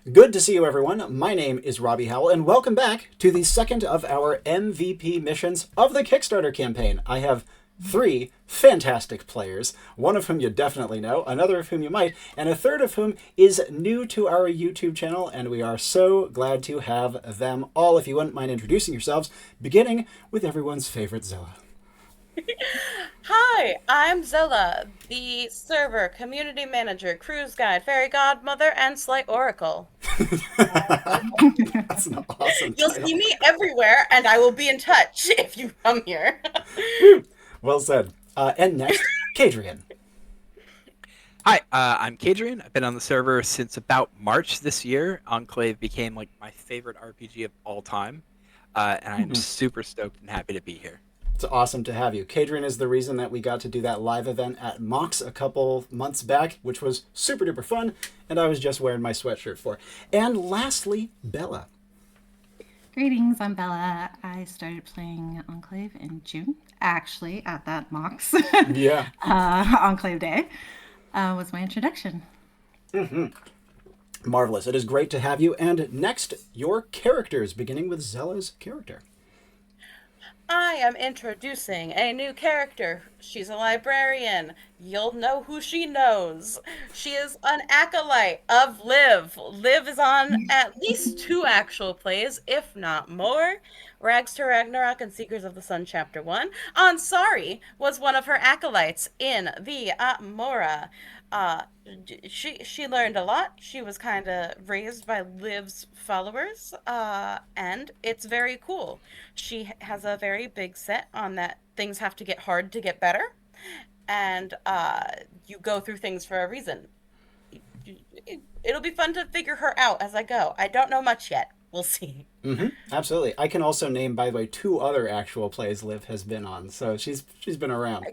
Good to see you, everyone. My name is Robbie Howell, and welcome back to the second of our MVP missions of the Kickstarter campaign. I have three fantastic players, one of whom you definitely know, another of whom you might, and a third of whom is new to our YouTube channel, and we are so glad to have them all. If you wouldn't mind introducing yourselves, beginning with everyone's favorite Xela. Hi, I'm Xela, the server, community manager, cruise guide, fairy godmother, and slight oracle. That's an awesome You'll title. see me everywhere, and I will be in touch if you come here. Woo! Well said. And next, Kadrien. Hi, I'm Kadrien. I've been on the server since about March this year. Enclave became like my favorite RPG of all time, and I'm super stoked and happy to be here. It's awesome to have you. Kadrien is the reason that we got to do that live event at Mox a couple months back, which was super duper fun, and I was just wearing my sweatshirt for. And lastly, Bella. Greetings, I'm Bella. I started playing Enclave in June, actually, at that Mox. Yeah. Enclave Day was my introduction. Marvelous. It is great to have you. And next, your characters, beginning with Xela's character. I am introducing a new character. She's a librarian. You'll know who she knows. She is an acolyte of Liv. Liv is on at least 2 actual plays, if not more. Rags to Ragnarok and Seekers of the Sun Chapter 1. Ansari was one of her acolytes in the Mora. She learned a lot. She was kind of raised by Liv's followers, and it's very cool. She has a very big set on that things have to get hard to get better, and you go through things for a reason. It'll be fun to figure her out as I go. I don't know much yet. We'll see. Absolutely. I can also name, by the way, 2 other actual plays Liv has been on, so she's been around.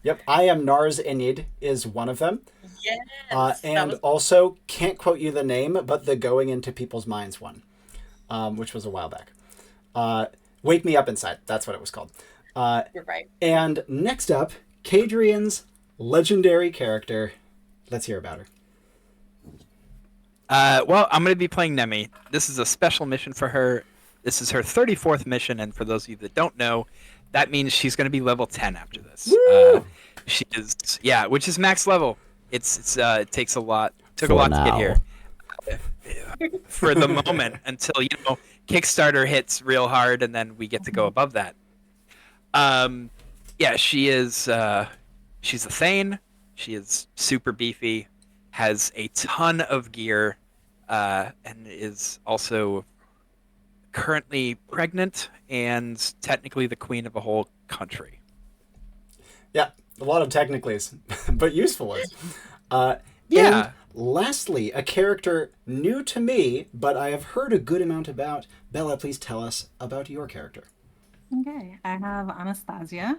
Yep, I Am Nars Enid is one of them. Yes. And also, can't quote you the name, but the Going Into People's Minds one, which was a while back. Wake Me Up Inside, that's what it was called. You're right. And next up, Kadrien's legendary character. Let's hear about her. Well, I'm going to be playing Nemi. This is a special mission for her. This is her 34th mission, and for those of you that don't know, that means she's going to be level 10 after this. She is, yeah, which is max level. It takes a lot. Took a lot to get here. For the moment, until Kickstarter hits real hard, and then we get to go above that. Yeah, she is. She's a Thane. She is super beefy, has a ton of gear, and is also currently pregnant and technically the queen of a whole country. Yeah, a lot of technicalies, but useful ones. Yeah. And lastly, a character new to me, but I have heard a good amount about. Bella, please tell us about your character. Okay, I have Anastasia.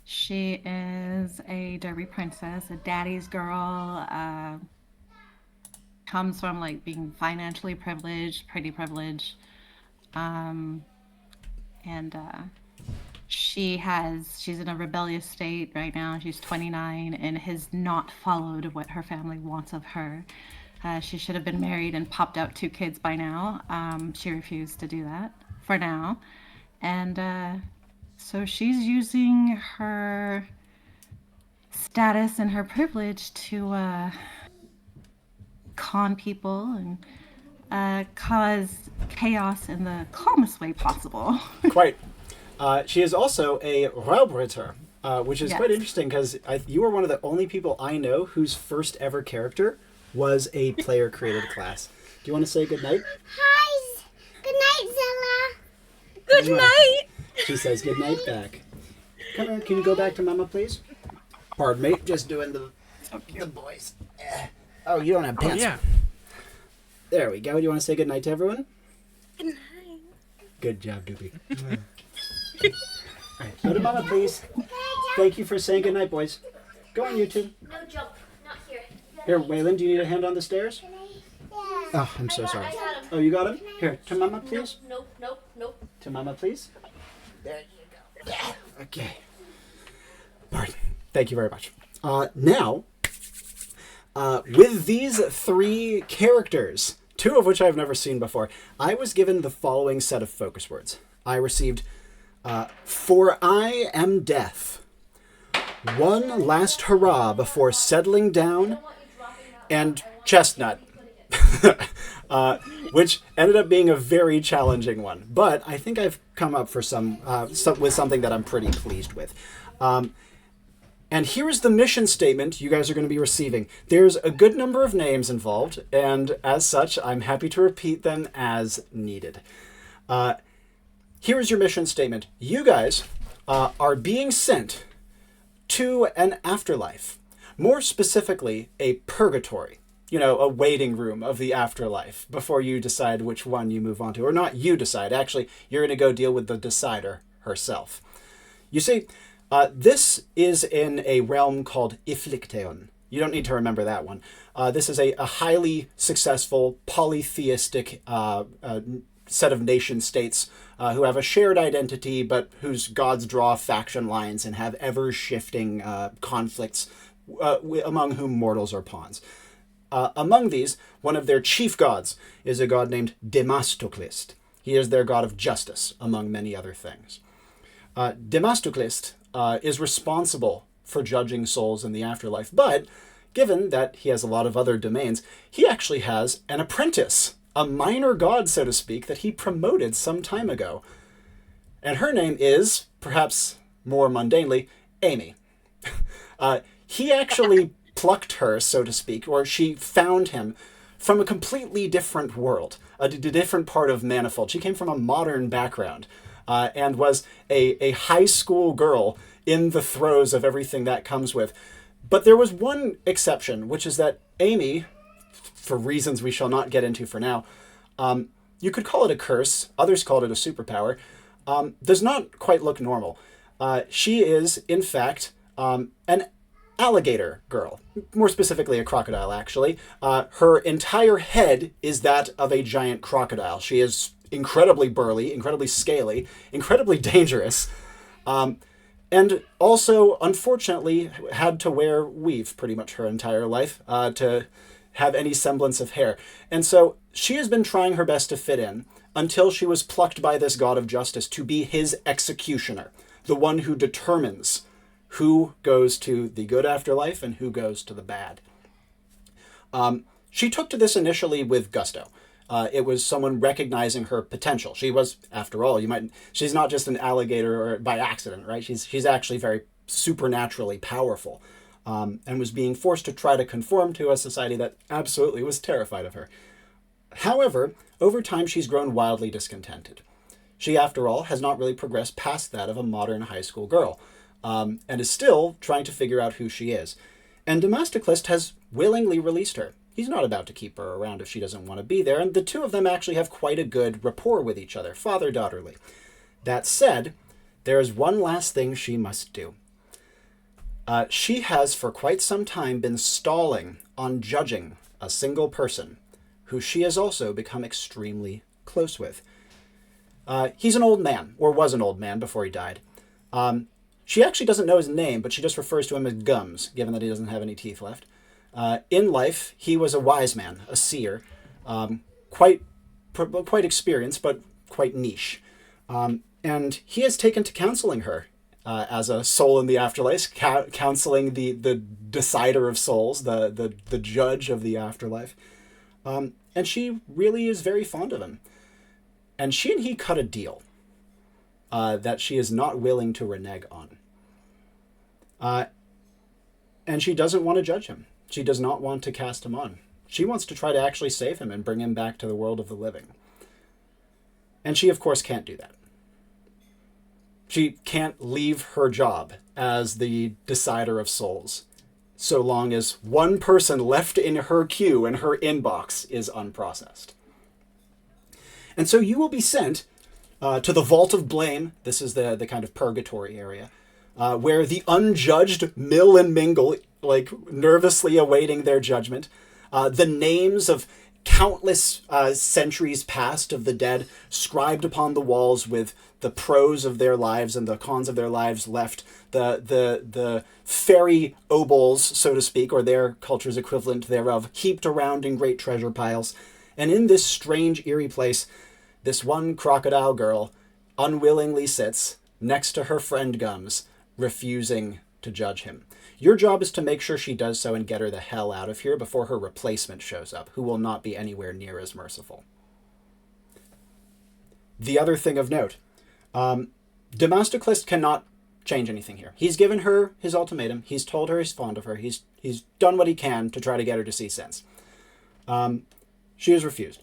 She is a derby princess, a daddy's girl, comes from like being financially privileged, pretty privileged. And she's in a rebellious state right now. She's 29 and has not followed what her family wants of her. She should have been married and popped out 2 kids by now. She refused to do that for now. And so she's using her status and her privilege to con people and cause chaos in the calmest way possible. Quite. She is also a Raubritter, which is quite interesting because you are one of the only people I know whose first ever character was a player-created class. Do you want to say goodnight? Hi! Good night, Xela! Good night! She says goodnight back. Come here, can you go back to Mama, please? Pardon me, just doing the boys. Oh, you don't have pants. Yeah. There we go. Do you want to say goodnight to everyone? Good night. Good job, Doopy. All right, go to Mama, please. Thank you for saying goodnight, boys. Go on, you two. No jump, not here. Here, Waylon, do you need a hand on the stairs? Yeah. Oh, I'm so sorry. I got him. Oh, you got him? Here, to Mama, please. Nope. To Mama, please. There you go. Okay. Pardon. Thank you very much. Now, With these 3 characters, 2 of which I've never seen before, I was given the following set of focus words. I received, "For I am death. One last hurrah before settling down," and Chestnut. Which ended up being a very challenging one. But I think I've come up for with something that I'm pretty pleased with. And here's the mission statement you guys are going to be receiving. There's a good number of names involved, and as such, I'm happy to repeat them as needed. Here is your mission statement. You guys are being sent to an afterlife. More specifically, a purgatory. You know, a waiting room of the afterlife before you decide which one you move on to. Or not you decide. Actually, you're going to go deal with the decider herself. You see, this is in a realm called Iflicteon. You don't need to remember that one. This is a highly successful polytheistic set of nation states who have a shared identity, but whose gods draw faction lines and have ever-shifting conflicts among whom mortals are pawns. Among these, one of their chief gods is a god named Demastoclist. He is their god of justice, among many other things. Demastoclist is responsible for judging souls in the afterlife, but given that he has a lot of other domains, he actually has an apprentice, a minor god, so to speak, that he promoted some time ago. And her name is, perhaps more mundanely, Amy. He actually plucked her, so to speak, or she found him from a completely different world, a different part of Manifold. She came from a modern background and was a high school girl in the throes of everything that comes with. But there was one exception, which is that Amy, for reasons we shall not get into for now, you could call it a curse, others called it a superpower, does not quite look normal. She is, in fact, an alligator girl, more specifically a crocodile, actually. Her entire head is that of a giant crocodile. She is incredibly burly, incredibly scaly, incredibly dangerous, and also, unfortunately, had to wear weave pretty much her entire life to have any semblance of hair. And so she has been trying her best to fit in until she was plucked by this god of justice to be his executioner, the one who determines who goes to the good afterlife and who goes to the bad. She took to this initially with gusto. It was someone recognizing her potential. She was, after all, she's not just an alligator or by accident, right? She's actually very supernaturally powerful, and was being forced to try to conform to a society that absolutely was terrified of her. However, over time she's grown wildly discontented. She, after all, has not really progressed past that of a modern high school girl, and is still trying to figure out who she is. And Demastoclist has willingly released her. He's not about to keep her around if she doesn't want to be there, and the two of them actually have quite a good rapport with each other, father-daughterly. That said, there is one last thing she must do. She has for quite some time been stalling on judging a single person, who she has also become extremely close with. He's an old man, or was an old man before he died. She actually doesn't know his name, but she just refers to him as Gums, given that he doesn't have any teeth left. In life, he was a wise man, a seer, quite experienced, but quite niche. And he has taken to counseling her as a soul in the afterlife, counseling the decider of souls, the judge of the afterlife. And she really is very fond of him. And she and he cut a deal that she is not willing to renege on. And she doesn't want to judge him. She does not want to cast him on. She wants to try to actually save him and bring him back to the world of the living. And she, of course, can't do that. She can't leave her job as the decider of souls so long as one person left in her queue and her inbox is unprocessed. And so you will be sent to the Vault of Blame. This is the kind of purgatory area, where the unjudged mill and mingle, like nervously awaiting their judgment. The names of countless centuries past of the dead scribed upon the walls with the pros of their lives and the cons of their lives left, the fairy obols, so to speak, or their culture's equivalent thereof, heaped around in great treasure piles. And in this strange, eerie place, this one crocodile girl unwillingly sits next to her friend Gums, refusing to judge him. Your job is to make sure she does so and get her the hell out of here before her replacement shows up, who will not be anywhere near as merciful. The other thing of note, Demosthenes cannot change anything here. He's given her his ultimatum. He's told her he's fond of her. He's done what he can to try to get her to see sense. She has refused.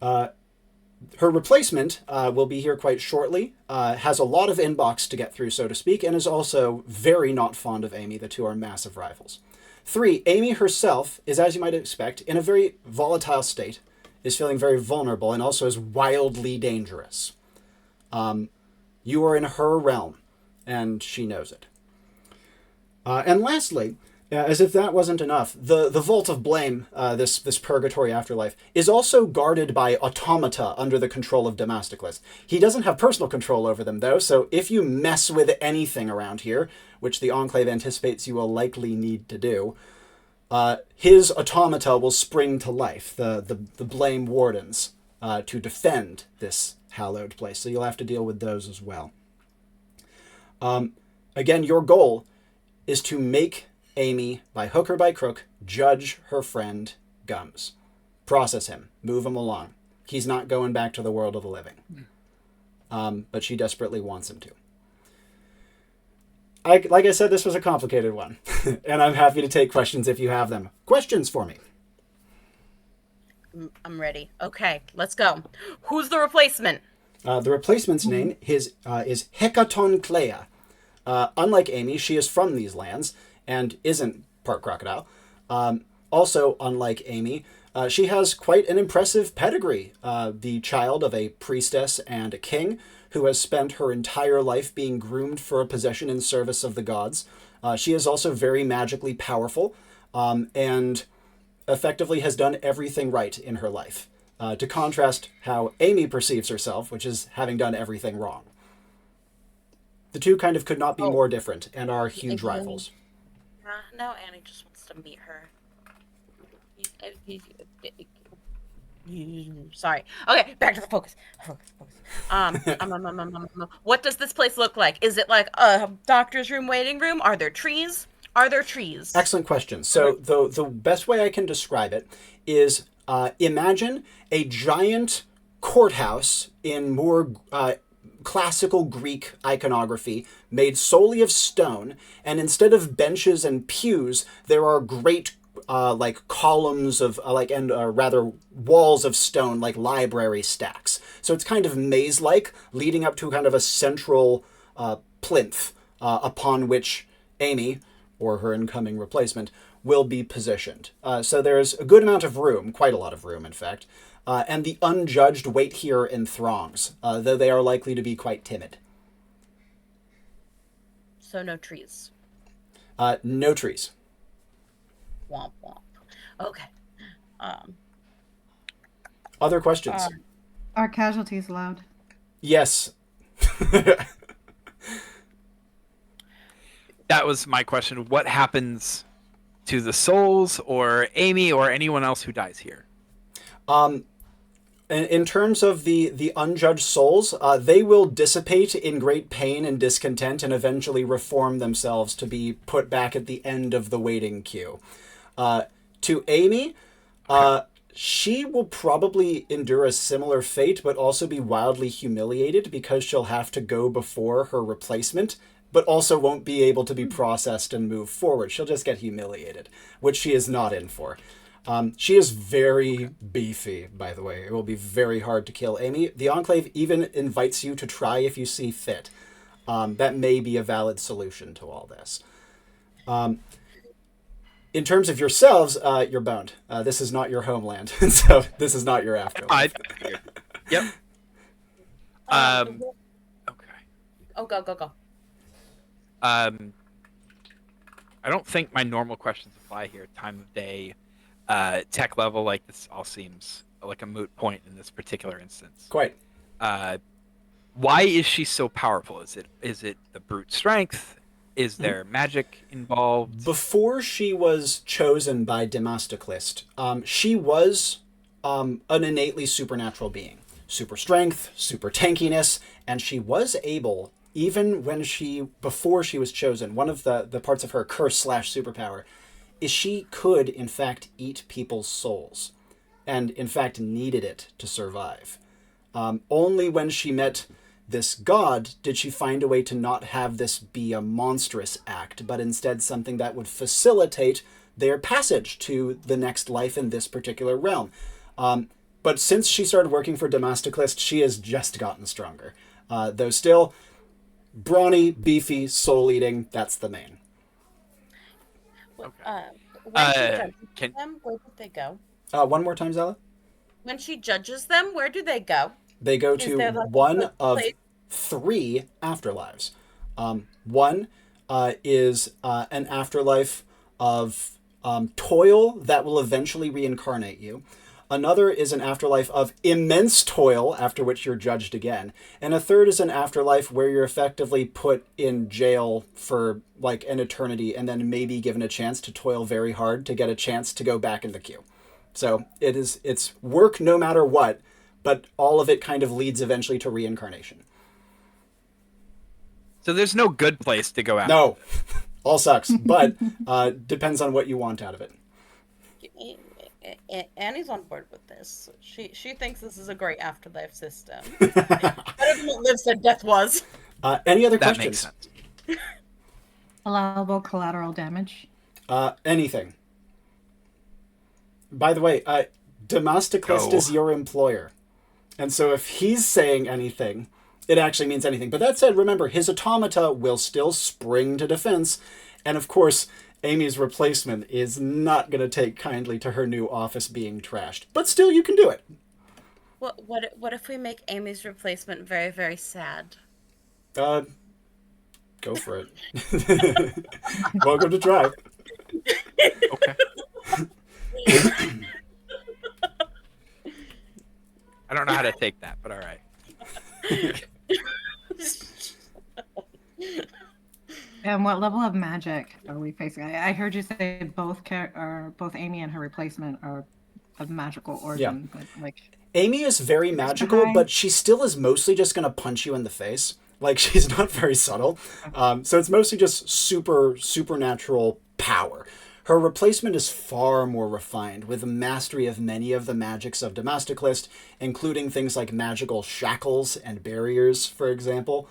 Her replacement will be here quite shortly, has a lot of inbox to get through, so to speak, and is also very not fond of Amy. The two are massive rivals. 3, Amy herself is, as you might expect, in a very volatile state, is feeling very vulnerable, and also is wildly dangerous. You are in her realm, and she knows it. And lastly, as if that wasn't enough, the Vault of Blame, this purgatory afterlife, is also guarded by automata under the control of Demosthenes. He doesn't have personal control over them, though, so if you mess with anything around here, which the Enclave anticipates you will likely need to do, his automata will spring to life, the Blame Wardens, to defend this hallowed place, so you'll have to deal with those as well. Again, your goal is to make Amy, by hook or by crook, judge her friend Gums. Process him. Move him along. He's not going back to the world of the living. But she desperately wants him to. Like I said, this was a complicated one. And I'm happy to take questions if you have them. Questions for me? I'm ready. Okay, let's go. Who's the replacement? The replacement's name is Hecaton Clea. Unlike Amy, she is from these lands and isn't part crocodile. Also, unlike Amy, she has quite an impressive pedigree. The child of a priestess and a king who has spent her entire life being groomed for a position in service of the gods. She is also very magically powerful and effectively has done everything right in her life. To contrast how Amy perceives herself, which is having done everything wrong. The two kind of could not be more different and are huge rivals. No, Annie just wants to meet her. Sorry. Okay, back to the focus. What does this place look like? Is it like a doctor's room, waiting room? Are there trees? Are there trees? Excellent question. So the best way I can describe it is imagine a giant courthouse in more classical Greek iconography made solely of stone, and instead of benches and pews, there are great like columns of rather walls of stone, like library stacks. So it's kind of maze-like, leading up to kind of a central plinth upon which Amy, or her incoming replacement, will be positioned. So there's a good amount of room, quite a lot of room, in fact, and the unjudged wait here in throngs, though they are likely to be quite timid. So no trees. No trees. Womp womp. Okay. Other questions? Are casualties allowed? Yes. That was my question. What happens to the souls or Amy or anyone else who dies here? In terms of the unjudged souls, they will dissipate in great pain and discontent and eventually reform themselves to be put back at the end of the waiting queue. To Amy, she will probably endure a similar fate, but also be wildly humiliated because she'll have to go before her replacement, but also won't be able to be processed and move forward. She'll just get humiliated, which she is not in for. She is very beefy, by the way. It will be very hard to kill Amy. The Enclave even invites you to try if you see fit. That may be a valid solution to all this. In terms of yourselves, you're boned. This is not your homeland, so this is not your afterlife. Yep. Okay. Oh, go. I don't think my normal questions apply here. Time of day. tech level, like this all seems like a moot point in this particular instance. Quite. Why is she so powerful? Is it the brute strength? Is there magic involved? Before she was chosen by Demastoclist, she was an innately supernatural being. Super strength, super tankiness, and she was able, even before she was chosen, one of the parts of her curse/superpower is she could, in fact, eat people's souls, and, in fact, needed it to survive. Only when she met this god did she find a way to not have this be a monstrous act, but instead something that would facilitate their passage to the next life in this particular realm. But since she started working for Demastoclist, she has just gotten stronger. Though still, brawny, beefy, soul-eating, that's the main. When she judges them, where did they go? One more time, Xela. When she judges them, where do they go? They go Is to there, like, one a of place? 3 afterlives. One is an afterlife of toil that will eventually reincarnate you. Another is an afterlife of immense toil, after which you're judged again. And a third is an afterlife where you're effectively put in jail for like an eternity and then maybe given a chance to toil very hard to get a chance to go back in the queue. So it's work no matter what, but all of it kind of leads eventually to reincarnation. So there's no good place to go out. No, all sucks, but depends on what you want out of it. Annie's on board with this. She thinks this is a great afterlife system. Better than what Liv said death was. Any other That questions? makes sense. Allowable collateral damage. Anything. By the way, Demastoclist Go. is your employer. And so if he's saying anything, it actually means anything. But that said, remember, his automata will still spring to defense. And of course, Amy's replacement is not going to take kindly to her new office being trashed. But still, you can do it. What if we make Amy's replacement very, very sad? Go for it. Welcome to Drive. Okay. I don't know how to take that, but all right. And what level of magic are we facing? I heard you say both Amy and her replacement are of magical origin. Yeah. But like Amy is very magical, behind. but she still is mostly just going to punch you in the face. Like, she's not very subtle. So it's mostly just supernatural power. Her replacement is far more refined, with a mastery of many of the magics of Demastoclist, including things like magical shackles and barriers, for example.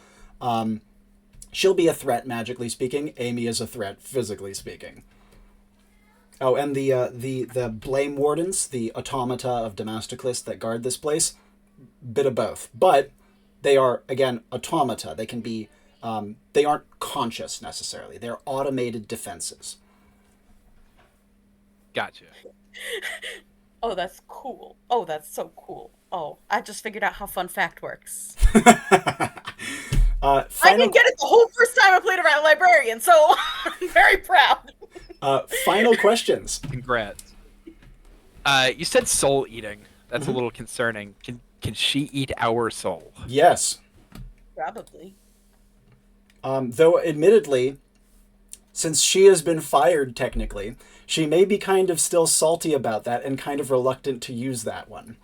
She'll be a threat, magically speaking. Amy is a threat, physically speaking. Oh, and the Blame Wardens, the automata of Demastoclist that guard this place, bit of both. But they are, again, automata. They can be, they aren't conscious, necessarily. They're automated defenses. Gotcha. Oh, that's cool. Oh, that's so cool. Oh, I just figured out how fun fact works. I didn't get it the whole first time I played around Librarian, so I'm very proud. Final questions. Congrats. You said soul eating. That's a little concerning. Can she eat our soul? Yes. Probably. Though, admittedly, since she has been fired, technically, she may be kind of still salty about that and kind of reluctant to use that one.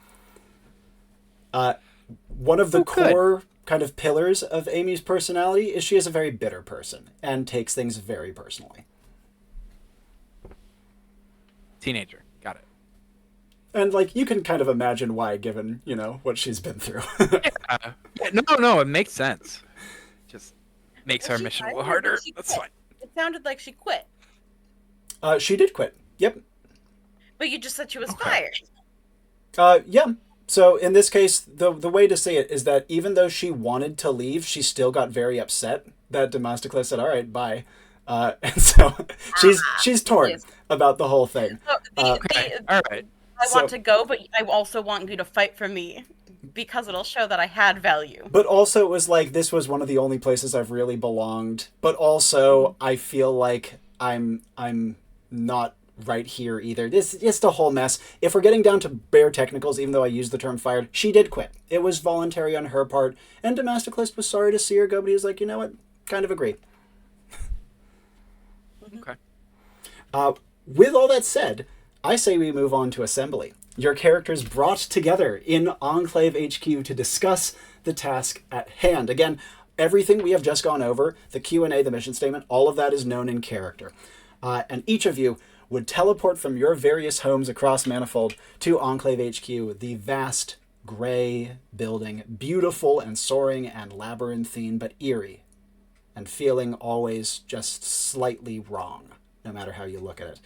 One of the core kind of pillars of Amy's personality is she is a very bitter person and takes things very personally. Teenager. Got it. And, like, you can kind of imagine why, given, you know, what she's been through. No, it makes sense. Just makes our She mission a fired little or did harder. she That's quit? fine. It sounded like she quit, She did quit. Yep. but you just said she was fired. Yeah. So in this case, the way to say it is that even though she wanted to leave, she still got very upset that Demastoclist said, "All right, bye," and so she's torn about the whole thing. So Okay. All right. I want to go, but I also want you to fight for me because it'll show that I had value. But also, it was like this was one of the only places I've really belonged. But also, I feel like I'm not right here either. This is just a whole mess. If we're getting down to bare technicals, even though I used the term fired, she did quit. It was voluntary on her part, and Demastoclist was sorry to see her go, but he was like, you know what? Kind of agree. Okay. With all that said, I say we move on to Assembly. Your characters brought together in Enclave HQ to discuss the task at hand. Again, everything we have just gone over, the Q&A, the mission statement, all of that is known in character. And each of you would teleport from your various homes across Manifold to Enclave HQ, the vast gray building, beautiful and soaring and labyrinthine, but eerie, and feeling always just slightly wrong, no matter how you look at it.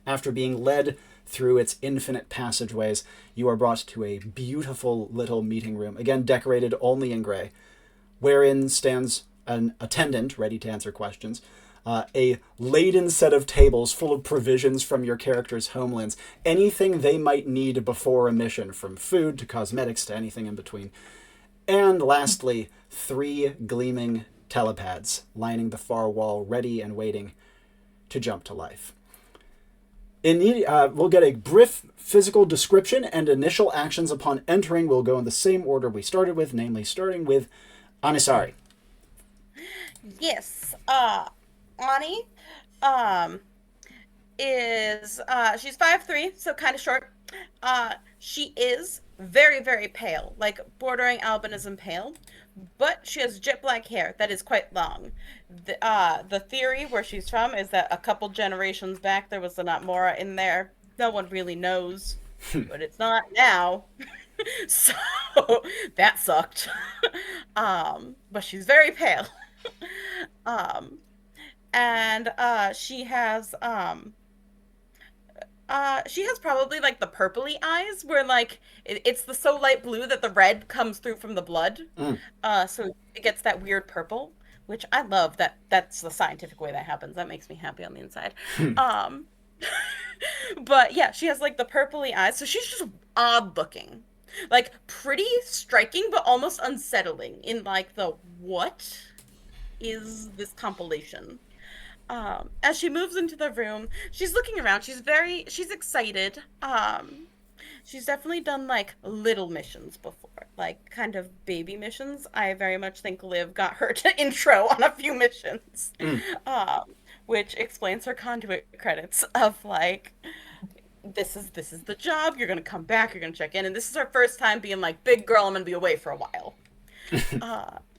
After being led through its infinite passageways, you are brought to a beautiful little meeting room, again decorated only in gray, wherein stands an attendant ready to answer questions, a laden set of tables full of provisions from your characters' homelands, anything they might need before a mission, from food to cosmetics to anything in between. And lastly, 3 gleaming telepads lining the far wall, ready and waiting to jump to life. We'll get a brief physical description and initial actions upon entering. We'll go in the same order we started with, namely starting with Anisari. Yes. Ani is she's 5'3", so kind of short. She is very, very pale, like bordering albinism pale, but she has jet black hair that is quite long. The theory where she's from is that a couple generations back there was an Atmora in there. No one really knows, but it's not now. So that sucked. But she's very pale. And she has probably like the purpley eyes where like it's the so light blue that the red comes through from the blood. So it gets that weird purple, which I love. That's the scientific way that happens. That makes me happy on the inside. But yeah, she has like the purpley eyes, so she's just odd looking. Like pretty striking but almost unsettling in like the what is this compilation? As she moves into the room, she's looking around. She's excited. She's definitely done like little missions before, like kind of baby missions. I very much think Liv got her to intro on a few missions, which explains her conduit credits of like, this is the job. You're gonna come back. You're gonna check in, and this is her first time being like, big girl. I'm gonna be away for a while.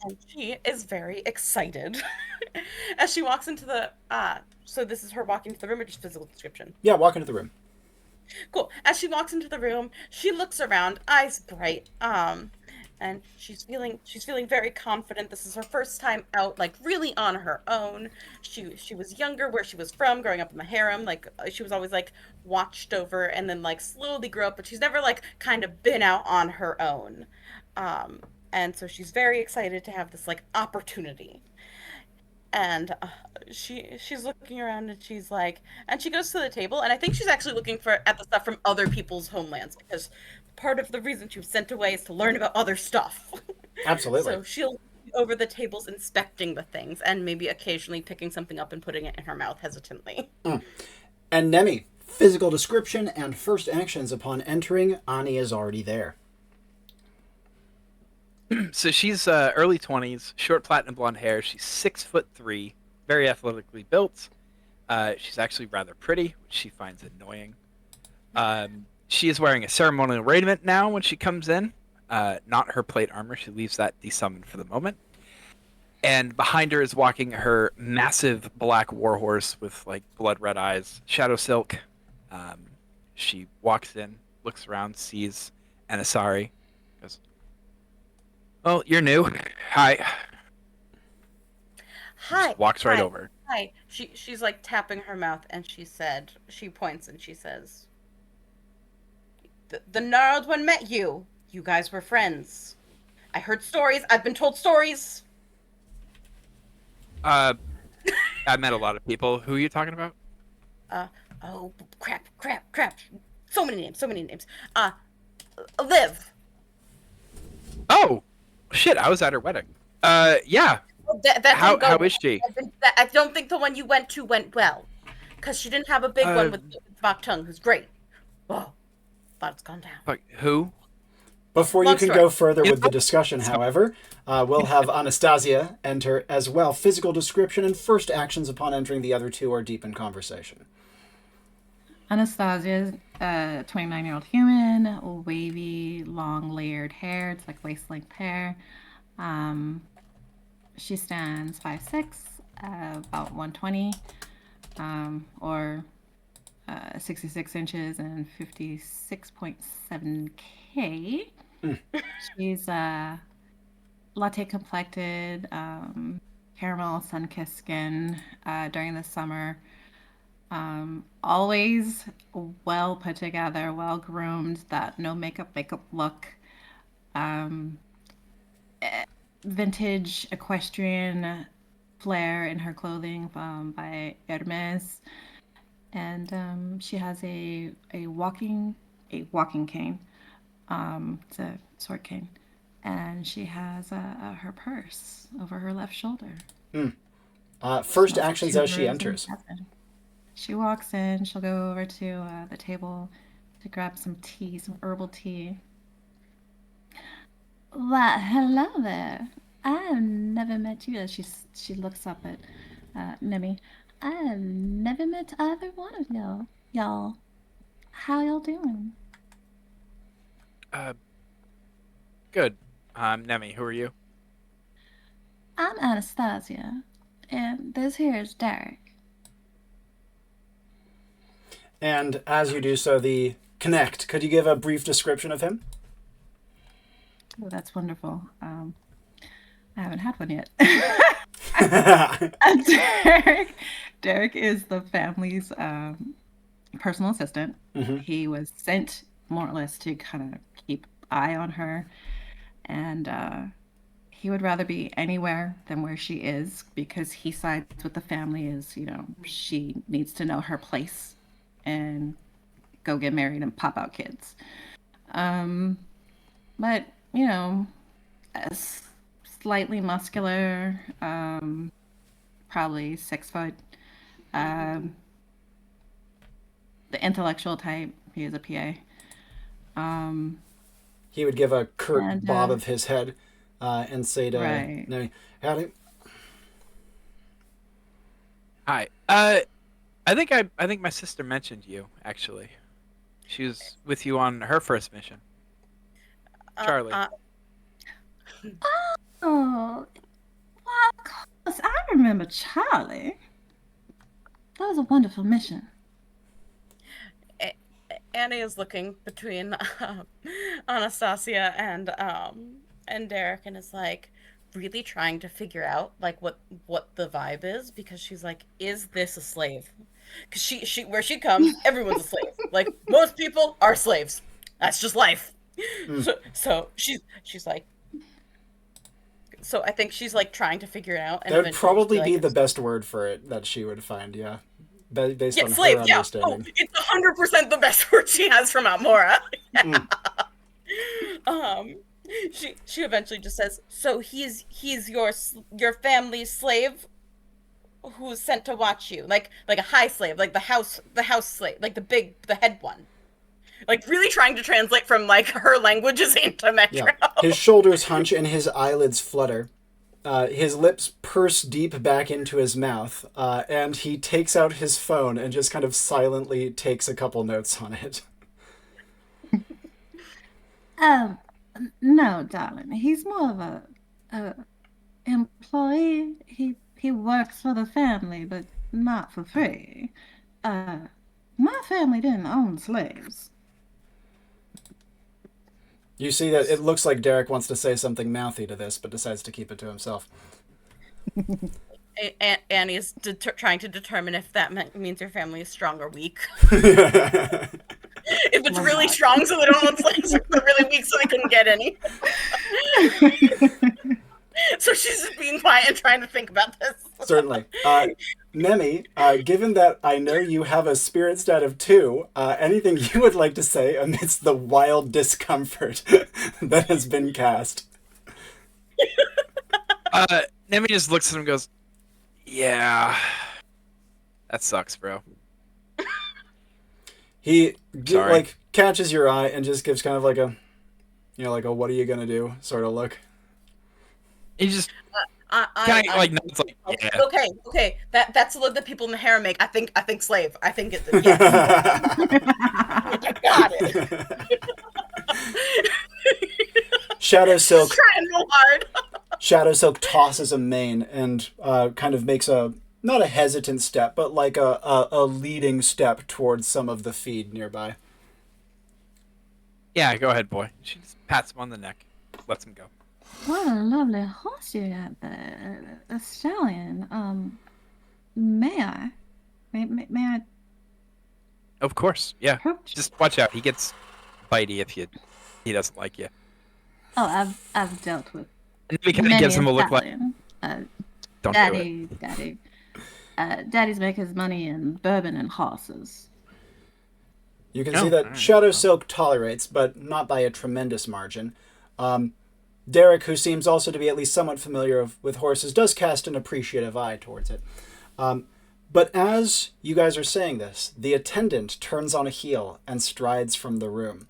And she is very excited as she walks into the so this is her walking into the room, or just physical description? Yeah, walk into the room. Cool. As she walks into the room, she looks around, eyes bright, and she's feeling very confident. This is her first time out, like really on her own. She was younger where she was from, growing up in the harem. Like she was always like watched over, and then like slowly grew up, but she's never like kind of been out on her own. And so she's very excited to have this like opportunity. And she's looking around, and she's like, and she goes to the table, and I think she's actually looking at the stuff from other people's homelands, because part of the reason she was sent away is to learn about other stuff. Absolutely. So she'll be over the tables inspecting the things, and maybe occasionally picking something up and putting it in her mouth hesitantly. And Nemi, physical description and first actions upon entering. Ani is already there. So she's early 20s, short platinum blonde hair. She's 6'3", very athletically built. She's actually rather pretty, which she finds annoying. She is wearing a ceremonial raiment now when she comes in, not her plate armor. She leaves that desummoned for the moment. And behind her is walking her massive black warhorse with like blood red eyes, shadow silk. She walks in, looks around, sees Anisari, goes, "Oh, you're new. Hi." Hi. Just walks right over. Hi. She's like tapping her mouth, and she points and she says, The gnarled one met you. You guys were friends. I heard stories. I've been told stories." I met a lot of people. Who are you talking about? Oh, crap. So many names. Liv. Oh, shit, I was at her wedding. Yeah. How is she? I don't think the one you went to went well, because she didn't have a big one with Bok Tung, who's great. Oh, but it's gone down. But who? Before you Long can story. go further with the Yep. discussion, however, we'll have Anastasia enter as well. Physical description and first actions upon entering. The other two are deep in conversation. Anastasia, 29-year-old human, wavy, long, layered hair. It's like waist-length hair. She stands 5'6", about 120, or 66 inches and 56.7 K. She's latte complected, caramel sun-kissed skin during the summer. Always well put together, well groomed, that no makeup look. Vintage equestrian flair in her clothing by Hermes. And she has a walking cane. It's a sword cane. And she has her purse over her left shoulder. First actions as she enters. She walks in. She'll go over to the table to grab some tea, some herbal tea. Why, hello there. I've never met you. She looks up at Nemi. I've never met either one of y'all. How y'all doing? Good. Nemi, who are you? I'm Anastasia, and this here is Derek. And as you do so, the connect. Could you give a brief description of him? Oh, that's wonderful. I haven't had one yet. Derek is the family's personal assistant. Mm-hmm. He was sent more or less to kind of keep eye on her, and he would rather be anywhere than where she is, because he sides with the family. Is, she needs to know her place and go get married and pop out kids. But slightly muscular, probably 6 foot. The intellectual type. He is a PA. He would give a curt And, bob of his head and say to Right. Nemi, howdy. Hi. I think my sister mentioned you, actually. She was with you on her first mission. Charlie. Oh, well, of course, I remember Charlie. That was a wonderful mission. Annie is looking between Anastasia and Derek, and is like really trying to figure out like what the vibe is, because she's like, is this a slave? Because she where she comes, everyone's a slave. Like, most people are slaves. That's just life. So she's like, so I think she's like trying to figure it out. And That would eventually she'll probably like, be the best word for it that she would find, yeah. Based yeah, on slave. her Yeah. Oh, understanding. it's 100% the best word she has from Mount Mora. She eventually just says, "So he's your family's slave, who's sent to watch you, like a high slave, like the house slave, like the head one." Like, really trying to translate from like her languages into Metro. Yeah. His shoulders hunch and his eyelids flutter. His lips purse deep back into his mouth, and he takes out his phone and just kind of silently takes a couple notes on it. No, darling. He's more of a employee. He works for the family, but not for free. My family didn't own slaves. You see that it looks like Derek wants to say something mouthy to this, but decides to keep it to himself. Annie is trying to determine if that means your family is strong or weak. If it's really strong, so they don't want slaves, or if they're really weak, so they couldn't get any. So she's just being quiet and trying to think about this. Certainly. Nemi, given that I know you have a spirit stat of 2, anything you would like to say amidst the wild discomfort that has been cast? Nemi just looks at him and goes, "Yeah, that sucks, bro." He Sorry. like catches your eye and just gives kind of like a, like a what are you gonna do sort of look. He just I, nods like, yeah. Okay. That's the look that people in the harem make. I think slave. I think it's yes. I got it. Shadow Silk. Trying real hard. Shadow Silk tosses a mane and kind of makes not a hesitant step, but like a leading step towards some of the feed nearby. Yeah, go ahead, boy. She just pats him on the neck, lets him go. What a lovely horse you got there, a stallion. May I? May I? Of course, yeah. Approach? Just watch out. He gets bitey if he doesn't like you. Oh, I've dealt with And he kind of many gives him a a look like, stallion. don't do it. Daddy's make his money in bourbon and horses. You can Oh, see that alright. Shadow Silk tolerates, but not by a tremendous margin. Derek, who seems also to be at least somewhat familiar with horses, does cast an appreciative eye towards it. But as you guys are saying this, the attendant turns on a heel and strides from the room.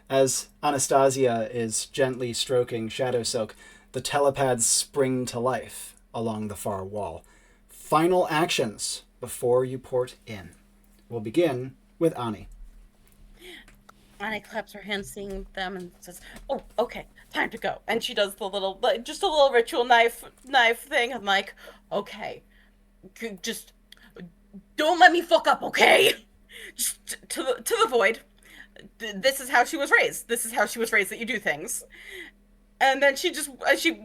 As Anastasia is gently stroking Shadow Silk, the telepads spring to life along the far wall. Final actions before you port in. We'll begin with Ani. Annie claps her hands, seeing them, and says, "Oh, okay, time to go." And she does the little, just a little ritual knife thing. I'm like, "Okay, just don't let me fuck up, okay? Just to the void. This is how she was raised. This is how she was raised, that you do things." And then she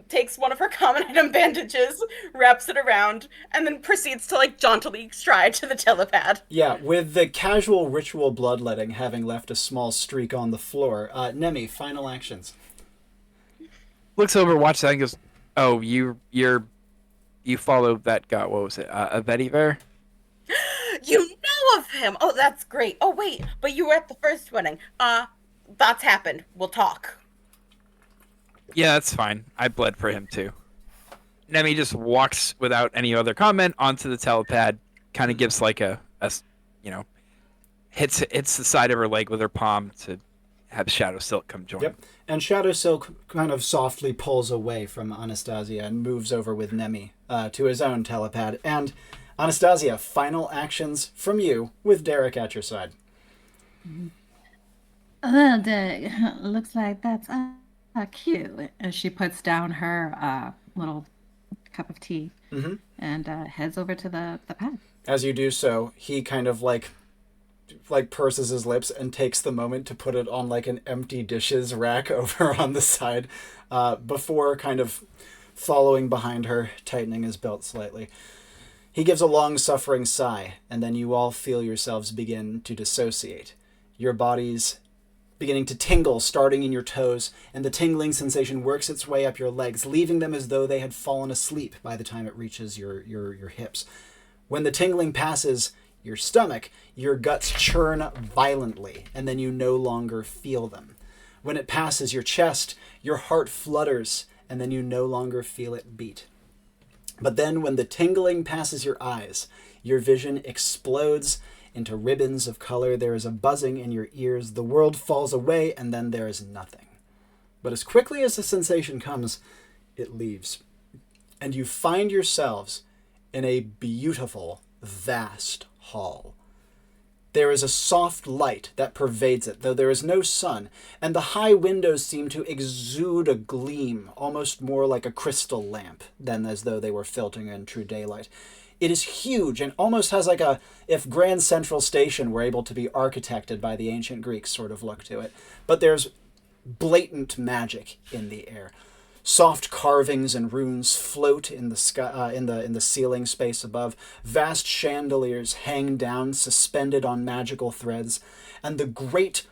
takes one of her common item bandages, wraps it around, and then proceeds to like jauntily stride to the telepad. Yeah, with the casual ritual bloodletting having left a small streak on the floor. Nemi, final actions. Looks over, watches that, and goes, "Oh, you follow that guy. What was it? A vetiver?" You know of him. Oh, that's great. Oh, wait, but you were at the first wedding. That's happened. We'll talk. Yeah, that's fine. I bled for him too. Nemi just walks without any other comment onto the telepad, kind of gives like a hits the side of her leg with her palm to have Shadow Silk come join. Yep. And Shadow Silk kind of softly pulls away from Anastasia and moves over with Nemi to his own telepad. And Anastasia, final actions from you with Derek at your side. Well, Derek, looks like that's cute. As she puts down her little cup of tea and heads over to the pad. As you do so, he kind of like purses his lips and takes the moment to put it on like an empty dishes rack over on the side before kind of following behind her, tightening his belt slightly. He gives a long-suffering sigh, and then you all feel yourselves begin to dissociate. Your bodies beginning to tingle, starting in your toes, and the tingling sensation works its way up your legs, leaving them as though they had fallen asleep by the time it reaches your hips. When the tingling passes your stomach, your guts churn violently, and then you no longer feel them. When it passes your chest, your heart flutters, and then you no longer feel it beat. But then when the tingling passes your eyes, your vision explodes into ribbons of color. There is a buzzing in your ears. The world falls away, and then there is nothing. But as quickly as the sensation comes, it leaves. And you find yourselves in a beautiful, vast hall. There is a soft light that pervades it, though there is no sun, and the high windows seem to exude a gleam, almost more like a crystal lamp than as though they were filtering in true daylight. It is huge and almost has like if Grand Central Station were able to be architected by the ancient Greeks sort of look to it. But there's blatant magic in the air. Soft carvings and runes float in the sky, in the ceiling space above. Vast chandeliers hang down, suspended on magical threads, and the great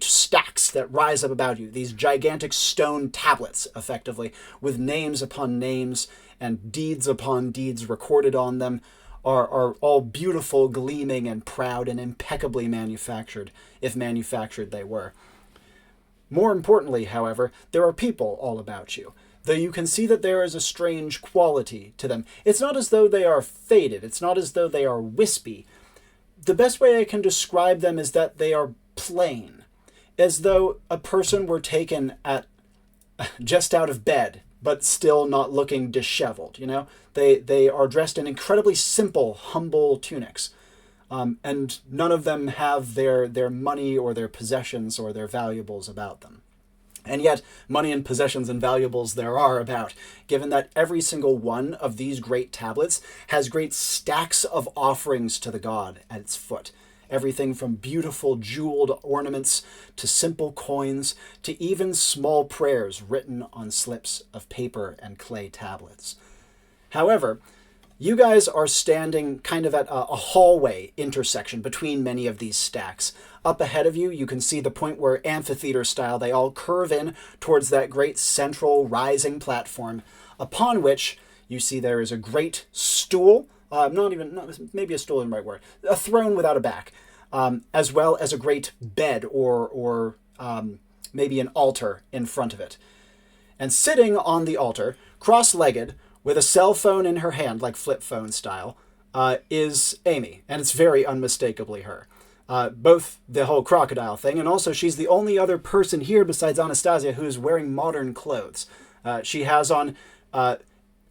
stacks that rise up about you, these gigantic stone tablets, effectively, with names upon names and deeds upon deeds recorded on them, are all beautiful, gleaming, and proud, and impeccably manufactured, if manufactured they were. More importantly, however, there are people all about you, though you can see that there is a strange quality to them. It's not as though they are faded, it's not as though they are wispy, the best way I can describe them is that they are plain, as though a person were taken at just out of bed, but still not looking disheveled. You know, they are dressed in incredibly simple, humble tunics, and none of them have their money or their possessions or their valuables about them. And yet, money and possessions and valuables there are about, given that every single one of these great tablets has great stacks of offerings to the god at its foot. Everything from beautiful jeweled ornaments to simple coins to even small prayers written on slips of paper and clay tablets. However, you guys are standing kind of at a hallway intersection between many of these stacks. Up ahead of you, you can see the point where, amphitheater style, they all curve in towards that great central rising platform, upon which you see there is a great stool, maybe a stool isn't the right word, a throne without a back, as well as a great bed or maybe an altar in front of it. And sitting on the altar, cross-legged, with a cell phone in her hand, like flip phone style, is Amy, and it's very unmistakably her. Both the whole crocodile thing, and also she's the only other person here besides Anastasia who is wearing modern clothes. She has on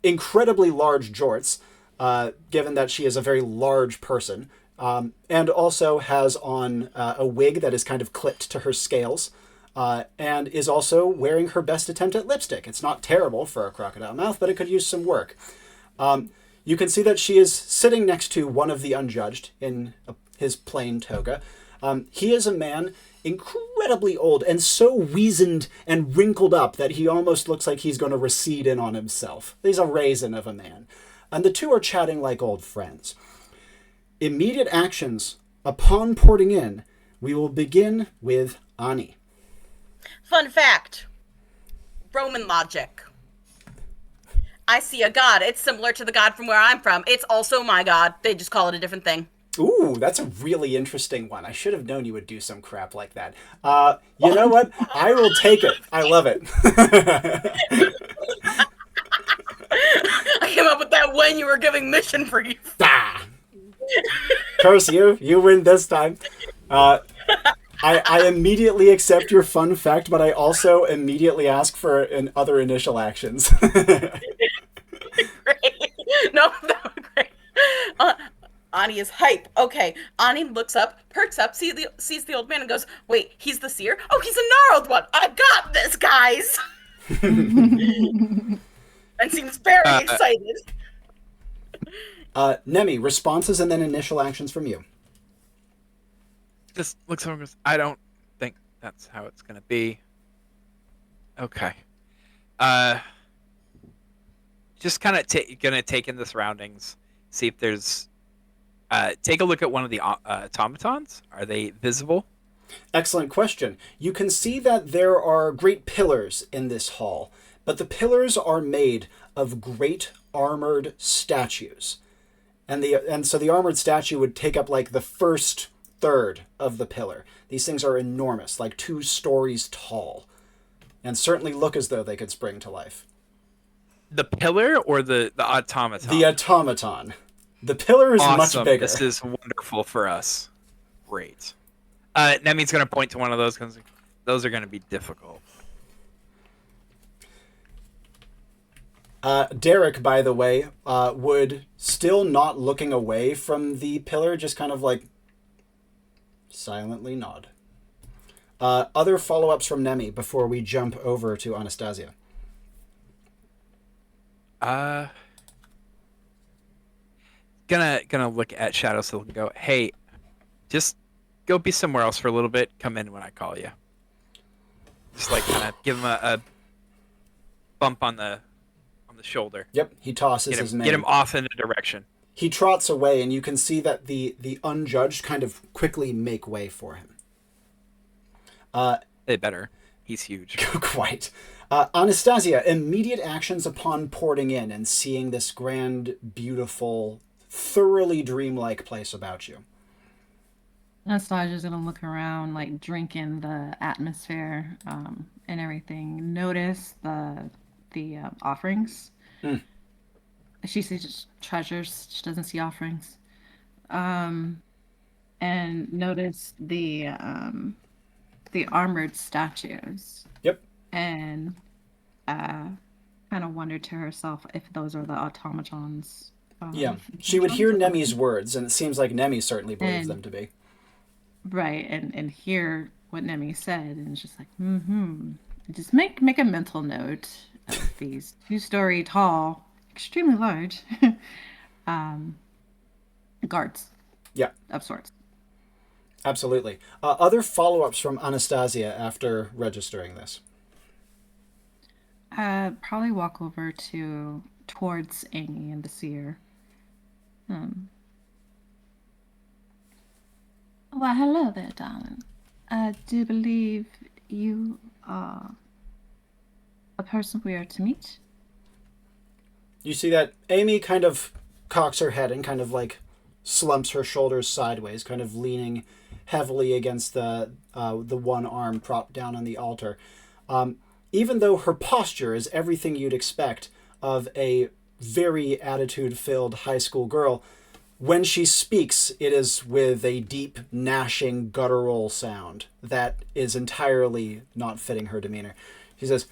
incredibly large jorts, given that she is a very large person, and also has on a wig that is kind of clipped to her scales, and is also wearing her best attempt at lipstick. It's not terrible for a crocodile mouth, but it could use some work. You can see that she is sitting next to one of the unjudged in his plain toga. He is a man incredibly old and so weazened and wrinkled up that he almost looks like he's going to recede in on himself. He's a raisin of a man. And the two are chatting like old friends. Immediate actions upon porting in, we will begin with Ani. Fun fact. Roman logic. I see a god. It's similar to the god from where I'm from. It's also my god. They just call it a different thing. Ooh, that's a really interesting one. I should have known you would do some crap like that. You know what? I will take it. I love it. I came up with that when you were giving mission brief. Ah! Curse you. You win this time. I immediately accept your fun fact, but I also immediately ask for other initial actions. Great. No, that was great. Ani is hype. Okay. Ani looks up, perks up, sees the old man and goes, wait, he's the seer? Oh, he's a gnarled one. I got this, guys. And seems very excited. Nemi, responses and then initial actions from you. Just looks over and goes, I don't think that's how it's gonna be. Okay. Just kind of gonna take in the surroundings, see if there's take a look at one of the automatons. Are they visible? Excellent question. You can see that there are great pillars in this hall, but the pillars are made of great armored statues. And so the armored statue would take up like the first third of the pillar. These things are enormous, like 2 stories tall, and certainly look as though they could spring to life. The pillar or the automaton? The automaton. The pillar is awesome. much bigger. This is wonderful for us. Great. Nemi's going to point to one of those because those are going to be difficult. Derek, by the way, would still not looking away from the pillar, just kind of like silently nod. Other follow-ups from Nemi before we jump over to Anastasia. Gonna look at Shadow Silk and go, hey, just go be somewhere else for a little bit. Come in when I call you. Just like kind of give him a bump on the shoulder. Yep, he tosses his mane. Get him off in a direction. He trots away, and you can see that the unjudged kind of quickly make way for him. They better. He's huge. Quite. Anastasia, immediate actions upon porting in and seeing this grand, beautiful, thoroughly dreamlike place about you. Anastasia's gonna look around, like drinking the atmosphere and everything. Notice the offerings. Mm. She sees just treasures. She doesn't see offerings. and noticed the armored statues, Yep. and kind of wondered to herself if those are the automatons. Yeah. She would hear Automatons or Nemi's words, and it seems like Nemi certainly believes them and to be. right, and hear what Nemi said, and it's just like, mm-hmm. Just make a mental note of these 2-story tall, extremely large um, guards Yeah, of sorts. absolutely. Other follow-ups from Anastasia after registering this. Probably walk over towards Amy and the seer. Um, well, hello there, darling. I do believe you are a person we are to meet. You see that Amy kind of cocks her head and kind of like slumps her shoulders sideways, kind of leaning heavily against the one arm propped down on the altar. Even though her posture is everything you'd expect of a very attitude-filled high school girl, when she speaks, it is with a deep, gnashing, guttural sound that is entirely not fitting her demeanor. She says,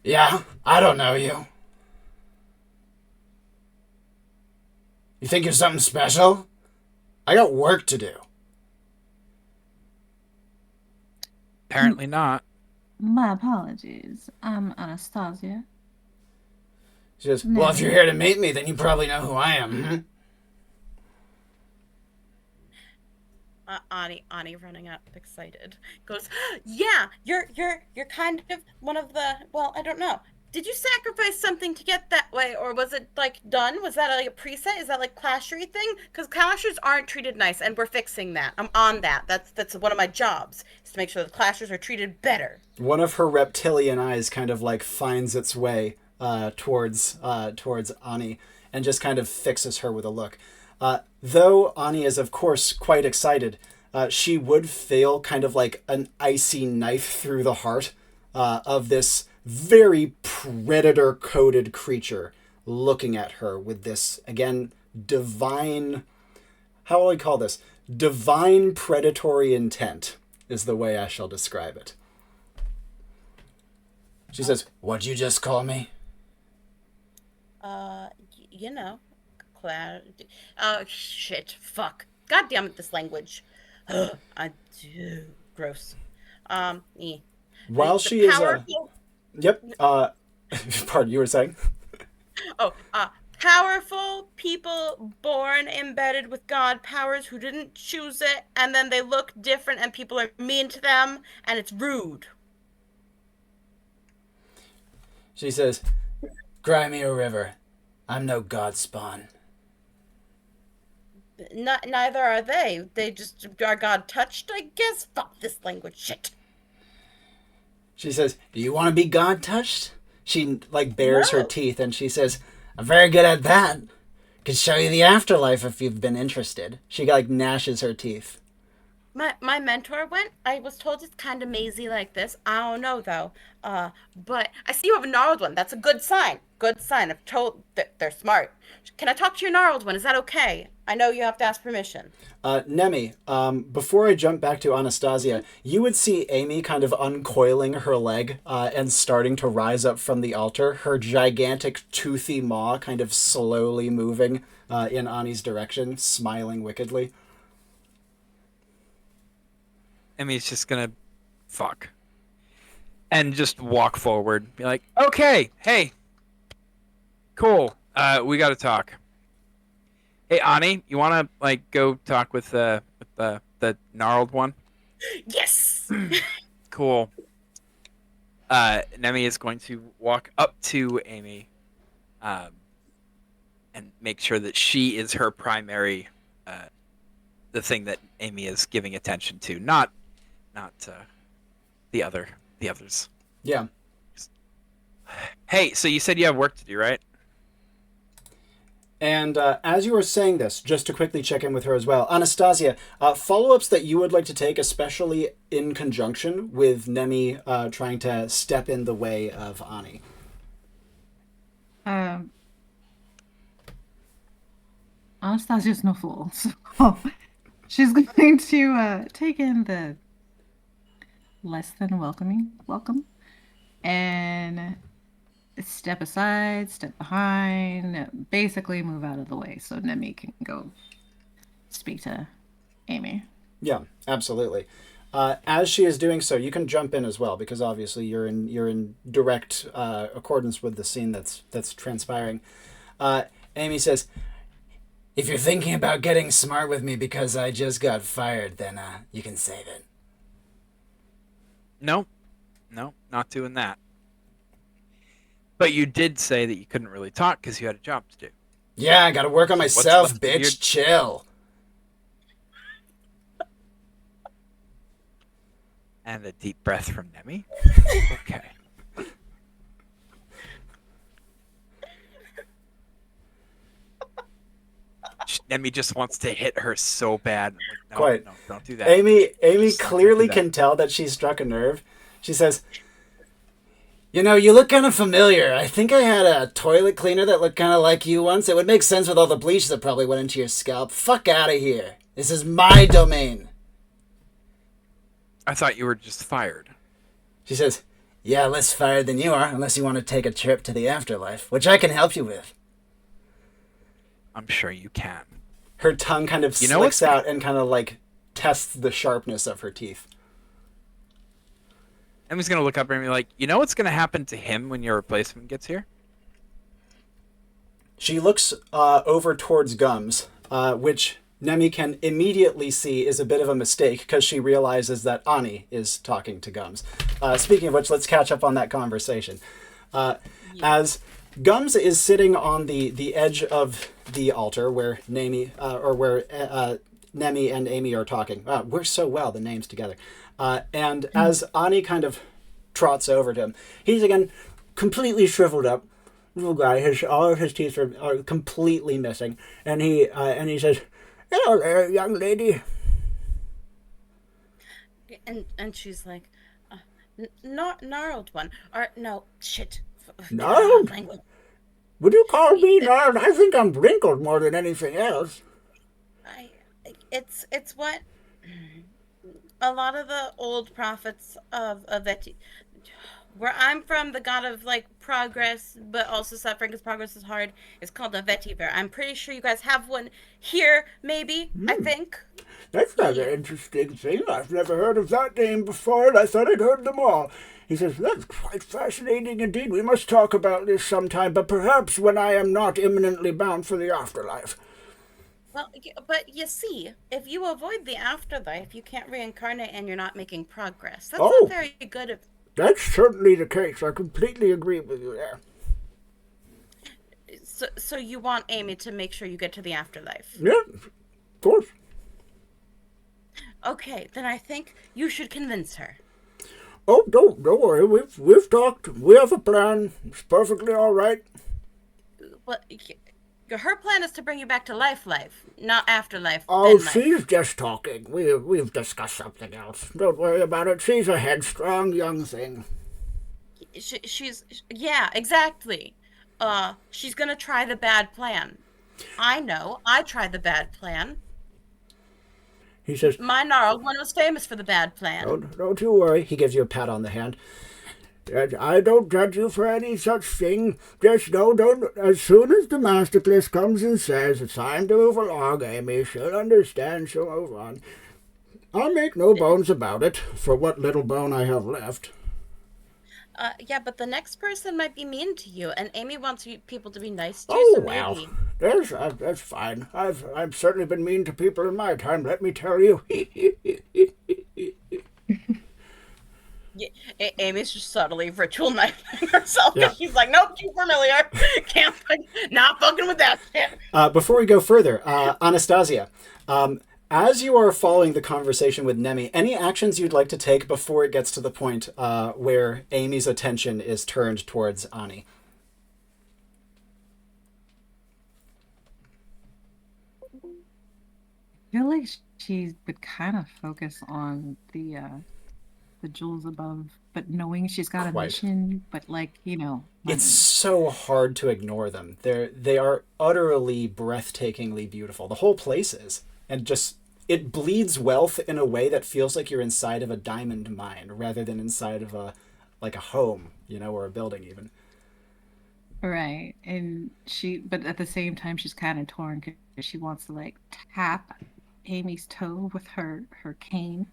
"Yeah, I don't know you. You think you're something special? I got work to do." Apparently not. My apologies. I'm Anastasia. She says, "Well, if No. you're here to meet me, then you probably know who I am." Hmm? Ani running up excited goes, yeah, you're kind of one of the, well, I don't know. Did you sacrifice something to get that way, or was it like done? Was that like a preset? Is that like clashery thing? Because clashers aren't treated nice, and we're fixing that. I'm on that. That's one of my jobs, is to make sure the clashers are treated better. One of her reptilian eyes kind of like finds its way towards Ani and just kind of fixes her with a look. Though Ani is of course quite excited, she would feel kind of like an icy knife through the heart of this very predator-coded creature looking at her with this, again, divine... How will I call this? Divine predatory intent is the way I shall describe it. She says, "What'd you just call me?" You know, cla- shit, fuck. God damn it, this language. I do. Gross. Eh. While The she is, powerful. Yep, pardon, you were saying? Oh, powerful people born embedded with God powers who didn't choose it, and then they look different, and people are mean to them, and it's rude. She says, "Cry me a river. I'm no god spawn." Neither are they. They just are God touched, I guess. Fuck this language shit. She says, "Do you want to be god touched?" She, like, bares her No. teeth and she says, "I'm very good at that. Could show you the afterlife if you've been interested." She, like, gnashes her teeth. My mentor went. I was told it's kind of mazy like this. I don't know though. But I see you have a gnarled one. That's a good sign. Good sign. I've told that they're smart. Can I talk to your gnarled one? Is that okay? I know you have to ask permission. Nemi, before I jump back to Anastasia, you would see Amy kind of uncoiling her leg and starting to rise up from the altar, her gigantic toothy maw kind of slowly moving in Ani's direction, smiling wickedly. I mean, it's just gonna fuck and just walk forward. Be like, okay, hey, cool. We got to talk. Hey, Ani, you want to like go talk with the gnarled one? Yes. Cool. Nemi is going to walk up to Amy, and make sure that she is her primary, the thing that Amy is giving attention to, not the others. Yeah. Hey, so you said you have work to do, right? And as you were saying this, just to quickly check in with her as well, Anastasia, follow-ups that you would like to take, especially in conjunction with Nemi trying to step in the way of Ani. Anastasia's no fool, so She's going to take in the less than welcoming welcome and step aside, step behind, basically move out of the way so Nemi can go speak to Amy. Yeah, absolutely. As she is doing so, you can jump in as well because obviously you're in direct accordance with the scene that's transpiring. Amy says, "If you're thinking about getting smart with me because I just got fired, then you can save it." No, not doing that. But you did say that you couldn't really talk because you had a job to do. Yeah, I gotta work on myself, left of bitch. your- Chill. And a deep breath from Nemi. Okay. Nemi just wants to hit her so bad. Like, no, Quite. no, don't do that. Amy Don't clearly do that. can tell that she struck a nerve. She says, "You know, you look kind of familiar. I think I had a toilet cleaner that looked kind of like you once. It would make sense with all the bleach that probably went into your scalp. Fuck out of here. This is my domain." I thought you were just fired. She says, "Yeah, less fired than you are, unless you want to take a trip to the afterlife, which I can help you with." I'm sure you can. Her tongue kind of You know slicks what's- out and kind of like tests the sharpness of her teeth. Nemi's gonna look up at me like, you know what's gonna happen to him when your replacement gets here? She looks over towards Gums, which Nemi can immediately see is a bit of a mistake because she realizes that Ani is talking to Gums. Speaking of which, let's catch up on that conversation. As Gums is sitting on the edge of the altar where Nemi and Amy are talking. We're so well, the names together. And as Ani kind of trots over to him, he's again completely shriveled up. Little guy, all of his teeth are completely missing, and he says, "Hello there, young lady." And she's like, gnarled one. Or, no, shit. Gnarled? Language. Would you call me gnarled? I think I'm wrinkled more than anything else. It's what a lot of the old prophets of Veti, where I'm from, the god of like progress, but also suffering because progress is hard, is called a vetiver. I'm pretty sure you guys have one here, maybe. I think. That's not an interesting thing. I've never heard of that name before, and I thought I'd heard them all. He says, "That's quite fascinating indeed. We must talk about this sometime, but perhaps when I am not imminently bound for the afterlife." Well, but you see, if you avoid the afterlife, you can't reincarnate and you're not making progress. That's Oh. not very good of. That's certainly the case. I completely agree with you there. So you want Amy to make sure you get to the afterlife. Yeah, of course. Okay, then I think you should convince her. Oh, don't worry. We've talked. We have a plan. It's perfectly all right. Well, her plan is to bring you back to life, not afterlife. Oh, then life. she's just talking. We've discussed something else. Don't worry about it. She's a headstrong young thing. Yeah, exactly. She's gonna try the bad plan. I know. I tried the bad plan. He says, My gnarled one was famous for the bad plan. Don't you worry. He gives you a pat on the hand. I don't judge you for any such thing. Just know, as soon as the masterclass comes and says it's time to move along, Amy, she'll understand, she'll move on. I'll make no bones about it, for what little bone I have left. Yeah, but the next person might be mean to you, and Amy wants people to be nice to you, so Well, maybe. that's fine. I've certainly been mean to people in my time, let me tell you. Yeah, Amy's just subtly ritual knifing herself. Yeah. She's like, nope, too familiar. Can't, not fucking with that shit. Before we go further, Anastasia, as you are following the conversation with Nemi, any actions you'd like to take before it gets to the point where Amy's attention is turned towards Ani? I feel like she would kind of focus on the jewels above, but knowing she's got a Quite. mission, but like, It's so hard to ignore them. They are utterly breathtakingly beautiful. The whole place is. And just it bleeds wealth in a way that feels like you're inside of a diamond mine rather than inside of a home, or a building even. Right. And but at the same time, she's kind of torn because she wants to like tap Amy's toe with her cane.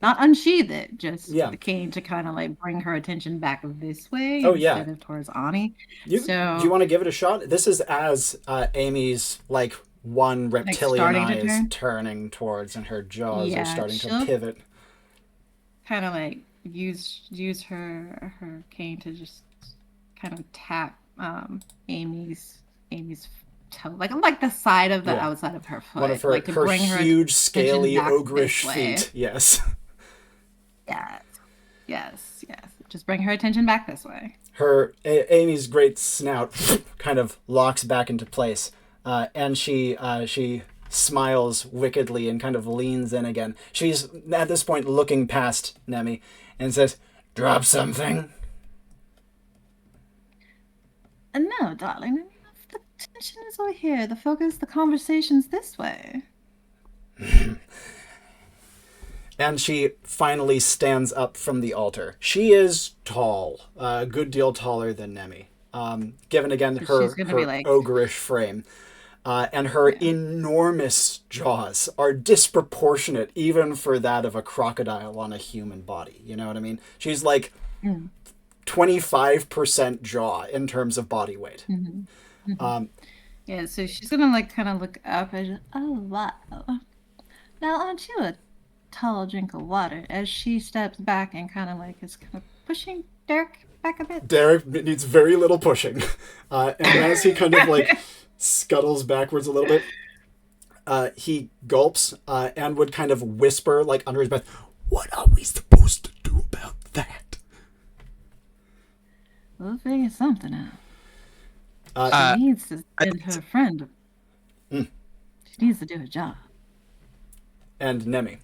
Not unsheath it, just the cane to kind of like bring her attention back this way instead of towards Ani. Do you want to give it a shot? This is as Amy's like one reptilian eye is turning towards, and her jaws are starting to pivot. Kind of like use her cane to just kind of tap Amy's toe, like the side of the outside of her foot, one of her, like to her bring huge, scaly, ogreish feet. Yes. Yes. Just bring her attention back this way. Amy's great snout kind of locks back into place, and she smiles wickedly and kind of leans in again. She's at this point looking past Nemi and says, "Drop something." No, darling. The tension is over here. The focus, the conversation's this way. And she finally stands up from the altar. She is tall, a good deal taller than Nemi, given again her ogreish frame. And her enormous jaws are disproportionate even for that of a crocodile on a human body. You know what I mean? She's like 25% jaw in terms of body weight. So she's gonna like kind of look up and wow. Now aren't you a tall drink of water? As she steps back and kind of like is kind of pushing Derek back a bit. Derek needs very little pushing. And as he kind of like scuttles backwards a little bit, he gulps and would kind of whisper like under his breath, "What are we supposed to do about that?" We'll figure something out. She needs to send her friend. She needs to do her job. And Nemi.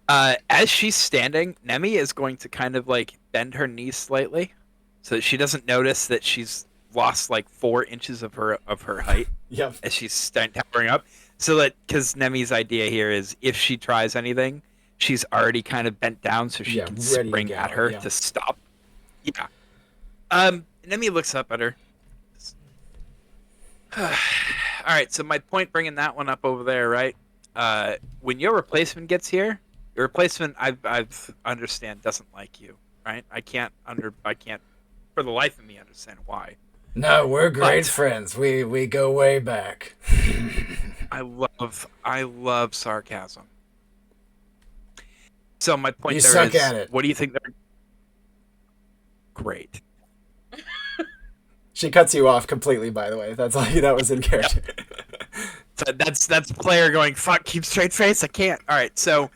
As she's standing, Nemi is going to kind of like bend her knees slightly so that she doesn't notice that she's lost like 4 inches of her height. Yep. As she's towering up. So that, because Nemi's idea here is if she tries anything, she's already kind of bent down so she can spring at her to stop. Yeah. Nemi looks up at her. All right, so my point bringing that one up over there, right? When your replacement gets here, your replacement, I've understand, doesn't like you, right? I can't for the life of me understand why. No, we're great friends. We go way back. I love sarcasm. So my point you there suck is, at it. What do you think they're great? She cuts you off completely, by the way. That's like that was in character. So that's player going, fuck, keep straight face, I can't. Alright, so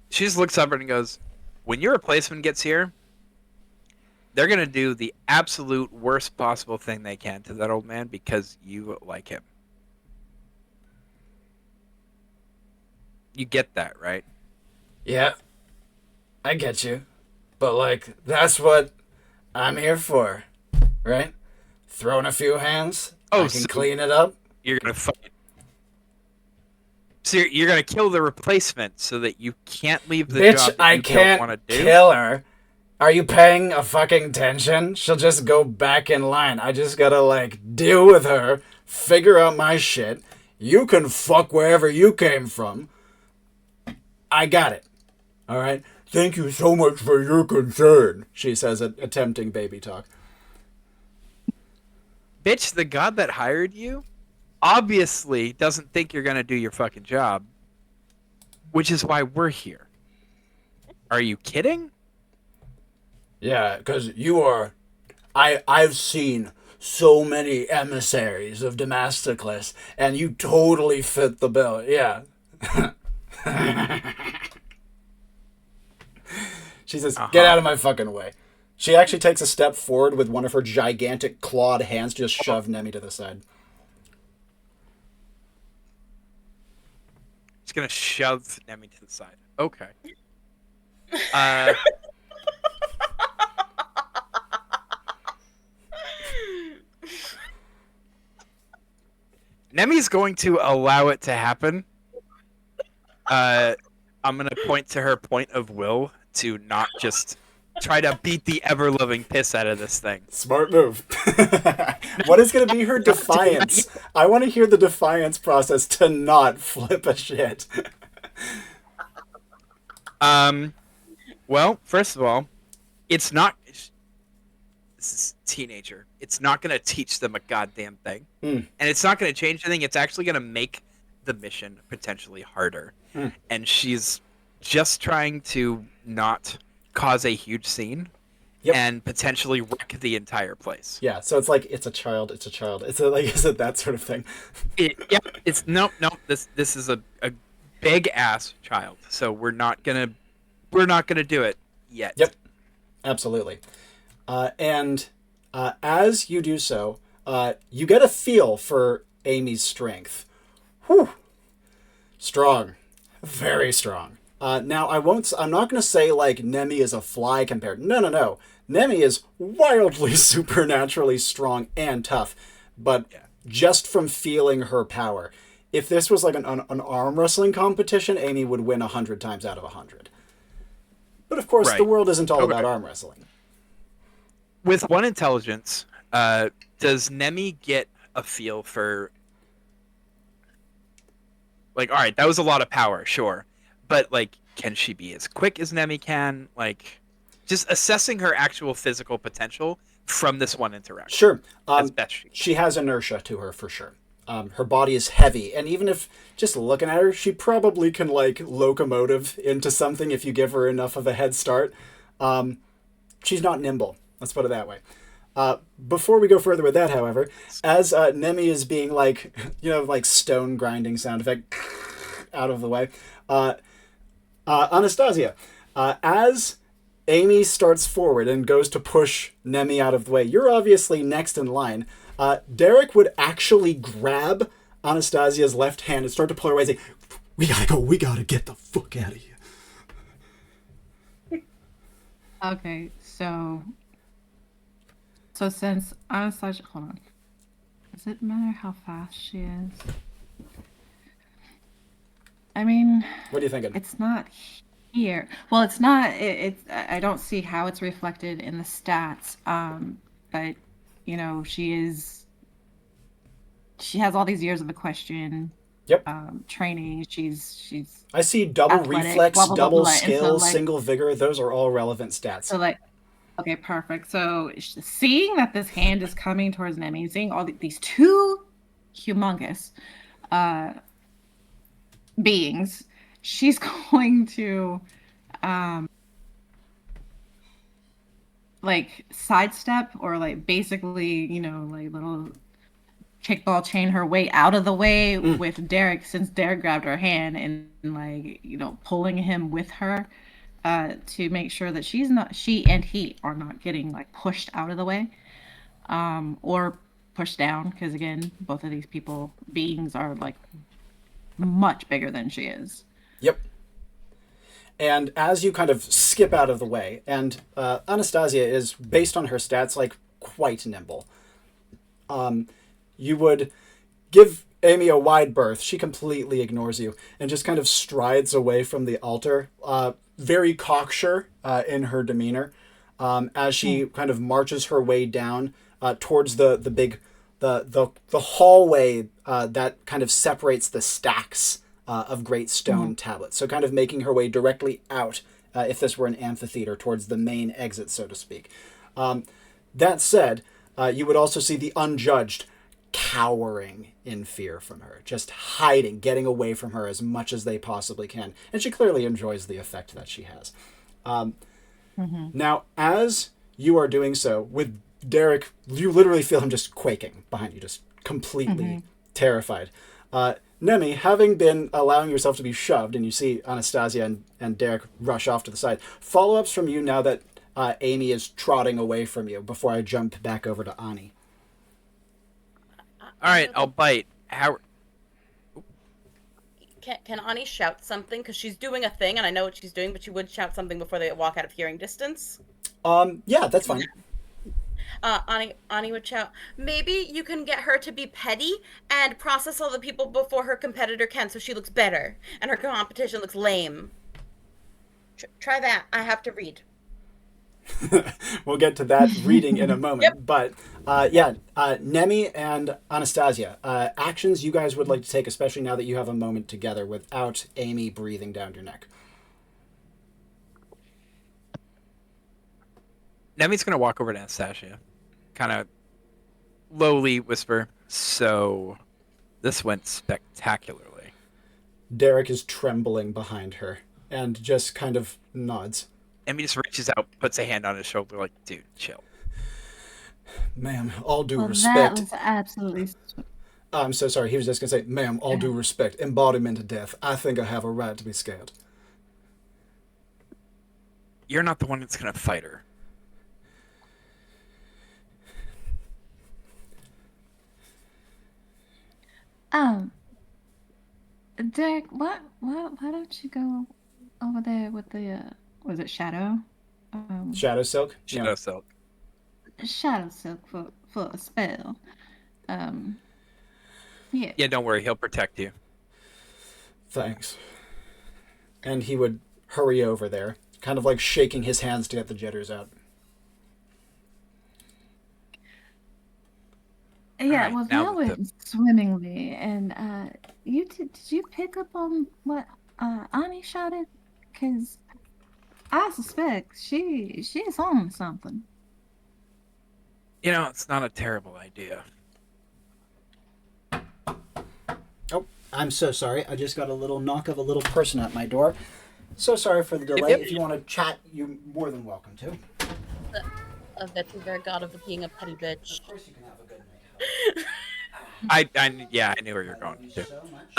she just looks up and goes, when your replacement gets here, they're gonna do the absolute worst possible thing they can to that old man because you like him. You get that, right? Yeah. I get you. But like that's what I'm here for. Right? Throwing a few hands. I can clean it up. You're gonna fight. So you're gonna kill the replacement so that you can't leave the job that I you can't don't want to do? kill her. Are you paying a fucking attention? She'll just go back in line. I just gotta like deal with her, figure out my shit. You can fuck wherever you came from. I got it. All right. Thank you so much for your concern, she says, attempting baby talk. Bitch, the god that hired you obviously doesn't think you're gonna do your fucking job, which is why we're here. Are you kidding? Yeah, because you are... I've seen so many emissaries of Demastocles, and you totally fit the bill. Yeah. She says, get out of my fucking way. She actually takes a step forward with one of her gigantic clawed hands, just shove Nemi to the side. She's gonna shove Nemi to the side. Okay. Nemi's going to allow it to happen. I'm going to point to her point of will to not just try to beat the ever-loving piss out of this thing. Smart move. What is going to be her defiance? I want to hear the defiance process to not flip a shit. Well, first of all, it's not... This is teenager. It's not going to teach them a goddamn thing. And it's not going to change anything. It's actually going to make the mission potentially harder. And she's just trying to not cause a huge scene and potentially wreck the entire place. Yeah, so it's like, it's a child. It's it that sort of thing? It's nope. This is a big ass child. So we're not gonna do it yet. Yep, absolutely. And as you do so, you get a feel for Amy's strength. Whew. Strong. Very strong. Now, I'm not going to say, like, Nemi is a fly compared. No. Nemi is wildly supernaturally strong and tough. But just from feeling her power. If this was like an arm wrestling competition, Amy would win 100 times out of 100. But of course, the world isn't all about arm wrestling. With 1 intelligence, does Nemi get a feel for... Like, all right, that was a lot of power, sure. But, like, can she be as quick as Nemi can? Like, just assessing her actual physical potential from this 1 interaction. Sure. As best she has inertia to her, for sure. Her body is heavy, and even if just looking at her, she probably can, like, locomotive into something if you give her enough of a head start. She's not nimble. Let's put it that way. Before we go further with that, however, as Nemi is being, like, like stone grinding sound effect out of the way, Anastasia, as Amy starts forward and goes to push Nemi out of the way, you're obviously next in line. Derek would actually grab Anastasia's left hand and start to pull her away and say, we gotta get the fuck out of here. Okay, so since Anastasia, hold on. Does it matter how fast she is? I mean, what are you thinking? It's not here. Well, it's not. I don't see how it's reflected in the stats. But she has all these years of equestrian training. She's I see double athletic, reflex, blah, blah, blah, double blah. skill, So, single vigor. Those are all relevant stats. So, like, okay, perfect. So seeing that this hand is coming towards Nemi, seeing all these 2 humongous beings, she's going to like sidestep or like basically, like little kickball chain her way out of the way with Derek, since Derek grabbed her hand, and like, pulling him with her to make sure that she and he are not getting like pushed out of the way or pushed down, because again, both of these beings are like much bigger than she is. Yep. And as you kind of skip out of the way, and Anastasia is, based on her stats, like, quite nimble. You would give Amy a wide berth. She completely ignores you and just kind of strides away from the altar, very cocksure in her demeanor, as she kind of marches her way down towards the big hallway that kind of separates the stacks of great stone tablets. So kind of making her way directly out, if this were an amphitheater, towards the main exit, so to speak. That said, you would also see the unjudged cowering in fear from her, just hiding, getting away from her as much as they possibly can. And she clearly enjoys the effect that she has. Now, as you are doing so, with Derek, you literally feel him just quaking behind you, just completely terrified. Nemi, having been allowing yourself to be shoved, and you see Anastasia and Derek rush off to the side, follow-ups from you now that Amy is trotting away from you, before I jump back over to Ani. All right, I'll bite. How? Can Ani shout something? Because she's doing a thing, and I know what she's doing, but she would shout something before they walk out of hearing distance. Yeah, that's fine. Ani would shout, maybe you can get her to be petty and process all the people before her competitor can so she looks better and her competition looks lame. Try that. I have to read. We'll get to that reading in a moment. Yep. But Nemi and Anastasia, actions you guys would like to take, especially now that you have a moment together without Amy breathing down your neck. Nemi's gonna walk over to Anastasia, kind of lowly whisper, "So, this went spectacularly." Derek is trembling behind her and just kind of nods. Nemi just reaches out, puts a hand on his shoulder, like, "Dude, chill." Ma'am, all due Well, that respect. was absolutely. I'm so sorry. He was just going to say, ma'am, all due respect, embodiment of death. I think I have a right to be scared. You're not the one that's gonna fight her. Derek, why don't you go over there with the was it Shadow? Shadow Silk? Shadow Silk. Shadow Silk for a spell. Yeah. Yeah, don't worry, he'll protect you. Thanks. And he would hurry over there, kind of like shaking his hands to get the jitters out. Yeah, Alright, well, now that with went swimmingly, and did you pick up on what Ani shouted? Cause I suspect she's on something. You know, it's not a terrible idea. Oh, I'm so sorry. I just got a little knock of a little person at my door. So sorry for the delay. Yep. If you want to chat, you're more than welcome to. That you very god of being a petty bitch. Of course you can have a good night. I knew where you're going Thank to. you so much.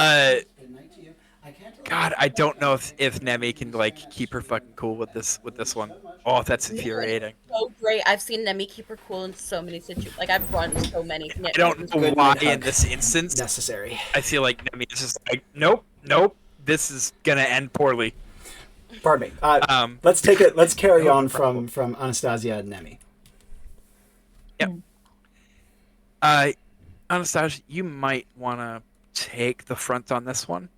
Good night to you. I can't God, I don't know if Nemi can like keep her fucking cool with this one. Oh, that's infuriating. So great. I've seen Nemi keep her cool in so many situations. Like, I've run so many. I don't know Good why night hug. in this instance necessary. I feel like Nemi is just like, nope, this is gonna end poorly. Pardon me. Let's take it. Let's carry on from Anastasia and Nemi. Yep. Anastasia, you might want to take the front on this one.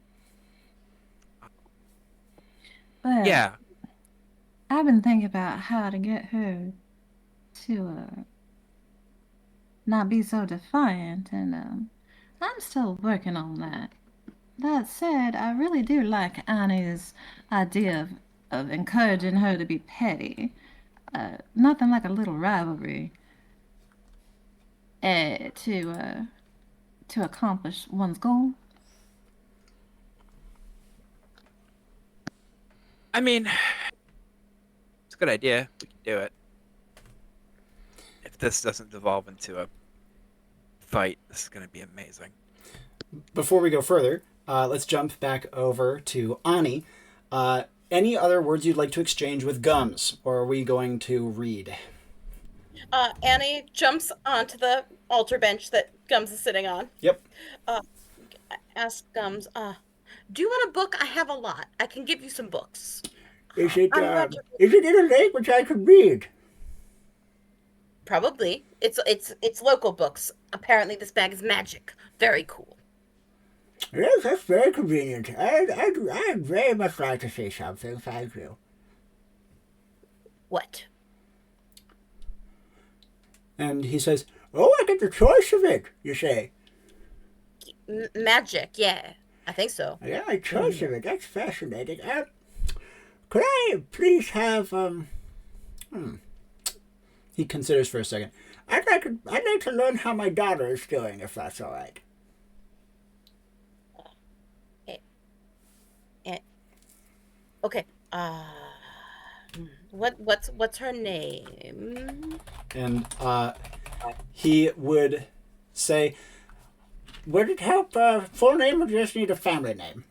But Yeah. I've been thinking about how to get her to not be so defiant, and I'm still working on that. That said, I really do like Annie's idea of encouraging her to be petty. Nothing like a little rivalry to accomplish one's goal. I mean, it's a good idea. We can do it. If this doesn't devolve into a fight, this is going to be amazing. Before we go further, let's jump back over to Ani. Any other words you'd like to exchange with Gums, or are we going to read? Annie jumps onto the altar bench that Gums is sitting on. Yep. Asks Gums, do you want a book? I have a lot. I can give you some books. Is it I'm glad you- in a language I could read? Probably. It's local books. Apparently this bag is magic. Very cool. Yes, that's very convenient. I'd very much like to say something. Thank you. What? And he says, "Oh, I get the choice of it." You say, Magic, yeah. I think so. "Yeah, a choice of it. That's fascinating." Could I please have He considers for a second. I'd like to learn how my daughter is doing, if that's all right. Okay. What's her name? And he would say, "Would it help full name or just need a family name?"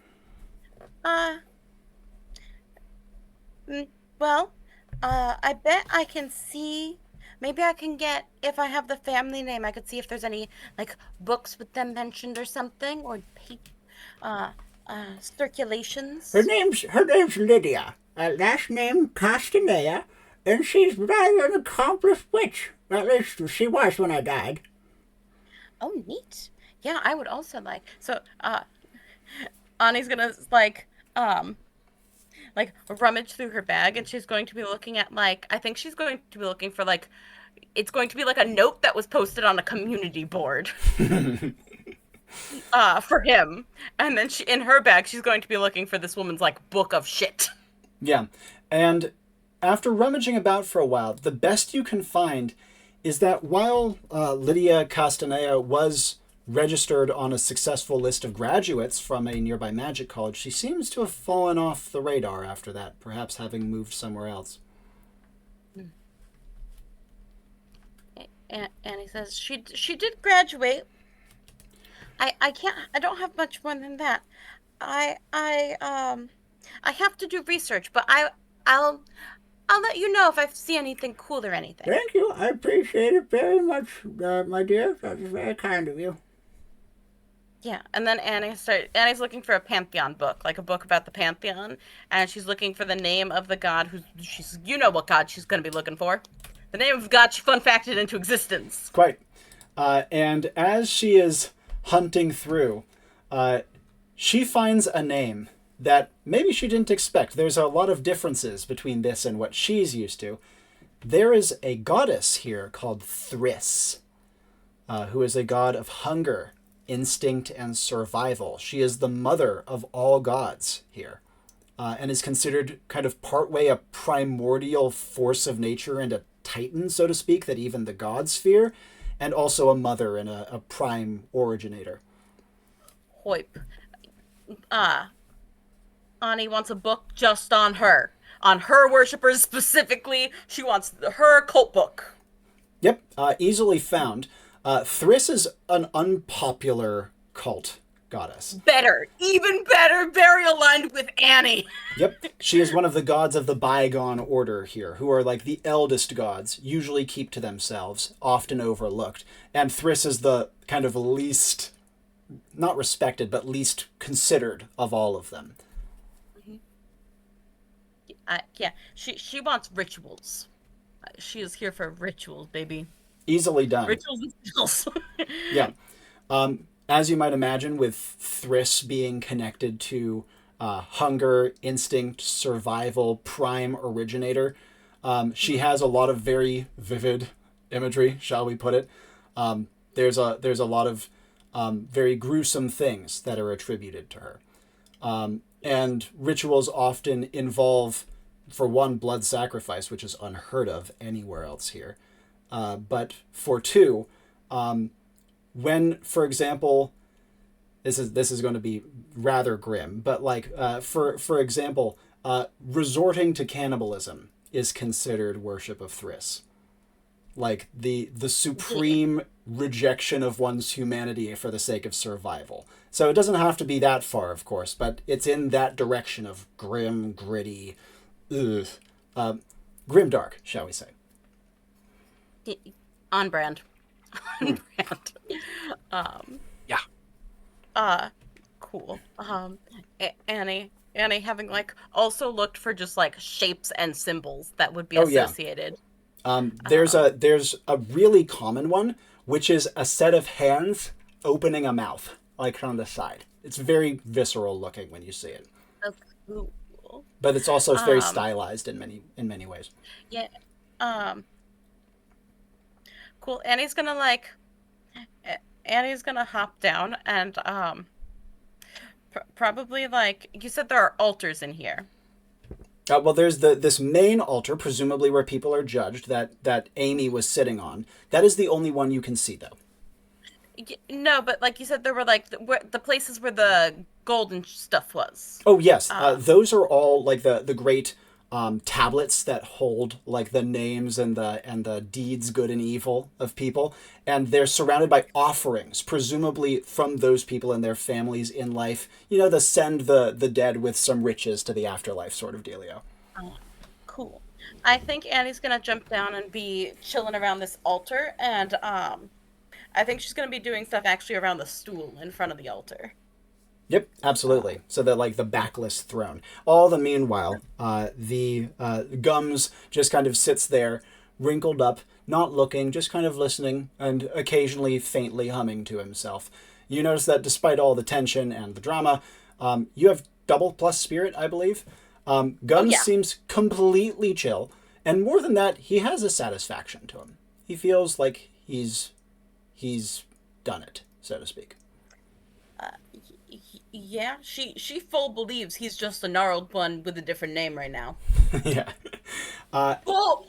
Well, I bet I can see. Maybe I can get, if I have the family name, I could see if there's any like books with them mentioned or something, or circulations. Her name's Lydia. Last name Castanea, and she's rather an accomplished witch. At least she was when I died. Oh, neat. Yeah, I would also like. So, Ani's gonna um, like rummage through her bag, and she's going to be looking at like I think she's going to be looking for like it's going to be like a note that was posted on a community board for him. And then she in her bag she's going to be looking for this woman's like book of shit. Yeah. And after rummaging about for a while, the best you can find is that while Lydia Castaneda was registered on a successful list of graduates from a nearby magic college, she seems to have fallen off the radar after that, perhaps having moved somewhere else. And he says she did graduate. I don't have much more than that. I have to do research, but I'll I'll let you know if I see anything cool or anything. Thank you. I appreciate it very much, my dear. That is very kind of you. Yeah, and then Annie's looking for a pantheon book, like a book about the pantheon, and she's looking for the name of the god she's you know what god she's going to be looking for. The name of the god she fun facted into existence. Quite. And as she is hunting through, she finds a name that maybe she didn't expect. There's a lot of differences between this and what she's used to. There is a goddess here called Thriss, who is a god of hunger, instinct, and survival. She is the mother of all gods here, and is considered kind of partway a primordial force of nature and a titan, so to speak, that even the gods fear, and also a mother and a prime originator. Hoip. Ani wants a book just on her. On her worshippers specifically. She wants her cult book. Yep, easily found. Thriss is an unpopular cult goddess. Better. Even better. Very aligned with Annie. Yep, she is one of the gods of the bygone order here, who are like the eldest gods, usually keep to themselves, often overlooked. And Thriss is the kind of least, not respected, but least considered of all of them. Yeah, she wants rituals. She is here for rituals, baby. Easily done. Rituals and spells. Yeah. As you might imagine, with Thriss being connected to hunger, instinct, survival, prime originator, she has a lot of very vivid imagery, shall we put it. There's a lot of very gruesome things that are attributed to her. And rituals often involve, for one, blood sacrifice, which is unheard of anywhere else here. But for two, when, for example, this is going to be rather grim, but like for example, resorting to cannibalism is considered worship of Thriss. Like the supreme rejection of one's humanity for the sake of survival. So it doesn't have to be that far, of course, but it's in that direction of grim, gritty, grimdark, shall we say. On brand. On brand. Yeah. Cool. Annie having like also looked for just like shapes and symbols that would be associated. There's a really common one, which is a set of hands opening a mouth, like on the side. It's very visceral looking when you see it. That's cool. But it's also very stylized in many ways. Yeah. Cool. Annie's gonna hop down and probably like you said there are altars in here. Well, there's this main altar, presumably where people are judged, that Amy was sitting on. That is the only one you can see, though. No, but like you said, there were like the places where the golden stuff was. Oh yes, those are all like the great tablets that hold like the names and the deeds, good and evil, of people, and they're surrounded by offerings, presumably from those people and their families in life. You know, to send the dead with some riches to the afterlife, sort of dealio. Cool. I think Annie's gonna jump down and be chilling around this altar, and I think she's gonna be doing stuff actually around the stool in front of the altar. Yep, absolutely. So that like the backless throne. All the meanwhile, the Gums just kind of sits there wrinkled up, not looking, just kind of listening and occasionally faintly humming to himself. You notice that despite all the tension and the drama, you have double plus spirit, I believe. Guns yeah. seems completely chill, and more than that, he has a satisfaction to him. He feels like he's done it, so to speak. Yeah, she full believes he's just a gnarled one with a different name right now. Yeah. Well,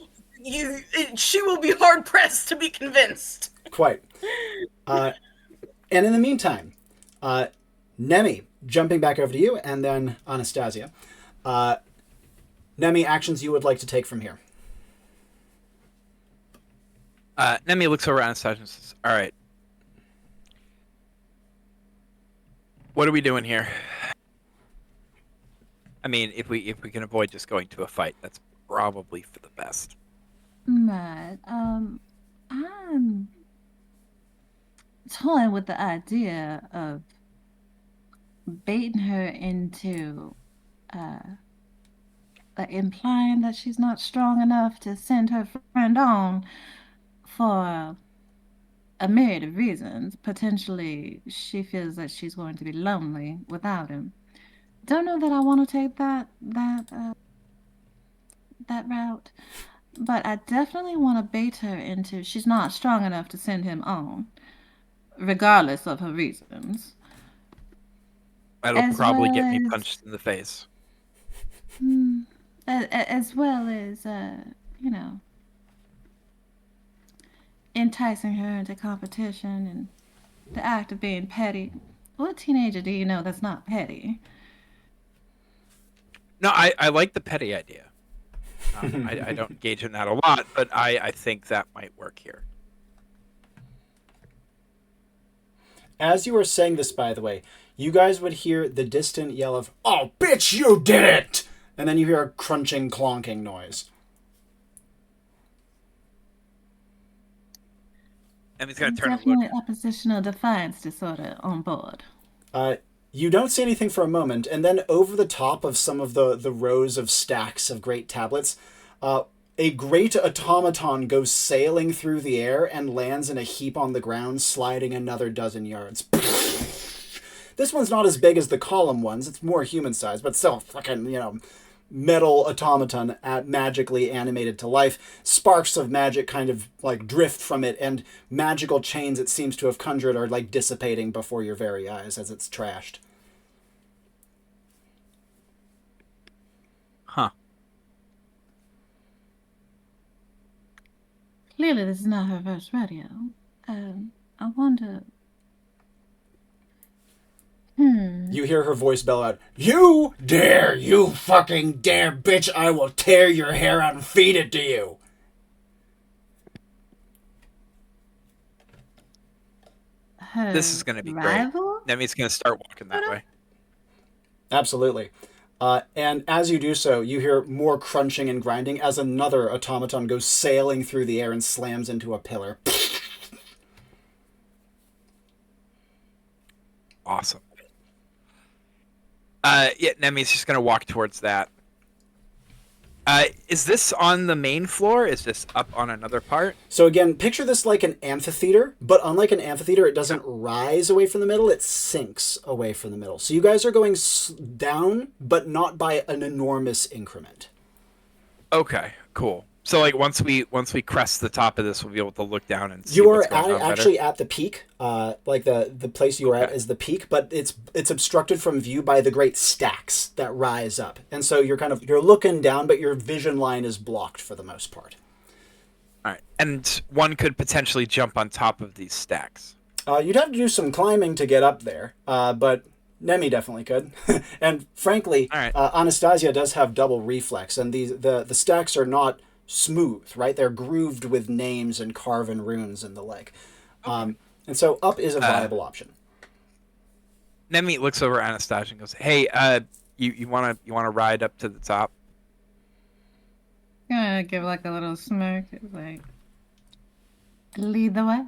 she will be hard pressed to be convinced. Quite. And in the meantime, Nemi, jumping back over to you, and then Anastasia. Nemi, actions you would like to take from here. Nemi looks over at Anastasia and says, all right. What are we doing here? I mean, if we can avoid just going to a fight, that's probably for the best. Right. I'm toying with the idea of baiting her into implying that she's not strong enough to send her friend on for a myriad of reasons. Potentially, she feels that she's going to be lonely without him. Don't know that I want to take that route, but I definitely want to bait her into she's not strong enough to send him on, regardless of her reasons. That'll probably get me punched in the face. As well as, enticing her into competition and the act of being petty. What teenager do you know that's not petty? No, I like the petty idea. I don't engage in that a lot, but I think that might work here. As you were saying this, by the way, you guys would hear the distant yell of, "Oh, bitch, you did it!" And then you hear a crunching, clonking noise. And he's going to turn and Definitely look. oppositional defiance disorder on board. You don't see anything for a moment, and then over the top of some of the rows of stacks of great tablets, a great automaton goes sailing through the air and lands in a heap on the ground, sliding another dozen yards. This one's not as big as the column ones. It's more human-sized, but still fucking, metal automaton magically animated to life. Sparks of magic kind of like drift from it, and magical chains it seems to have conjured are like dissipating before your very eyes as it's trashed. Huh. Clearly, this is not her first rodeo. I wonder. You hear her voice bellow out, "You dare! You fucking dare, bitch! I will tear your hair out and feed it to you!" Her This is going to be rival? great. Nemi's going to start walking that way. Absolutely. And as you do so, you hear more crunching and grinding as another automaton goes sailing through the air and slams into a pillar. Awesome. Yeah, Nemi's just going to walk towards that. Is this on the main floor? Is this up on another part? So again, picture this like an amphitheater, but unlike an amphitheater, it doesn't rise away from the middle, it sinks away from the middle. So you guys are going down, but not by an enormous increment. Okay, cool. So like once we crest the top of this, we'll be able to look down and see You are what's going on actually better. at the peak. Like the place you are at is the peak, but it's obstructed from view by the great stacks that rise up, and so you're looking down, but your vision line is blocked for the most part. All right, and one could potentially jump on top of these stacks. You'd have to do some climbing to get up there, but Nemi definitely could. And frankly, All right. Anastasia does have double reflex, and the stacks are not smooth, right? They're grooved with names and carven runes and the like. And so up is a viable option. Nemi looks over at Anastasia and goes, "Hey, you wanna ride up to the top?" Gonna give like a little smirk. It's like, lead the way.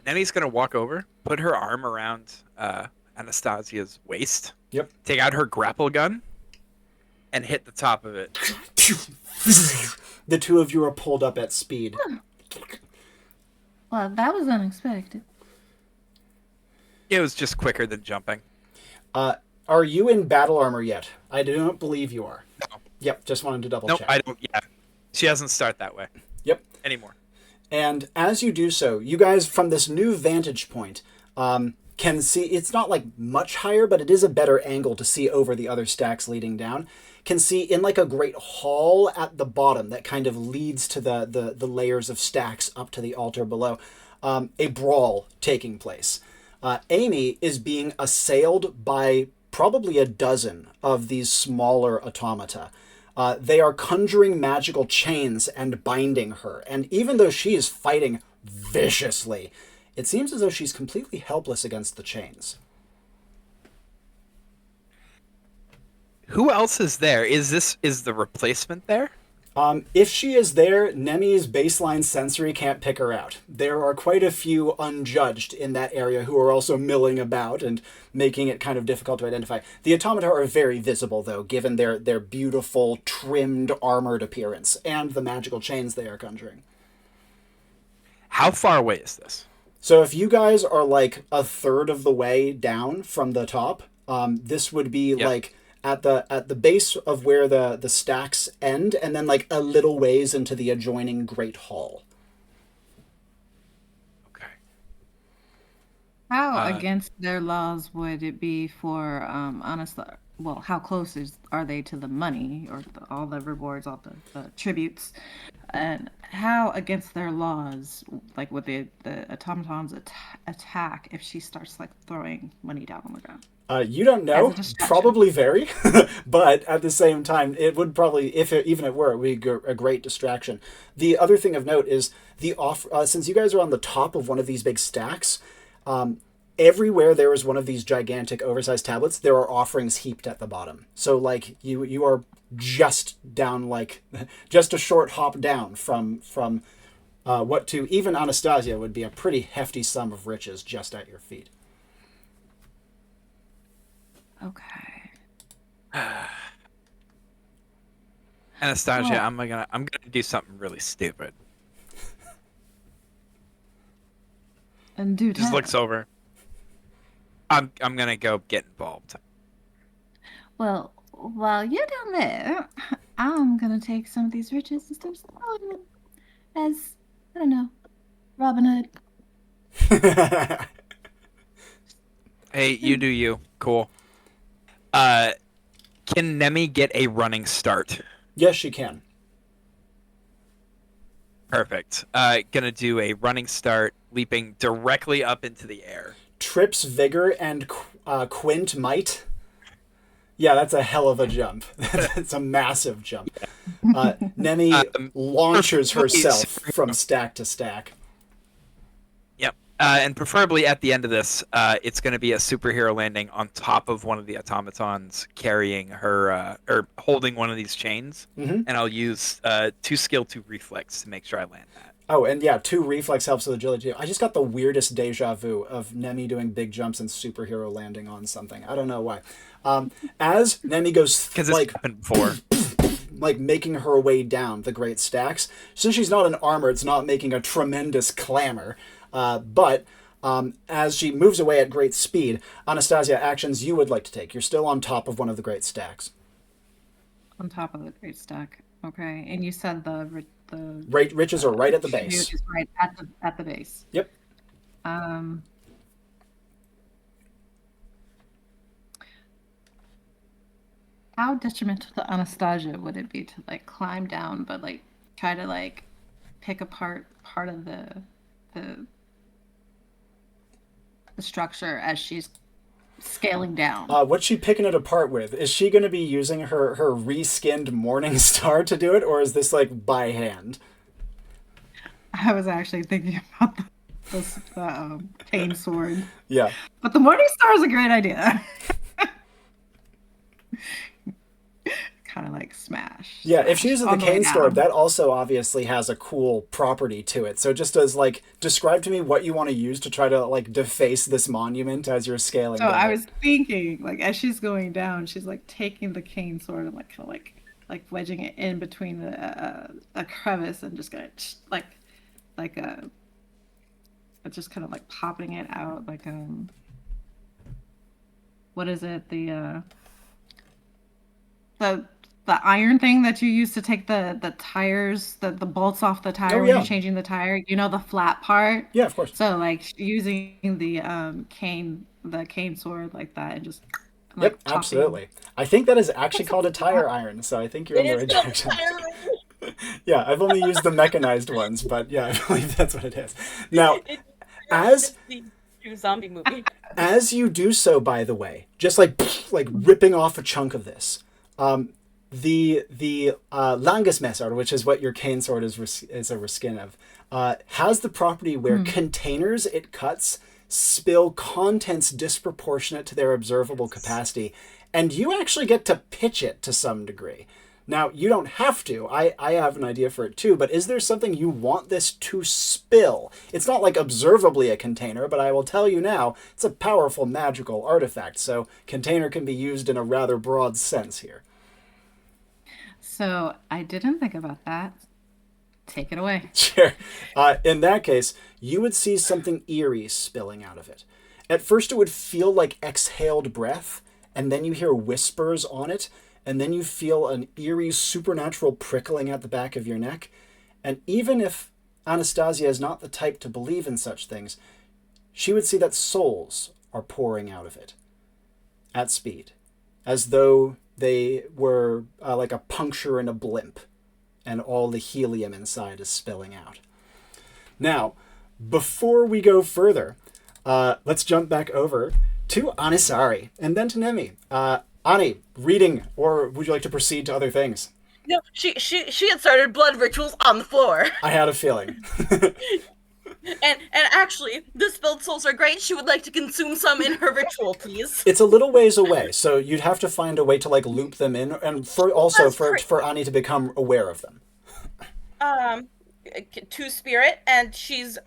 Nemi's gonna walk over, put her arm around Anastasia's waist. Yep. Take out her grapple gun, and hit the top of it. The two of you are pulled up at speed. Well, that was unexpected. It was just quicker than jumping. Are you in battle armor yet? I do not believe you are. No. Yep, just wanted to double Nope, check. I don't. Yeah, she doesn't start that way. Yep. Anymore. And as you do so, you guys, from this new vantage point, can see, it's not like much higher, but it is a better angle to see over the other stacks leading down. Can see in like a great hall at the bottom that kind of leads to the layers of stacks up to the altar below, a brawl taking place. Amy is being assailed by probably a dozen of these smaller automata. They are conjuring magical chains and binding her, and even though she is fighting viciously, it seems as though she's completely helpless against the chains. Who else is there? Is the replacement there? If she is there, Nemi's baseline sensory can't pick her out. There are quite a few unjudged in that area who are also milling about and making it kind of difficult to identify. The automata are very visible, though, given their beautiful, trimmed, armored appearance and the magical chains they are conjuring. How far away is this? So if you guys are like a third of the way down from the top, this would be like at the base of where the stacks end, and then like a little ways into the adjoining Great Hall. Okay. How against their laws would it be for Anastasia? Well, how close are they to the money or all the rewards, all the tributes, and how against their laws, like would the automatons attack if she starts like throwing money down on the ground? You don't know. Probably very, but at the same time, it would probably, even if it were, it would be a great distraction. The other thing of note is since you guys are on the top of one of these big stacks, everywhere there is one of these gigantic oversized tablets, there are offerings heaped at the bottom. So like you are just down, like just a short hop down from what to even Anastasia would be a pretty hefty sum of riches just at your feet. Okay. Anastasia, Well, I'm gonna do something really stupid. and do Just tell. looks over. I'm gonna go get involved. Well, while you're down there, I'm gonna take some of these riches and start selling them as, I don't know, Robin Hood. Hey, you do you. Cool. Can Nemi get a running start? Yes, she can. Perfect. Gonna do a running start, leaping directly up into the air. Trips vigor and quint might. Yeah, that's a hell of a jump. It's a massive jump. Nemi launches herself from stack to stack. Yep. And preferably at the end of this, it's going to be a superhero landing on top of one of the automatons carrying her, or holding one of these chains. Mm-hmm. And I'll use 2 skill, 2 reflex to make sure I land that. Oh, and yeah, 2 reflex helps with agility too. I just got the weirdest deja vu of Nemi doing big jumps and superhero landing on something. I don't know why. As Nemi goes Because it's happened before. like making her way down the great stacks, since she's not in armor, it's not making a tremendous clamor. But as she moves away at great speed, Anastasia, actions you would like to take. You're still on top of one of the great stacks. On top of the great stack. Okay, and you said the Riches are right at the tribute base. is right at the base. Yep. How detrimental to Anastasia would it be to like climb down, but like try to like pick apart part of the structure as she's scaling down? What's she picking it apart with? Is she going to be using her reskinned Morning Star to do it, or is this like by hand? I was actually thinking about the cane sword, Yeah. but the Morning Star is a great idea. Kind of like smash. Yeah, if she uses the on way cane sword, down. that also obviously has a cool property to it. So just as like, describe to me what you want to use to try to like deface this monument as you're scaling So down. I was thinking, like, as she's going down, she's like taking the cane sword and like kind of like wedging it in between a crevice and just gonna like just kind of like popping it out like what is it, the iron thing that you use to take the tires, the bolts off the tire when yeah. you're changing the tire, the flat part. Yeah, of course. So like using the cane sword like that and just Yep, chopping. absolutely. I think that is actually called a tire iron, so I think you're in the right direction. Yeah, I've only used the mechanized ones, but yeah, I believe that's what it is. Now, as zombie movie. As you do so, by the way, just like ripping off a chunk of this, the Langesmesser, which is what your cane sword is a reskin of, has the property where containers it cuts spill contents disproportionate to their observable capacity, and you actually get to pitch it to some degree. Now, you don't have to. I have an idea for it too, but is there something you want this to spill? It's not like observably a container, but I will tell you now, it's a powerful magical artifact, so container can be used in a rather broad sense here. So I didn't think about that. Take it away. Sure. In that case, you would see something eerie spilling out of it. At first, it would feel like exhaled breath, and then you hear whispers on it, and then you feel an eerie supernatural prickling at the back of your neck. And even if Anastasia is not the type to believe in such things, she would see that souls are pouring out of it at speed, as though they were like a puncture in a blimp, and all the helium inside is spilling out. Now, before we go further, let's jump back over to Anisari, and then to Nemi. Ani, reading, or would you like to proceed to other things? No, she had started blood rituals on the floor. I had a feeling. And actually, the spilled souls are great. She would like to consume some in her ritual, please. It's a little ways away, so you'd have to find a way to loop them in, and for Ani to become aware of them. Two spirit, and she's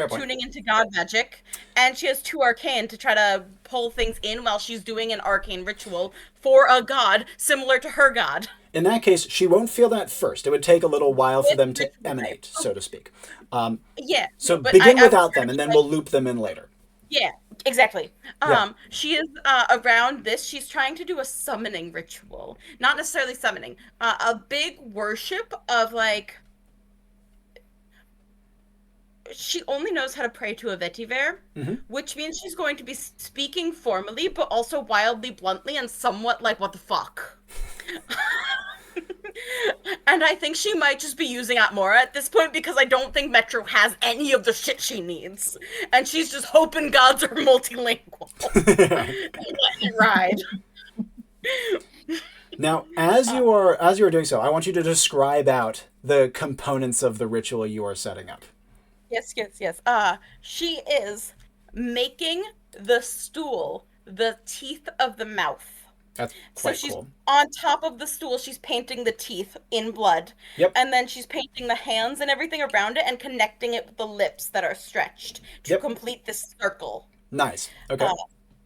tuning into god magic, and she has two arcane to try to pull things in while she's doing an arcane ritual for a god similar to her god. In that case, she won't feel that first. It would take a little while for them to emanate, so to speak. Yeah. So begin without them, and then we'll loop them in later. Yeah, exactly. She is around this. She's trying to do a summoning ritual. Not necessarily summoning. A big worship of she only knows how to pray to a vetiver, which means she's going to be speaking formally, but also wildly bluntly and somewhat like, what the fuck? And I think she might just be using Atmora at this point, because I don't think Metro has any of the shit she needs. And she's just hoping gods are multilingual. Let it ride. Now, as you are doing so, I want you to describe out the components of the ritual you are setting up. Yes. She is making the stool the teeth of the mouth. That's quite so she's cool. On top of the stool, she's painting the teeth in blood. Yep. And then she's painting the hands and everything around it and connecting it with the lips that are stretched to complete this circle. Nice. Okay.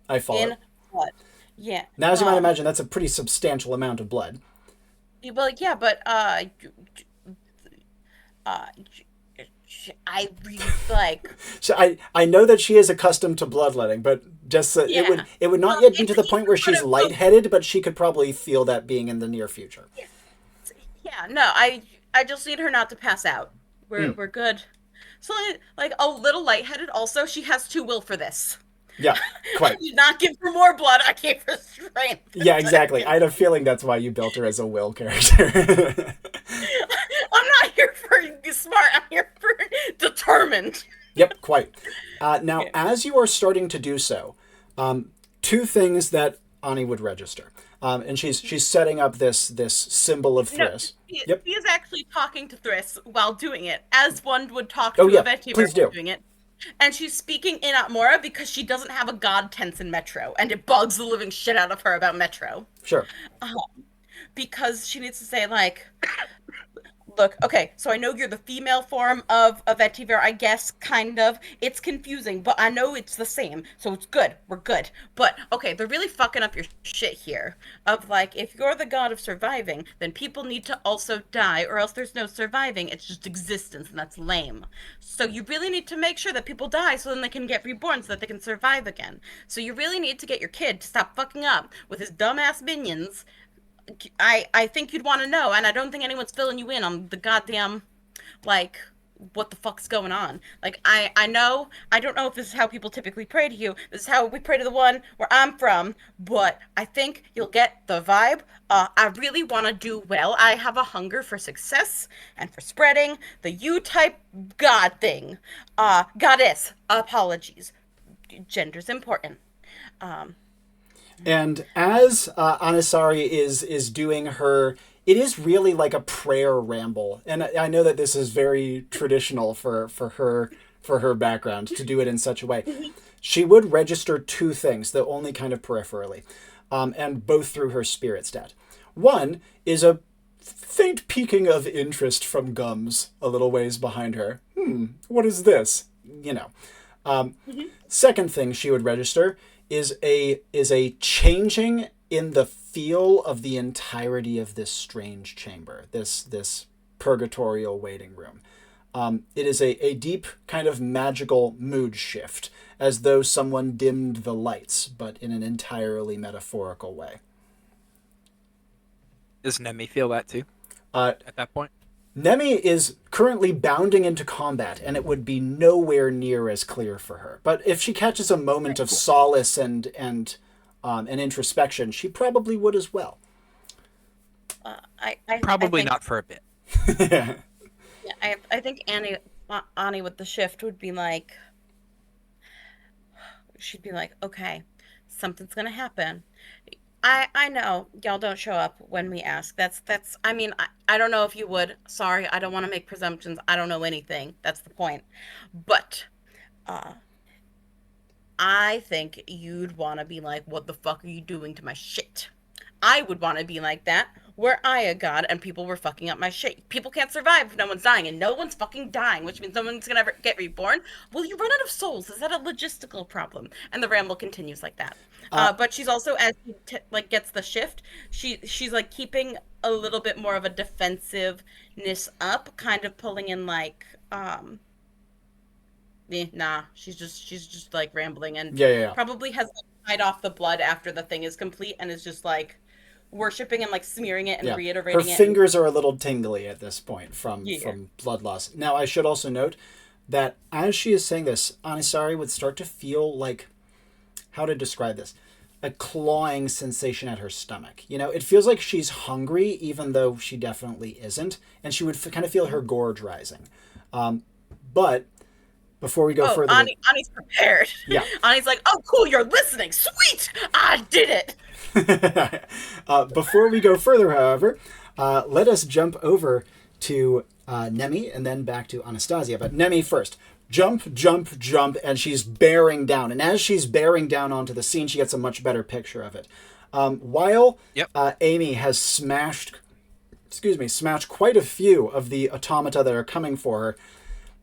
I follow. In blood. Yeah. Now, as you might imagine, that's a pretty substantial amount of blood. Well, yeah, but I really So I know that she is accustomed to bloodletting, but just it would not yet be to the point where she's lightheaded, but she could probably feel that being in the near future. Yeah, no, I just need her not to pass out. We're good. So a little lightheaded. Also, she has 2 will for this. Yeah, quite. I did not give her more blood. I gave her strength. Yeah, exactly. I had a feeling that's why you built her as a will character. I'm not here for smart. I'm here for determined. Yep, quite. Now, as you are starting to do so, 2 things that Ani would register. And she's setting up this symbol of Thriss. No, he is actually talking to Thriss while doing it, as one would talk to a vetiver while doing it. And she's speaking in Atmora because she doesn't have a god tense in Metro, and it bugs the living shit out of her about Metro. Sure. Because she needs to say, Look, okay, so I know you're the female form of Vetiver, I guess, kind of. It's confusing, but I know it's the same, so it's good. We're good. But, okay, they're really fucking up your shit here. Of, like, if you're the god of surviving, then people need to also die, or else there's no surviving. It's just existence, and that's lame. So you really need to make sure that people die so then they can get reborn so that they can survive again. So you really need to get your kid to stop fucking up with his dumbass minions. I think you'd want to know, and I don't think anyone's filling you in on the goddamn, like, what the fuck's going on. Like, I know, I don't know if this is how people typically pray to you. This is how we pray to the one where I'm from, but I think you'll get the vibe. I really want to do well. I have a hunger for success and for spreading the U-type god thing. Goddess, apologies. Gender's important. And as Anisari is doing her, it is really like a prayer ramble. And I know that this is very traditional for her background to do it in such a way. She would register two things, though only kind of peripherally, and both through her spirit stat. One is a faint peeking of interest from Gums a little ways behind her. What is this? You know. Second thing she would register is a changing in the feel of the entirety of this strange chamber, this purgatorial waiting room. It is a deep kind of magical mood shift, as though someone dimmed the lights, but in an entirely metaphorical way. Does Nemi feel that too? At that point? Nemi is currently bounding into combat, and it would be nowhere near as clear for her. But if she catches a moment of solace and introspection, she probably would as well. Probably not for a bit. Yeah, I think Ani with the shift would be like, she'd be like, okay, something's gonna happen. I know y'all don't show up when we ask. That's I mean, I don't know if you would. Sorry, I don't want to make presumptions. I don't know anything. That's the point. But I think you'd want to be like, what the fuck are you doing to my shit? I would want to be like that, were I a god and people were fucking up my shit. People can't survive if no one's dying, and no one's fucking dying, which means no one's gonna ever get reborn. Will you run out of souls? Is that a logistical problem? And the ramble continues like that. But she's also, as she gets the shift, she's like keeping a little bit more of a defensiveness up, kind of pulling in like, she's just like rambling and probably has tied off the blood after the thing is complete and is just like worshipping and like smearing it and reiterating it. Her fingers are a little tingly at this point from blood loss. Now, I should also note that as she is saying this, Anisari would start to feel like, how to describe this, a clawing sensation at her stomach. You know, it feels like she's hungry, even though she definitely isn't, and she would kind of feel her gorge rising. But before we go further... Ani's prepared. Yeah. Ani's like, oh, cool, you're listening. Sweet! I did it! Before we go further, however, let us jump over to Nemi and then back to Anastasia. But Nemi first. Jump, jump, jump, and she's bearing down. And as she's bearing down onto the scene, she gets a much better picture of it. While Amy has smashed quite a few of the automata that are coming for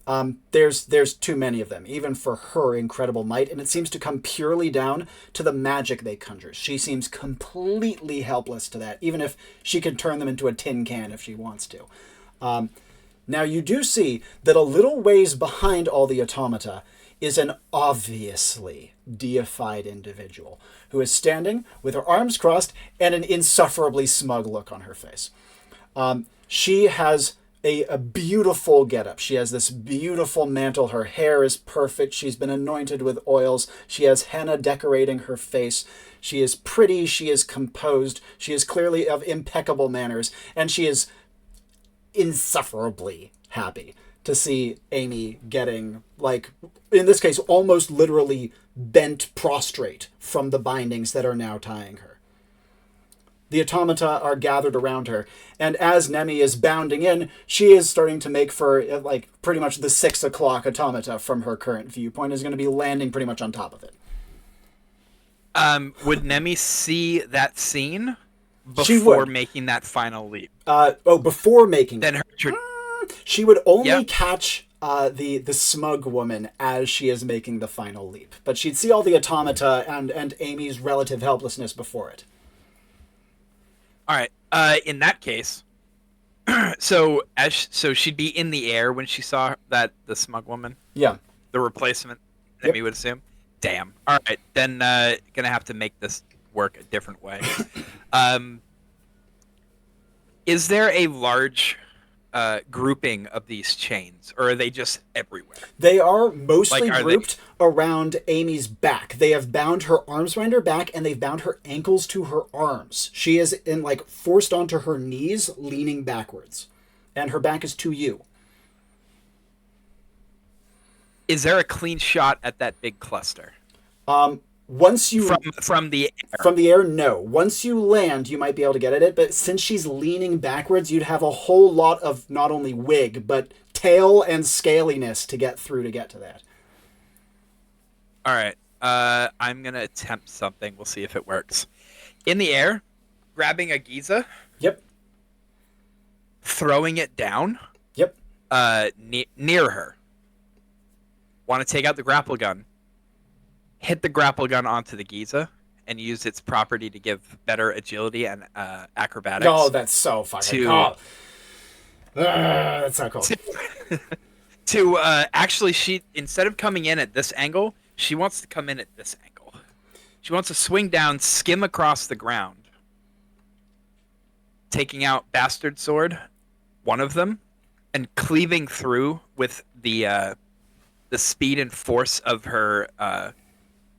her, there's too many of them, even for her incredible might, and it seems to come purely down to the magic they conjure. She seems completely helpless to that, even if she can turn them into a tin can if she wants to. Now, you do see that a little ways behind all the automata is an obviously deified individual who is standing with her arms crossed and an insufferably smug look on her face. She has a beautiful getup. She has this beautiful mantle. Her hair is perfect. She's been anointed with oils. She has henna decorating her face. She is pretty. She is composed. She is clearly of impeccable manners. And she is insufferably happy to see Amy getting, like, in this case, almost literally bent prostrate from the bindings that are now tying her. The automata are gathered around her, and as Nemi is bounding in, she is starting to make for, like, pretty much the 6 o'clock automata from her current viewpoint is going to be landing pretty much on top of it. Would Nemi see that scene? She before would. making that final leap. Before making Then her she would only Yep. catch the smug woman as she is making the final leap. But she'd see all the automata and Amy's relative helplessness before it. All right. In that case, so she'd be in the air when she saw that the smug woman, Yeah. the replacement, Yep. Nemi would assume. Damn. All right, then gonna have to make this work a different way. Is there a large grouping of these chains, or are they just everywhere? They are mostly Like, are grouped around Amy's back. They have bound her arms around her back, and they've bound her ankles to her arms. She is forced onto her knees, leaning backwards, and her back is to you. Is there a clean shot at that big cluster Once you from the air? from the air, no. Once you land, you might be able to get at it, but since she's leaning backwards, you'd have a whole lot of not only wig, but tail and scaliness to get through to get to that. All right. I'm gonna attempt something. We'll see if it works. In the air, grabbing a Giza, Yep. throwing it down Yep. near her. Want to take out the grapple gun. Hit the grapple gun onto the Giza and use its property to give better agility and acrobatics. Oh, that's so fucking cool. That's so cool. To actually, she instead of coming in at this angle, she wants to come in at this angle. She wants to swing down, skim across the ground, taking out Bastard Sword, one of them, and cleaving through with the speed and force of her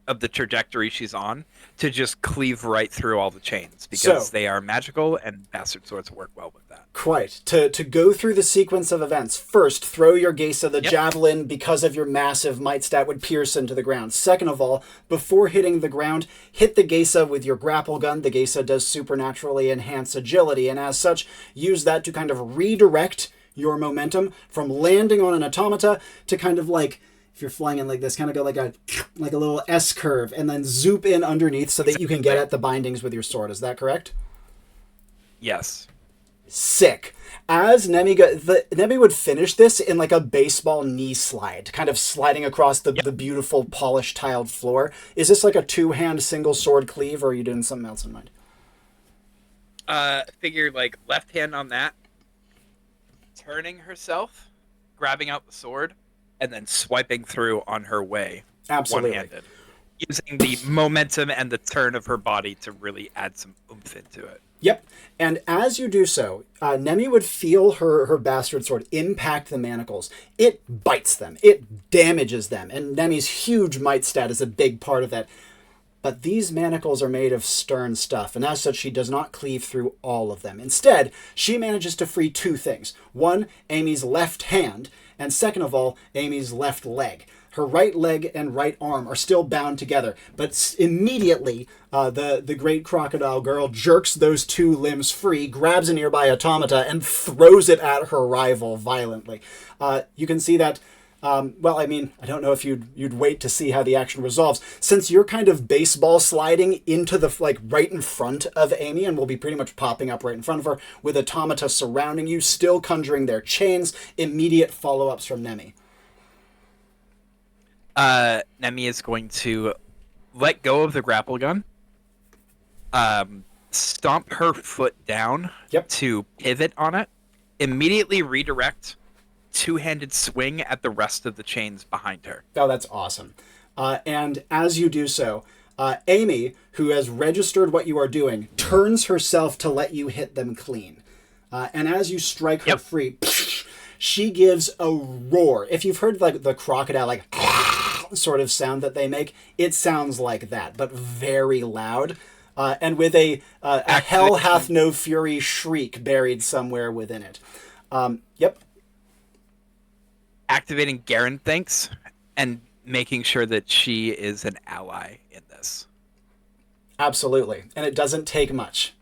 of the trajectory she's on to just cleave right through all the chains because they are magical and Bastard Swords work well with that. Quite. To go through the sequence of events. First, throw your Geisa. The Yep. javelin, because of your massive might stat, would pierce into the ground. Second of all, before hitting the ground, hit the Geisa with your grapple gun. The Geisa does supernaturally enhance agility, and as such, use that to kind of redirect your momentum from landing on an automata to kind of like, if you're flying in like this, kind of go like a little S curve and then zoop in underneath so that you can get at the bindings with your sword. Is that correct? Yes. Sick. As Nemi Nemi would finish this in like a baseball knee slide, kind of sliding across the beautiful polished tiled floor. Is this like a two-hand single sword cleave, or are you doing something else in mind? Figure like left hand on that, turning herself, grabbing out the sword, and then swiping through on her way. Absolutely. One-handed. Using the momentum and the turn of her body to really add some oomph into it. Yep. And as you do so, Nemi would feel her bastard sword impact the manacles. It bites them. It damages them. And Nemi's huge might stat is a big part of that. But these manacles are made of stern stuff, and as such, she does not cleave through all of them. Instead, she manages to free two things. One, Amy's left hand, and second of all, Amy's left leg. Her right leg and right arm are still bound together, but immediately the great crocodile girl jerks those two limbs free, grabs a nearby automata, and throws it at her rival violently. You can see that. Well, I mean, I don't know if you'd wait to see how the action resolves. Since you're kind of baseball sliding into the, like, right in front of Amy, and will be pretty much popping up right in front of her, with automata surrounding you, still conjuring their chains, immediate follow-ups from Nemi. Nemi is going to let go of the grapple gun, stomp her foot down to pivot on it, immediately redirect, two-handed swing at the rest of the chains behind her. Oh, that's awesome. And as you do so, Amy, who has registered what you are doing, turns herself to let you hit them clean. And as you strike her free, she gives a roar. If you've heard like the crocodile, like sort of sound that they make, it sounds like that, but very loud. And with a hell hath no fury shriek buried somewhere within it. Activating Garen thanks and making sure that she is an ally in this. Absolutely. And it doesn't take much.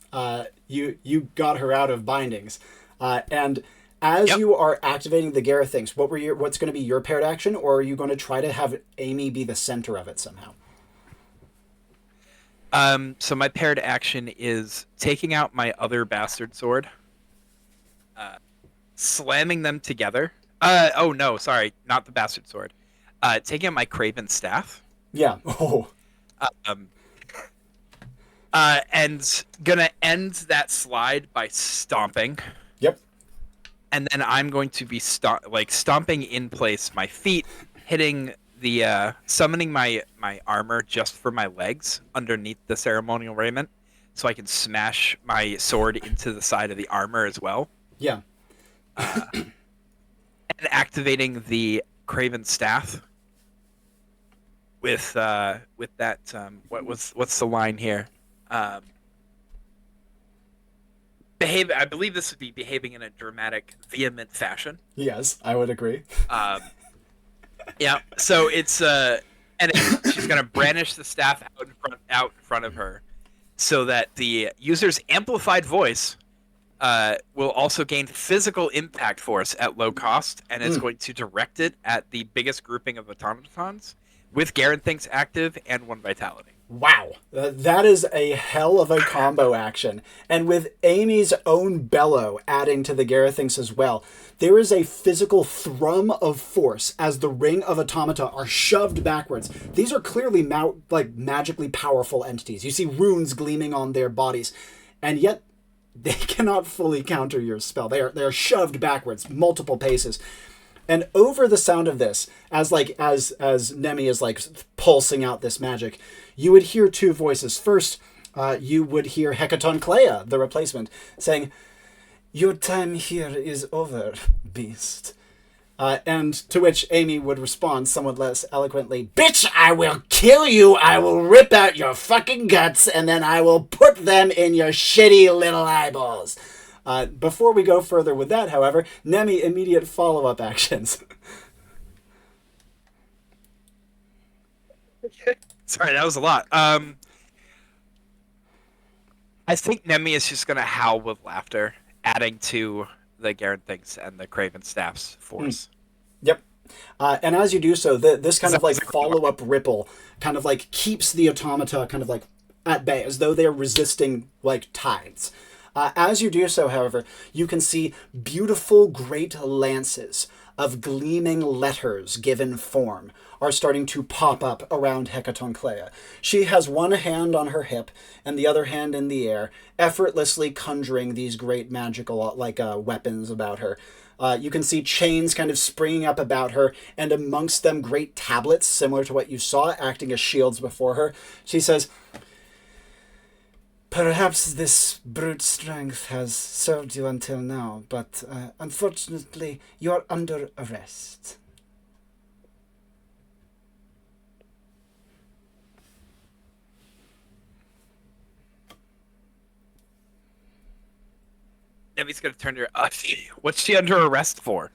You got her out of bindings. And as you are activating the Garen thanks, what's going to be your paired action, or are you going to try to have Amy be the center of it somehow? So my paired action is taking out my other bastard sword, slamming them together. Oh no, sorry, not the bastard sword. Taking out my craven staff. Yeah. Oh. Um, and gonna end that slide by stomping. Yep. And then I'm going to be stomping in place, my feet hitting the summoning my armor just for my legs underneath the ceremonial raiment, so I can smash my sword into the side of the armor as well. Yeah. And activating the Craven staff with that what's the line here? Behave. I believe this would be behaving in a dramatic, vehement fashion. Yes, I would agree. Yeah. So it's she's gonna brandish the staff out in front of her, so that the user's amplified voice will also gain physical impact force at low cost, and it's going to direct it at the biggest grouping of automatons with Garanthinks active and 1 vitality. Wow, that is a hell of a combo action. And with Amy's own bellow adding to the Garanthinks as well, there is a physical thrum of force as the ring of automata are shoved backwards. These are clearly magically powerful entities. You see runes gleaming on their bodies, and yet they cannot fully counter your spell. They are shoved backwards multiple paces. And over the sound of this, as Nemi is pulsing out this magic, you would hear 2 voices. First, you would hear Clea, the replacement, saying, "Your time here is over, beast." And to which Amy would respond somewhat less eloquently, "Bitch, I will kill you, I will rip out your fucking guts, and then I will put them in your shitty little eyeballs." Before we go further with that, however, Nemi, immediate follow-up actions. Sorry, that was a lot. I think Nemi is just going to howl with laughter, adding to the Garanthinks and the Craven Staff's force. Yep. And as you do so, this kind of follow-up ripple kind of keeps the automata kind of at bay, as though they're resisting tides. As you do so, however, you can see beautiful great lances of gleaming letters given form are starting to pop up around Clea. She has one hand on her hip and the other hand in the air, effortlessly conjuring these great magical weapons about her. You can see chains kind of springing up about her, and amongst them great tablets similar to what you saw acting as shields before her. She says, "Perhaps this brute strength has served you until now, but unfortunately you are under arrest." Nemi's going to turn to her. What's she under arrest for?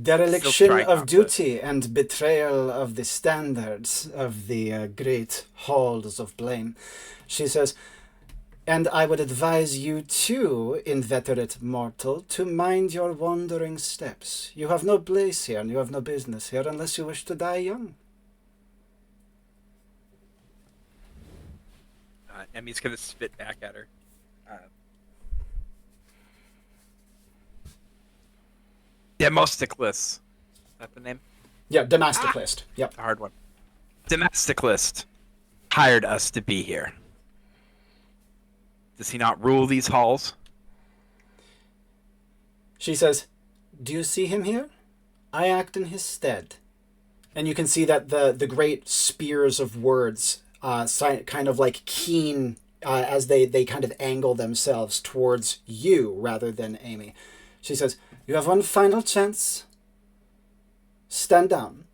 Dereliction of duty and betrayal of the standards of the great halls of blame. She says, "And I would advise you too, inveterate mortal, to mind your wandering steps. You have no place here, and you have no business here unless you wish to die young." Nemi's going to spit back at her. Demosticlus. Is that the name? Yeah, Demosticlist. Yep. A hard one. Demosticlist hired us to be here. Does he not rule these halls? She says, "Do you see him here? I act in his stead." And you can see that the great spears of words kind of keen as they kind of angle themselves towards you rather than Amy. She says, "You have one final chance. Stand down."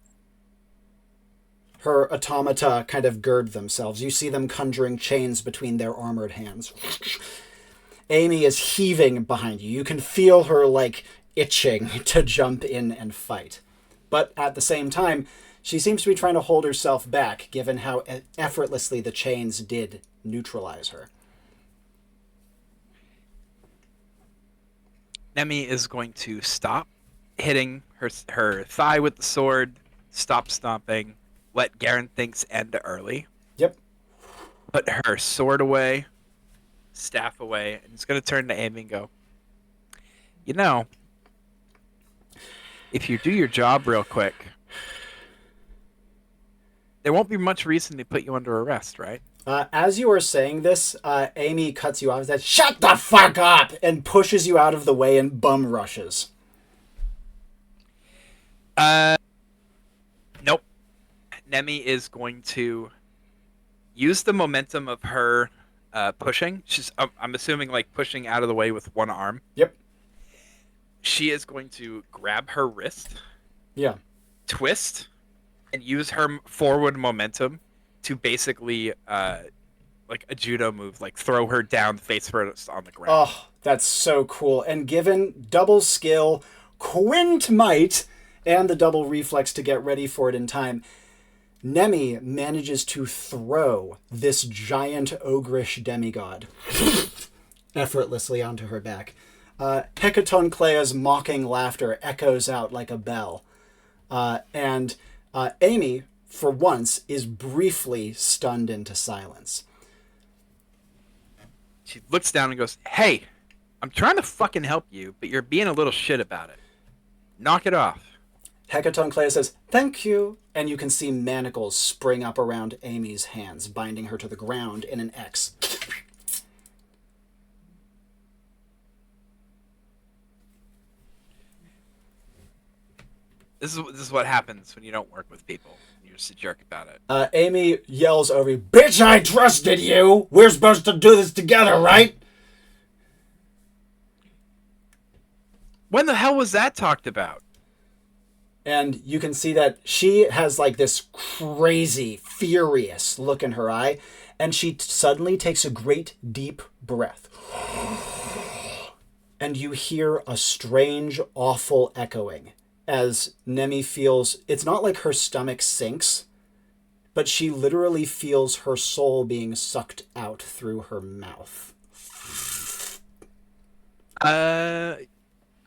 Her automata kind of gird themselves. You see them conjuring chains between their armored hands. Amy is heaving behind you. You can feel her itching to jump in and fight. But at the same time, she seems to be trying to hold herself back, given how effortlessly the chains did neutralize her. Nemi is going to stop hitting her thigh with the sword, stop stomping, let Garanthinks end early. Yep. put her sword away, staff away, and is going to turn to Amy and go, you know, if you do your job real quick, there won't be much reason to put you under arrest, right? As you are saying this, Amy cuts you off and says, "Shut the fuck up!" and pushes you out of the way and bum rushes. Nope. Nemi is going to use the momentum of her pushing. I'm assuming like pushing out of the way with one arm. Yep. She is going to grab her wrist, Yeah. twist, and use her forward momentum to basically like a judo move, like throw her down face first on the ground. Oh, that's so cool. And given double skill, quint might, and the double reflex to get ready for it in time, Nemi manages to throw this giant ogrish demigod effortlessly onto her back. Hecatonclea's mocking laughter echoes out like a bell. And Amy, for once, is briefly stunned into silence. She looks down and goes, "Hey, I'm trying to fucking help you, but you're being a little shit about it. Knock it off." Hecatonclea says, "Thank you," and you can see manacles spring up around Amy's hands, binding her to the ground in an X. This is what happens when you don't work with people. You're just a jerk about it. Amy yells over you, "Bitch, I trusted you! We're supposed to do this together, right?" When the hell was that talked about? And you can see that she has like this crazy, furious look in her eye, and she suddenly takes a great deep breath. And you hear a strange, awful echoing as Nemi feels, it's not like her stomach sinks, but she literally feels her soul being sucked out through her mouth. It's a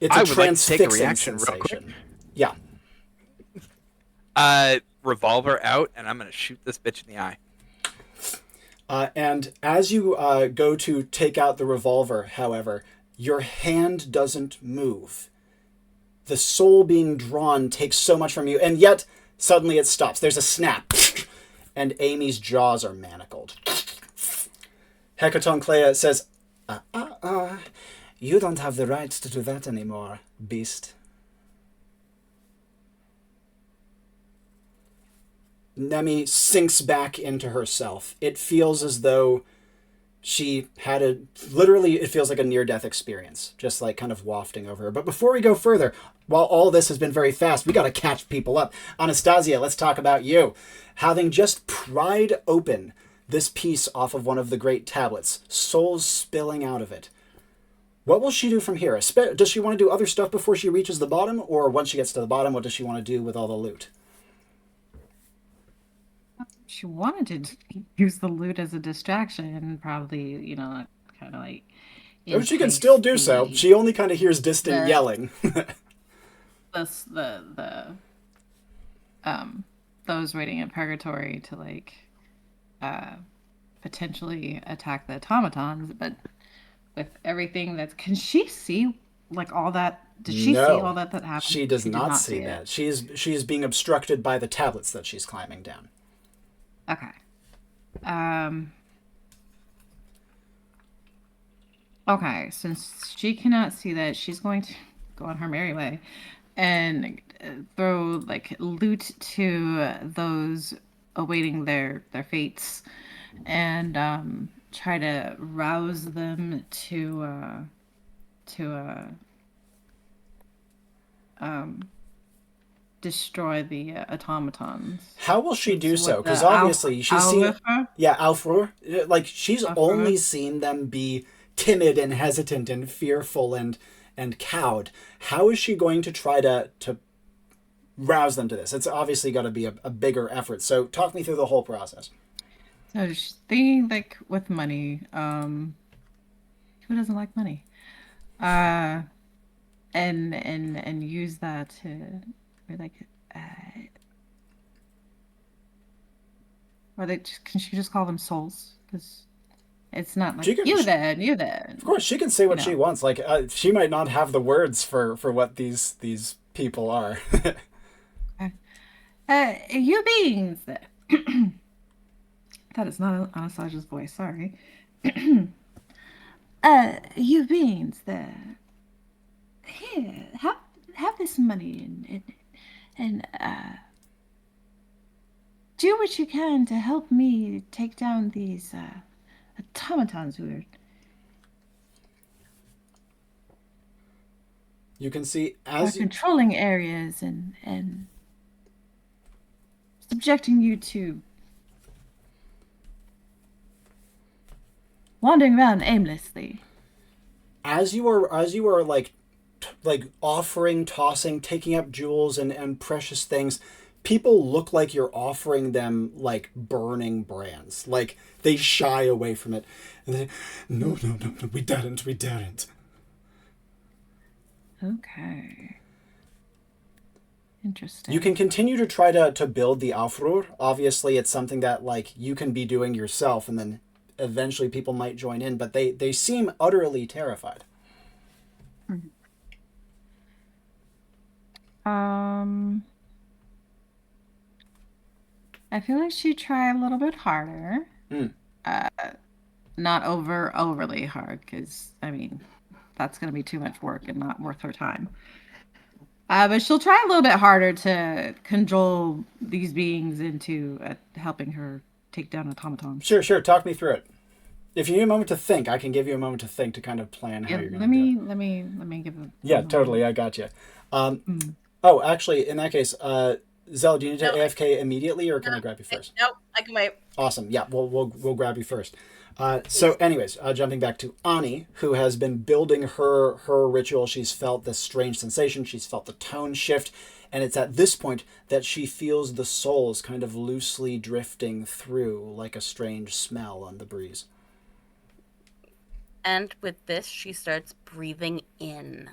I would like to take a transfixing reaction real quick. sensation. Yeah. Revolver out, and I'm gonna shoot this bitch in the eye. And as you go to take out the revolver, however, your hand doesn't move. The soul being drawn takes so much from you, and yet suddenly it stops. There's a snap, and Amy's jaws are manacled. Hecatonclea says, "You don't have the right to do that anymore, beast." Nemi sinks back into herself. It feels as though she had literally, it feels like a near-death experience, just like kind of wafting over her. But before we go further, while all this has been very fast, we got to catch people up. Anastasia, let's talk about you. Having just pried open this piece off of one of the great tablets, souls spilling out of it, what will she do from here? Does she want to do other stuff before she reaches the bottom? Or once she gets to the bottom, what does she want to do with all the loot? She wanted to use the loot as a distraction, probably, kind of like. Oh, she can still do so. She only kind of hears distant yelling. Those waiting in purgatory to like potentially attack the automatons, but with everything can she see like all that? Did she see all that happened? She does not see that. She is being obstructed by the tablets that she's climbing down. Okay. Okay, since she cannot see that, she's going to go on her merry way and throw like loot to those awaiting their fates, and try to rouse them to destroy the automatons. How will she do so? Because obviously she's seen... Yeah, Alfur. Like, she's only seen them be timid and hesitant and fearful and cowed. How is she going to try to rouse them to this? It's obviously got to be a bigger effort. So talk me through the whole process. So she's thinking, like, with money. Who doesn't like money? And use that to... Or can she just call them souls? Because it's not like, She can- you there, and you there. Of course, she can say what she wants. Like, she might not have the words for what these people are. You beings there. That is not Anastasia's voice, sorry. You beings there. Here, have this money and do what you can to help me take down these automatons who are... You can see are controlling areas and subjecting you to wandering around aimlessly. As you are like offering, tossing, taking up jewels and precious things, people look like you're offering them like burning brands. Like they shy away from it. And they, no, we daren't. Okay. Interesting. You can continue to try to build the Aufruhr. Obviously, it's something that like you can be doing yourself, and then eventually people might join in, but they seem utterly terrified. I feel like she'd try a little bit harder. Not overly hard, because, I mean, that's going to be too much work and not worth her time. But she'll try a little bit harder to cajole these beings into helping her take down automatons. Sure. Talk me through it. If you need a moment to think, I can give you a moment to think to kind of plan how you're going to do it. Let me give it. Yeah, totally. I got you. Oh, actually, in that case, Xela, do you need to AFK immediately, or can I grab you first? Nope, I can wait. Awesome. Yeah, we'll grab you first. So, anyways, jumping back to Ani, who has been building her ritual. She's felt this strange sensation. She's felt the tone shift. And it's at this point that she feels the souls kind of loosely drifting through like a strange smell on the breeze. And with this, she starts breathing in.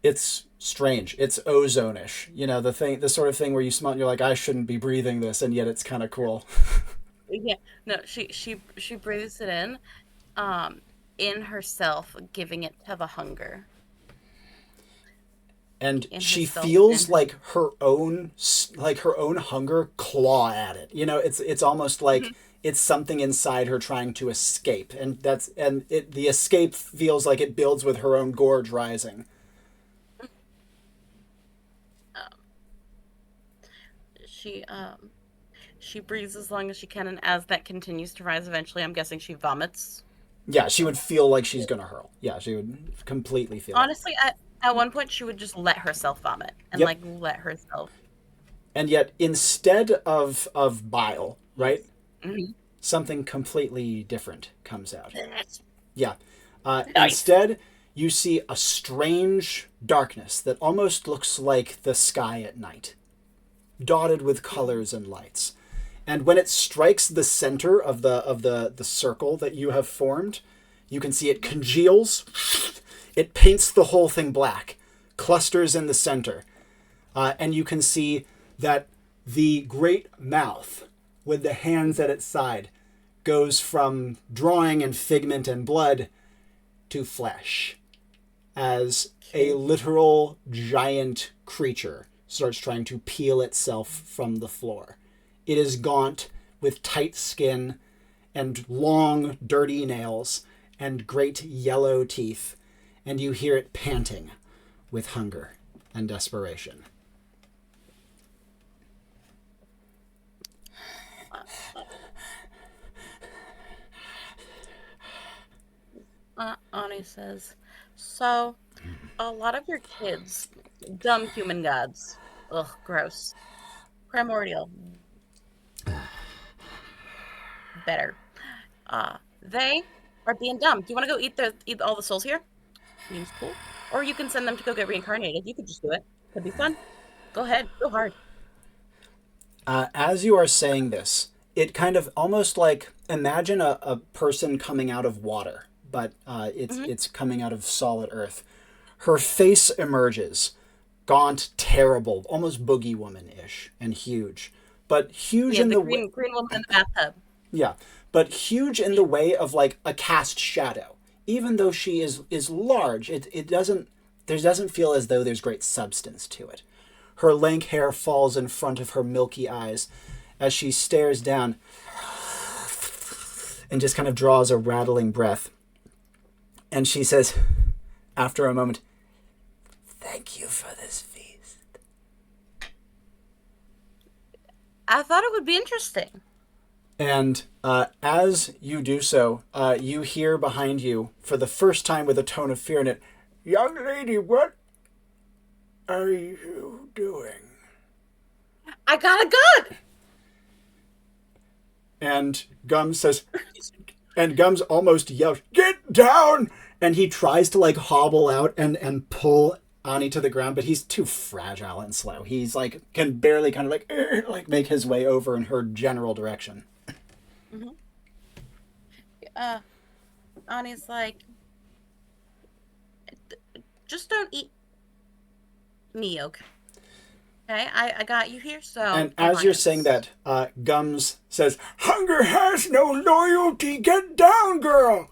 It's strange. It's ozone-ish. You know, the sort of thing where you smell and you're like, I shouldn't be breathing this, and yet it's kind of cool. Yeah, no, she breathes it in herself, giving it to the hunger. And she feels like her own hunger claw at it. You know, it's almost like it's something inside her trying to escape, and the escape feels like it builds with her own gorge rising. She breathes as long as she can, and as that continues to rise, eventually, I'm guessing she vomits. Yeah, she would feel like she's gonna hurl. Yeah, she would completely feel. Honestly, at one point, she would just let herself vomit and let herself. And yet, instead of bile, right? Mm-hmm. Something completely different comes out. Yeah. Nice. Instead, you see a strange darkness that almost looks like the sky at night, dotted with colors and lights. And when it strikes the center of the circle that you have formed, you can see it congeals. It paints the whole thing black, clusters in the center. And you can see that the great mouth with the hands at its side goes from drawing and figment and blood to flesh, as a literal giant creature starts trying to peel itself from the floor. It is gaunt, with tight skin and long, dirty nails and great yellow teeth, and you hear it panting with hunger and desperation. Ani says, so, a lot of your kids, dumb human gods, ugh, gross, primordial, better, they are being dumb. Do you want to go eat all the souls here? Seems cool. Or you can send them to go get reincarnated. You could just do it. Could be fun. Go ahead. Go hard. As you are saying this, it kind of almost like, imagine a person coming out of water, but it's coming out of solid earth. Her face emerges, gaunt, terrible, almost boogie woman-ish, and huge. But huge Yeah, in the the green woman in the bathtub. yeah, but huge in the way of like a cast shadow. Even though she is large, it doesn't feel as though there's great substance to it. Her lank hair falls in front of her milky eyes as she stares down and just kind of draws a rattling breath. And she says, after a moment, "Thank you for this feast." I thought it would be interesting. And as you do so, you hear behind you, for the first time with a tone of fear in it, "Young lady, what are you doing?" I got a gun! And Gums says, and Gums almost yells, "Get down!" And he tries to like hobble out and pull Ani to the ground, but he's too fragile and slow. He's like, can barely kind of like make his way over in her general direction. Mm-hmm. Ani's like, just don't eat me, okay? Okay, I got you here, so... And as you're saying that, Gums says, "Hunger has no loyalty! Get down, girl!"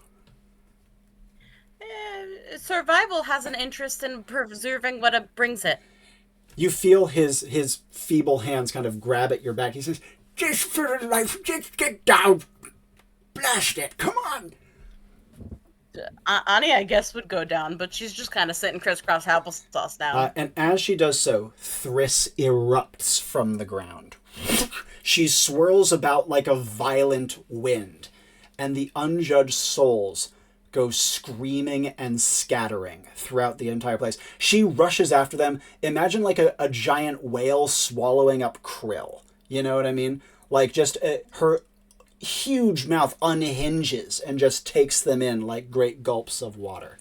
Survival has an interest in preserving what it brings it. You feel his feeble hands kind of grab at your back. He says, "Just for the life, just get down! Blast it, come on!" Ani, I guess, would go down, but she's just kind of sitting crisscross applesauce now. And as she does so, Thriss erupts from the ground. She swirls about like a violent wind, and the unjudged souls go screaming and scattering throughout the entire place. She rushes after them. Imagine like a giant whale swallowing up krill. You know what I mean? Like just her huge mouth unhinges and just takes them in like great gulps of water.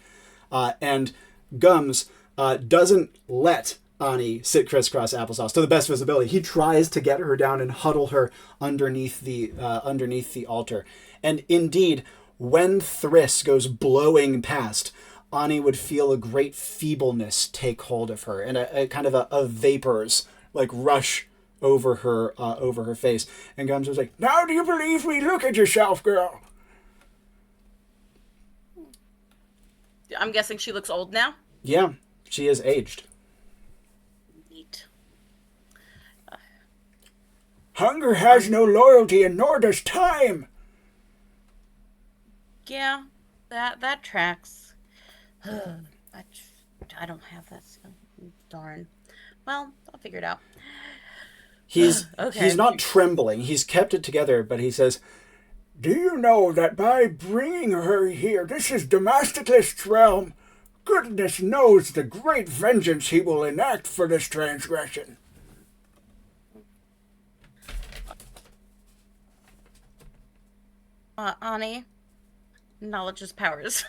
And Gums doesn't let Ani sit crisscross applesauce to the best visibility. He tries to get her down and huddle her underneath the altar. And indeed, when Thriss goes blowing past, Ani would feel a great feebleness take hold of her, and a kind of a vapors like rush over her face. And Gums was like, "Now do you believe me? Look at yourself, girl." I'm guessing she looks old now? Yeah, she is aged. Neat. Hunger has no loyalty, and nor does time. Yeah, that tracks. I don't have that skill. Darn. Well, I'll figure it out. He's Okay. He's not trembling. He's kept it together, but he says, "Do you know that by bringing her here, this is Demosthenes' realm? Goodness knows the great vengeance he will enact for this transgression." Ani, knowledge is powers.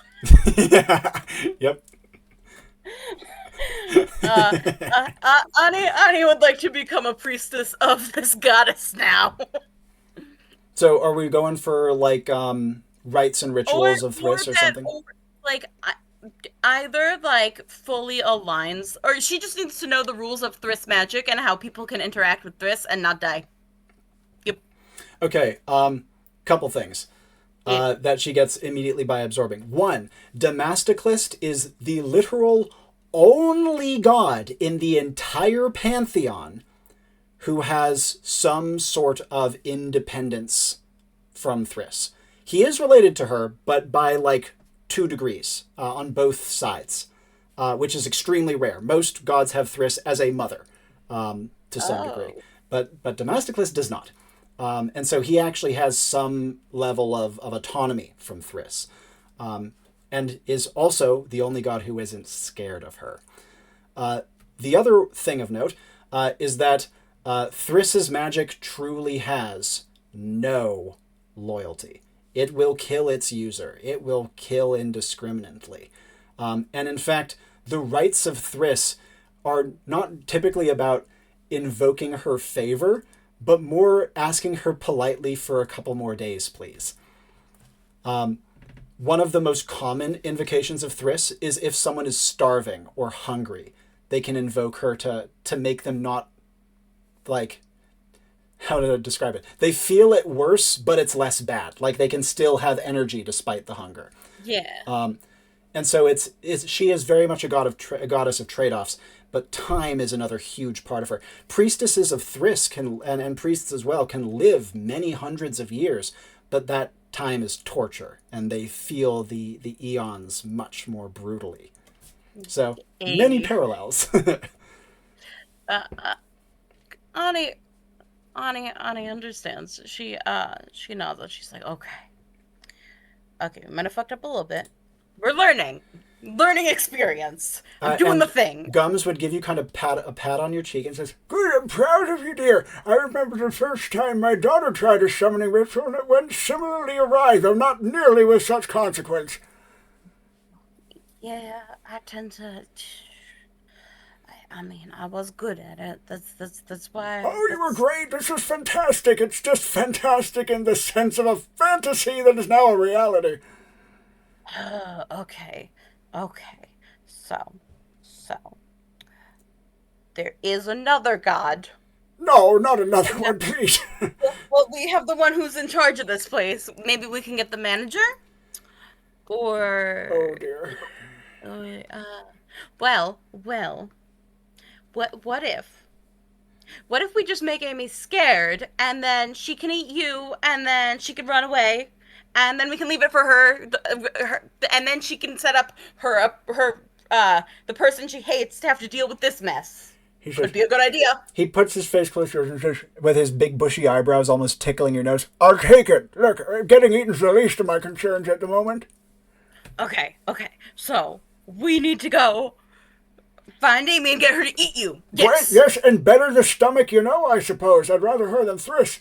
Yeah. Yep. Ani would like to become a priestess of this goddess now. So are we going for like rites and rituals of Thriss or something? Either like fully aligns, or she just needs to know the rules of Thriss magic and how people can interact with Thriss and not die. Yep. Okay, couple things that she gets immediately by absorbing. One, Demosthenes is the literal only god in the entire pantheon who has some sort of independence from Thriss. He is related to her, but by like 2 degrees on both sides, which is extremely rare. Most gods have Thriss as a mother to some degree, but Demosthenes does not. And so he actually has some level of autonomy from Thriss, and is also the only god who isn't scared of her. The other thing of note is that Thriss's magic truly has no loyalty. It will kill its user. It will kill indiscriminately. And in fact, the rites of Thriss are not typically about invoking her favor, but more asking her politely for a couple more days, please. One of the most common invocations of Thriss is if someone is starving or hungry. they can invoke her to make them not, like, how to describe it? They feel it worse, but it's less bad. Like, they can still have energy despite the hunger. Yeah. And so she is very much a goddess of trade-offs, but time is another huge part of her. Priestesses of Thriss and priests as well can live many hundreds of years, but that time is torture, and they feel the eons much more brutally. So many parallels. Ani understands. She nods and she's like, okay, we might have fucked up a little bit. We're learning experience. I'm doing the thing. Gums would give you kind of a pat on your cheek and says, "Good, I'm proud of you, dear. I remember the first time my daughter tried a summoning ritual and it went similarly awry, though not nearly with such consequence." Yeah, I tend to. I mean, I was good at it. That's why. Oh, you were great. This was fantastic. It's just fantastic in the sense of a fantasy that is now a reality. Okay. So. There is another god. No, not another one, please. Well, we have the one who's in charge of this place. Maybe we can get the manager? Or... Oh, dear. Well... What if? What if we just make Amy scared, and then she can eat you, and then she can run away, and then we can leave it for her, and then she can set up the person she hates to have to deal with this mess. Could be a good idea. He puts his face close to yours and says, with his big bushy eyebrows almost tickling your nose, "I'll take it. Look, getting eaten's the least of my concerns at the moment." Okay. So, we need to go find Amy and get her to eat you. Yes. Yes, and better the stomach, I suppose. I'd rather her than Thriss.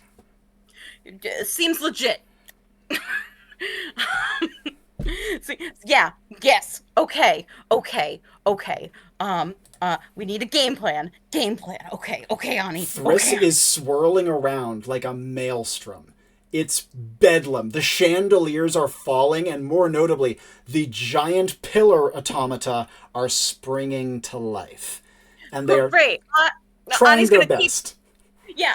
Seems legit. Yeah, yes. Okay. We need a game plan. Okay, Ani. Thriss is swirling around like a maelstrom. It's bedlam. The chandeliers are falling, and more notably, the giant pillar automata are springing to life. And they are trying their best.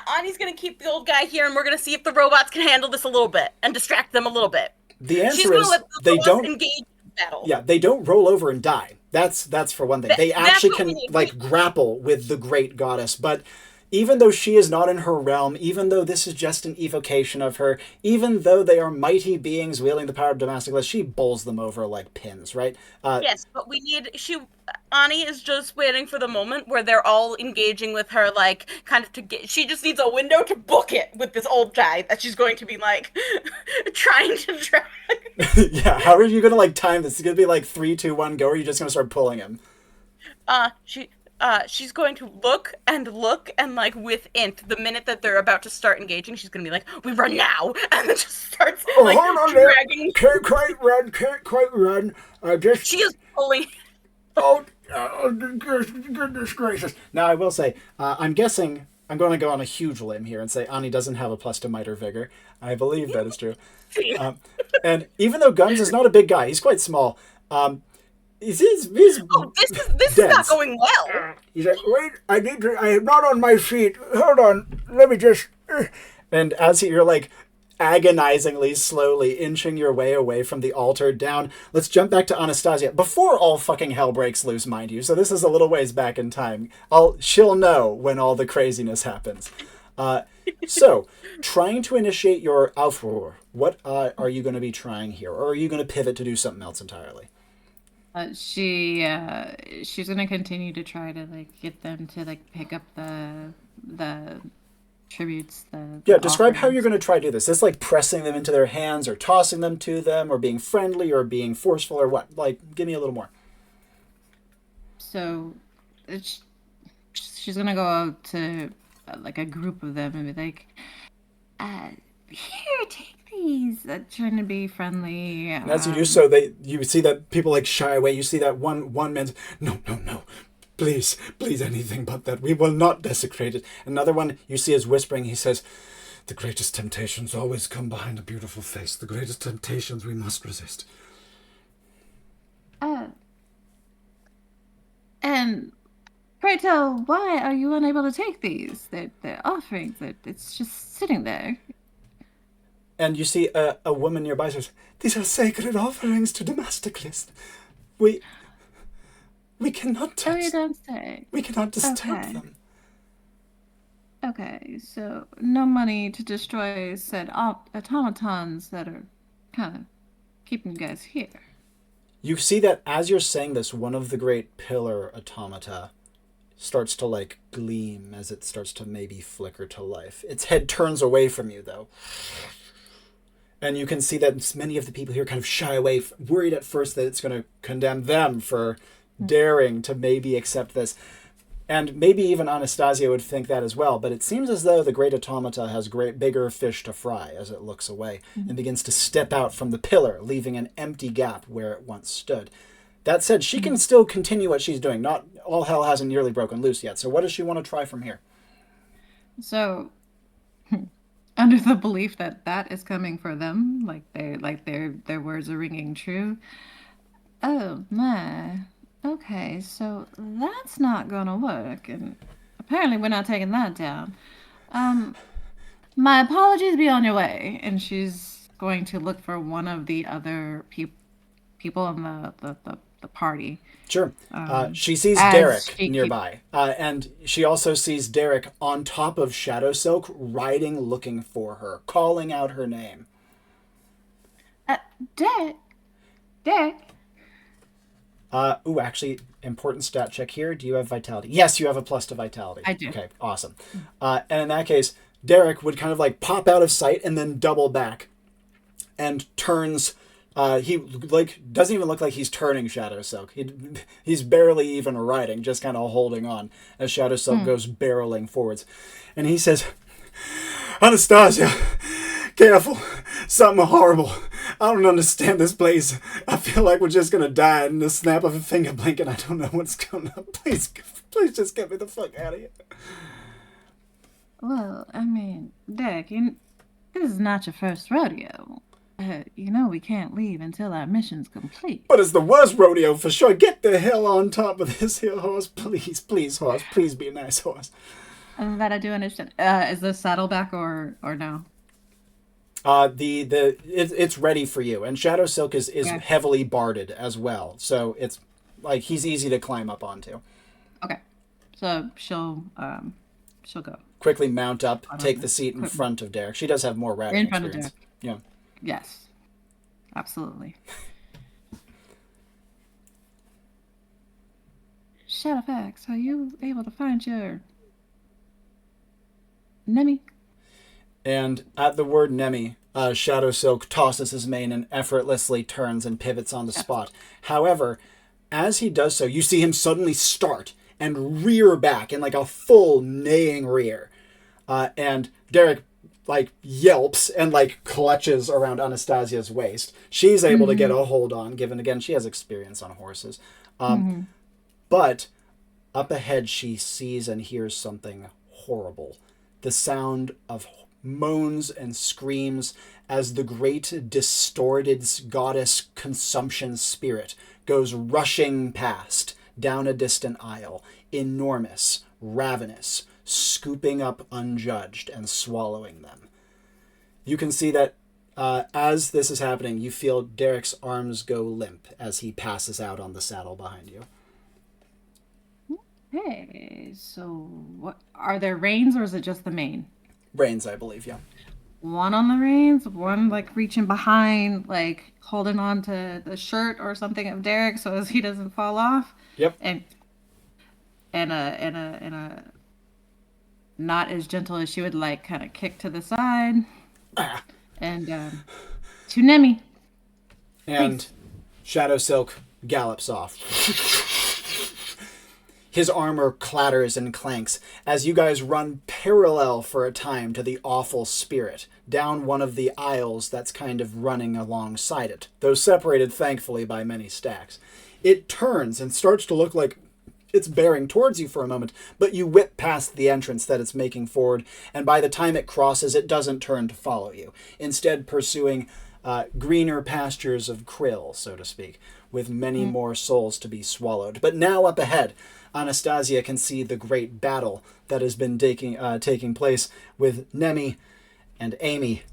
Ani's gonna keep the old guy here, and we're gonna see if the robots can handle this a little bit and distract them a little bit. The answer is they don't engage in battle. Yeah, they don't roll over and die. That's for one thing. They actually can grapple with the great goddess, but even though she is not in her realm, even though this is just an evocation of her, even though they are mighty beings wielding the power of Damascus, she bowls them over like pins, right? Yes, but Ani is just waiting for the moment where they're all engaging with her, like, kind of she just needs a window to book it with this old guy that she's going to be, like, trying to drag. Yeah, how are you going to, time this? It's going to be, 3, 2, 1, go, or are you just going to start pulling him? She's going to look, and with int, the minute that they're about to start engaging, she's going to be like, "We run now!" And then just starts, hold on dragging. There. Can't quite run. She is pulling. Oh, goodness gracious. Now, I will say, I'm guessing, I'm going to go on a huge limb here and say Ani doesn't have a plus to might or vigor. I believe that is true. And even though Guns is not a big guy, he's quite this is not going well. He's like, "Wait, I am not on my feet. Hold on, let me just..." And as you're agonizingly, slowly inching your way away from the altar down, let's jump back to Anastasia before all fucking hell breaks loose, mind you. So this is a little ways back in time. She'll know when all the craziness happens. So, trying to initiate your Aufruhr, what are you going to be trying here, or are you going to pivot to do something else entirely? She's gonna continue to try to get them to pick up the tributes. Describe how you're gonna try to do this. Is this pressing them into their hands, or tossing them to them, or being friendly, or being forceful, or what? Give me a little more. So, she's gonna go out to a group of them and be like, "Here, take these." Trying to be friendly. And as you do so, you see that people shy away. You see that one man's, no, please, anything but that. We will not desecrate it. Another one you see is whispering. He says, "The greatest temptations always come behind a beautiful face. The greatest temptations we must resist." And Pray tell, why are you unable to take these? They're offerings. It's just sitting there. And you see a woman nearby says, "These are sacred offerings to Demastocles. We cannot touch. Oh, you don't say. We cannot disturb Okay. them." Okay, so no money to destroy said automatons that are kind of keeping you guys here. You see that as you're saying this, one of the great pillar automata starts to like gleam as it starts to maybe flicker to life. Its head turns away from you though. And you can see that many of the people here kind of shy away, worried at first that it's going to condemn them for daring to maybe accept this. And maybe even Anastasia would think that as well, but it seems as though the great automata has bigger fish to fry as it looks away and begins to step out from the pillar, leaving an empty gap where it once stood. That said, she can still continue what she's doing. Not all hell hasn't nearly broken loose yet. So what does she want to try from here? So, under the belief that that is coming for them, their words are ringing true. Oh my. Okay, so that's not gonna work, and apparently we're not taking that down. My apologies, be on your way. And she's going to look for one of the other people in the party. Sure. She sees as Derek she nearby. And she also sees Derek on top of Shadow Silk, riding, looking for her, calling out her name. Derek? Derek? Actually, important stat check here. Do you have vitality? Yes, you have a plus to vitality. I do. Okay, awesome. And in that case, Derek would kind of like pop out of sight and then double back and turns. He like doesn't even look like he's turning Shadow Silk. He's barely even riding, just kind of holding on as Shadow Silk goes barreling forwards. And he says, "Anastasia, careful. Something horrible. I don't understand this place. I feel like we're just gonna die in the snap of a finger blink, and I don't know what's going on. Please just get me the fuck out of here." Well, I mean, Derek, this is not your first rodeo. We can't leave until our mission's complete. But it's the worst rodeo for sure. Get the hell on top of this here horse, please, horse. Please be a nice horse. That I do understand. Is the saddle back or no? It's ready for you, and Shadow Silk is heavily barded as well, so it's like he's easy to climb up onto. Okay, so she'll go. Quickly mount up, take the seat in front of Derek. She does have more riding In front experience. of Derek. Yeah. Yes, absolutely. Shadowfax, are you able to find your Nemi? And at the word Nemi, Shadow Silk tosses his mane and effortlessly turns and pivots on the spot. However, as he does so, you see him suddenly start and rear back in like a full neighing rear. And Derek like yelps and like clutches around Anastasia's waist. She's able to get a hold on, given again she has experience on horses. But up ahead she sees and hears something horrible. The sound of moans and screams as the great distorted goddess consumption spirit goes rushing past down a distant aisle, enormous, ravenous, scooping up unjudged and swallowing them. You can see that as this is happening, you feel Derek's arms go limp as he passes out on the saddle behind you. Hey, so what are there reins or is it just the mane? Reins, I believe, yeah. One on the reins, one like reaching behind, like holding on to the shirt or something of Derek so as he doesn't fall off. Yep. And a not as gentle as she would like, kind of kick to the side. And to Nemi. And Please. Shadow Silk gallops off. His armor clatters and clanks as you guys run parallel for a time to the awful spirit, down one of the aisles that's kind of running alongside it, though separated thankfully by many stacks. It turns and starts to look like it's bearing towards you for a moment, but you whip past the entrance that it's making forward, and by the time it crosses, it doesn't turn to follow you, instead pursuing greener pastures of krill, so to speak, with many more souls to be swallowed. But now up ahead, Anastasia can see the great battle that has been taking place with Nemi and Amy,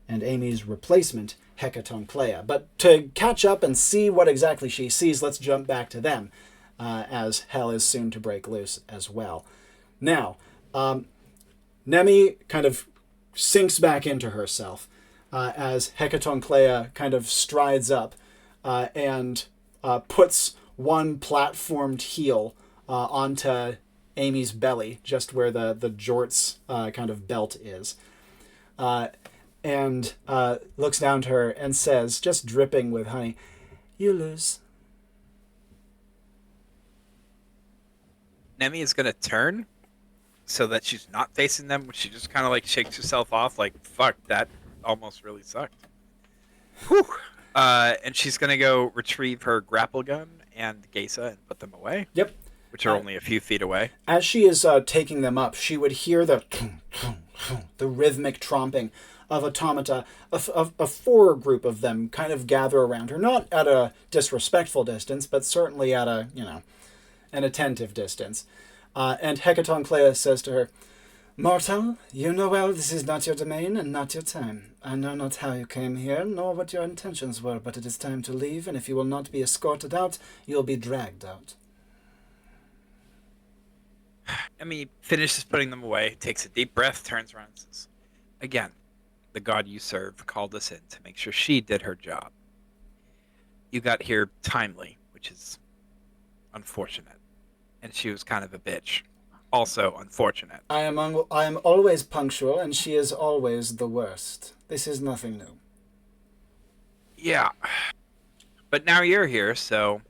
and Amy's replacement, Hecatonclea. But to catch up and see what exactly she sees, let's jump back to them, as hell is soon to break loose as well. Now, Nemi kind of sinks back into herself as Hecatonclea kind of strides up and puts one platformed heel onto Amy's belly, just where the jort's kind of belt is. And looks down to her and says, just dripping with honey, "You lose." Nemi is going to turn so that she's not facing them. She just kind of like shakes herself off like, fuck, that almost really sucked. Whew. And she's going to go retrieve her grapple gun and Geisa and put them away. Yep. Which are only a few feet away. As she is taking them up, she would hear the rhythmic tromping of automata, a foregroup of them kind of gather around her, not at a disrespectful distance, but certainly at a, an attentive distance. And Hecatonclea says to her, "Mortal, you know well this is not your domain and not your time. I know not how you came here, nor what your intentions were, but it is time to leave, and if you will not be escorted out, you'll be dragged out." Nemi finishes putting them away, takes a deep breath, turns around and says, "Again, the god you serve called us in to make sure she did her job. You got here timely, which is unfortunate. And she was kind of a bitch. Also unfortunate. I am always punctual, and she is always the worst. This is nothing new." Yeah. But now you're here, so...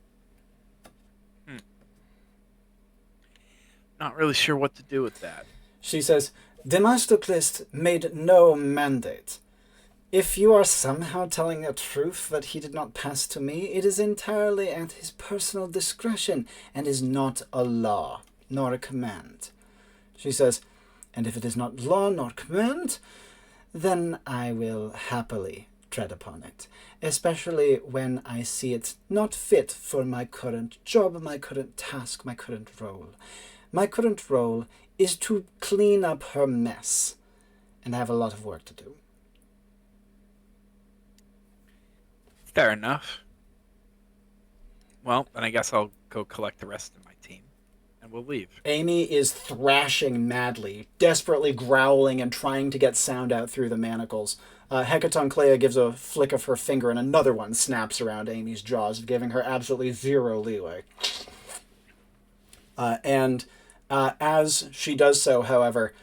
Not really sure what to do with that. She says, "Demastocles made no mandate. If you are somehow telling a truth that he did not pass to me, it is entirely at his personal discretion and is not a law, nor a command." She says, "And if it is not law nor command, then I will happily tread upon it, especially when I see it not fit for my current job, my current task, my current role. My current role is to clean up her mess, and I have a lot of work to do." Fair enough. Well, then I guess I'll go collect the rest of my team, and we'll leave. Amy is thrashing madly, desperately growling and trying to get sound out through the manacles. Hecatonclea gives a flick of her finger, and another one snaps around Amy's jaws, giving her absolutely zero leeway. And as she does so, however,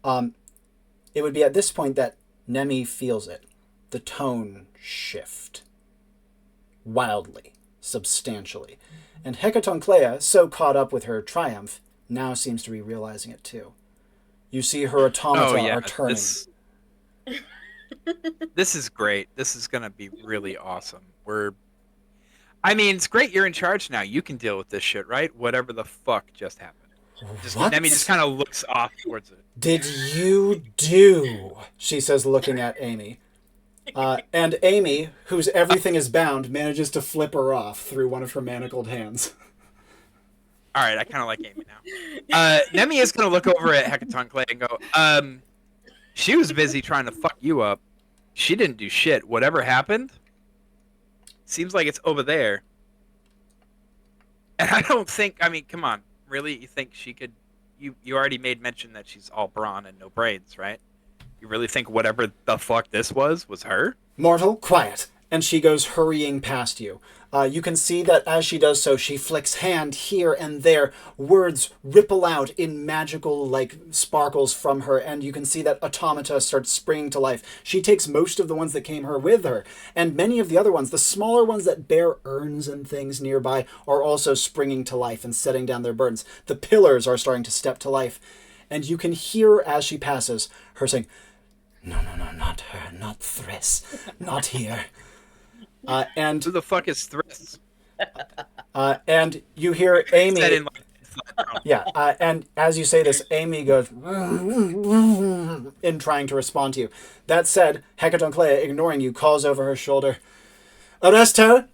it would be at this point that Nemi feels it. The tone shift. Wildly. Substantially. And Hecatonclea, so caught up with her triumph, now seems to be realizing it too. You see her automata are turning. This is great. This is going to be really awesome. It's great you're in charge now. You can deal with this shit, right? Whatever the fuck just happened. Nemi just kind of looks off towards it. "Did you do?" she says, looking at Amy. And Amy, whose everything is bound, manages to flip her off through one of her manacled hands. All right, I kind of like Amy now. Nemi is going to look over at Hecatonclea and go, she was busy trying to fuck you up. She didn't do shit. Whatever happened, seems like it's over there. And I don't think, come on. Really? You think she could... You already made mention that she's all brawn and no brains, right? You really think whatever the fuck this was her? "Mortal, quiet." And she goes hurrying past you. You can see that as she does so, she flicks hand here and there. Words ripple out in magical, sparkles from her, and you can see that automata start springing to life. She takes most of the ones that came with her, and many of the other ones, the smaller ones that bear urns and things nearby, are also springing to life and setting down their burdens. The pillars are starting to step to life, and you can hear, as she passes, her saying, "No, not her, not Thriss, not here." And who the fuck is Thriss? And you hear Amy... Said in flat prone. Yeah, and as you say this, Amy goes in trying to respond to you. That said, Hecatonclea, ignoring you, calls over her shoulder, "Arrest her!"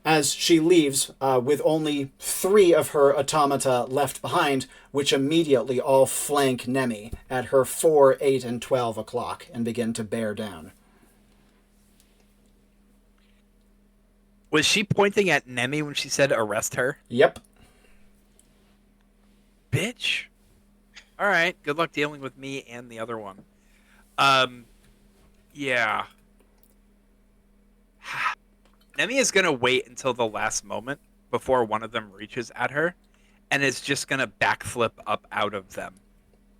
as she leaves with only 3 of her automata left behind, which immediately all flank Nemi at her 4, 8, and 12 o'clock and begin to bear down. Was she pointing at Nemi when she said arrest her? Yep. Bitch. All right. Good luck dealing with me and the other one. Yeah. Nemi is gonna wait until the last moment before one of them reaches at her, and is just gonna backflip up out of them.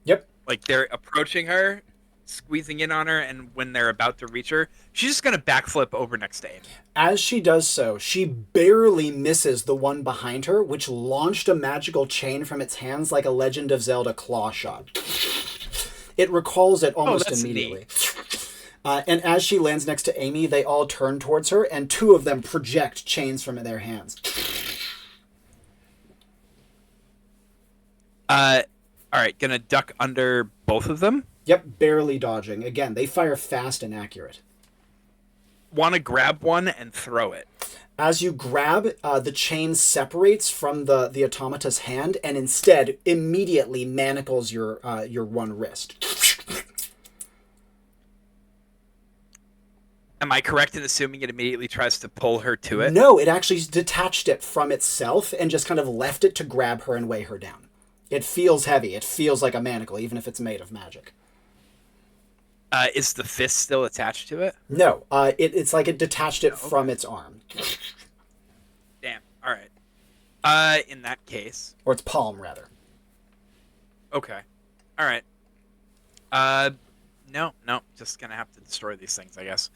Yep. Like they're approaching her, squeezing in on her, and when they're about to reach her, she's just gonna backflip over next to Amy. As she does so, she barely misses the one behind her, which launched a magical chain from its hands like a Legend of Zelda claw shot. It recalls it almost that's immediately. And as she lands next to Amy, they all turn towards her, and 2 of them project chains from their hands. All right, gonna duck under both of them. Yep, barely dodging. Again, they fire fast and accurate. Want to grab one and throw it. As you grab, the chain separates from the automata's hand, and instead immediately manacles your one wrist. Am I correct in assuming it immediately tries to pull her to it? No, it actually detached it from itself and just kind of left it to grab her and weigh her down. It feels heavy. It feels like a manacle, even if it's made of magic. Is the fist still attached to it? No, it's like it detached it from its arm. Damn. All right. In that case. Or its palm, rather. Okay. All right. No. Just gonna have to destroy these things, I guess.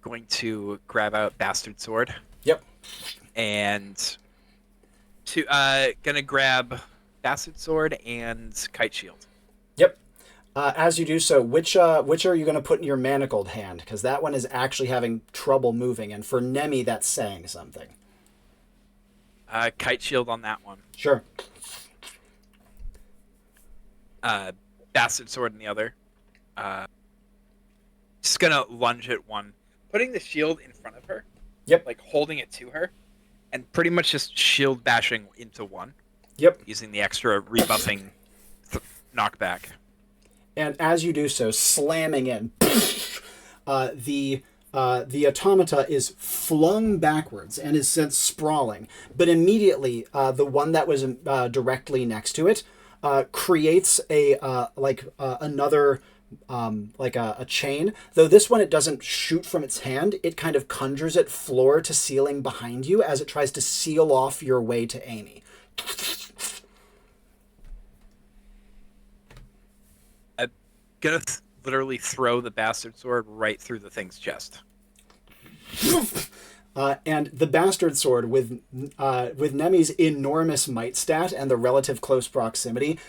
Going to grab out Bastard Sword. Yep. And gonna grab Bastard Sword and Kite Shield. Yep. As you do so, which are you going to put in your manacled hand? Because that one is actually having trouble moving, and for Nemi, that's saying something. Kite Shield on that one. Sure. Bastard Sword in the other. Just gonna lunge at one, putting the shield in front of her. Yep. Like holding it to her, and pretty much just shield bashing into one. Yep. Using the extra rebuffing knockback. And as you do so, slamming in, the automata is flung backwards and is sent sprawling. But immediately, the one that was directly next to it creates another a chain. Though this one, it doesn't shoot from its hand. It kind of conjures it floor to ceiling behind you as it tries to seal off your way to Amy. Gonna literally throw the Bastard Sword right through the thing's chest. And the Bastard Sword, with Nemi's enormous might stat and the relative close proximity,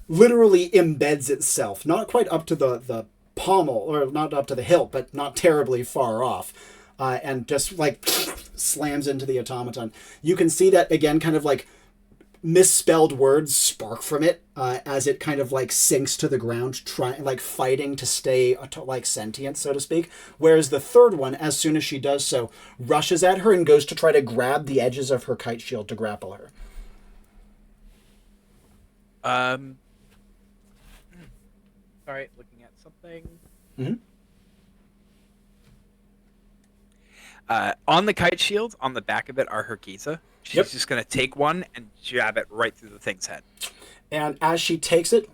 literally embeds itself, not quite up to the pommel, or not up to the hilt, but not terribly far off, and just like slams into the automaton. You can see that, again, kind of like misspelled words spark from it as it kind of like sinks to the ground, fighting to stay like sentient, so to speak. Whereas the third one, as soon as she does so, rushes at her and goes to try to grab the edges of her kite shield to grapple her. Sorry, looking at something. Mm-hmm. On the kite shield, on the back of it, are her Giza. She's just going to take one and jab it right through the thing's head. And as she takes it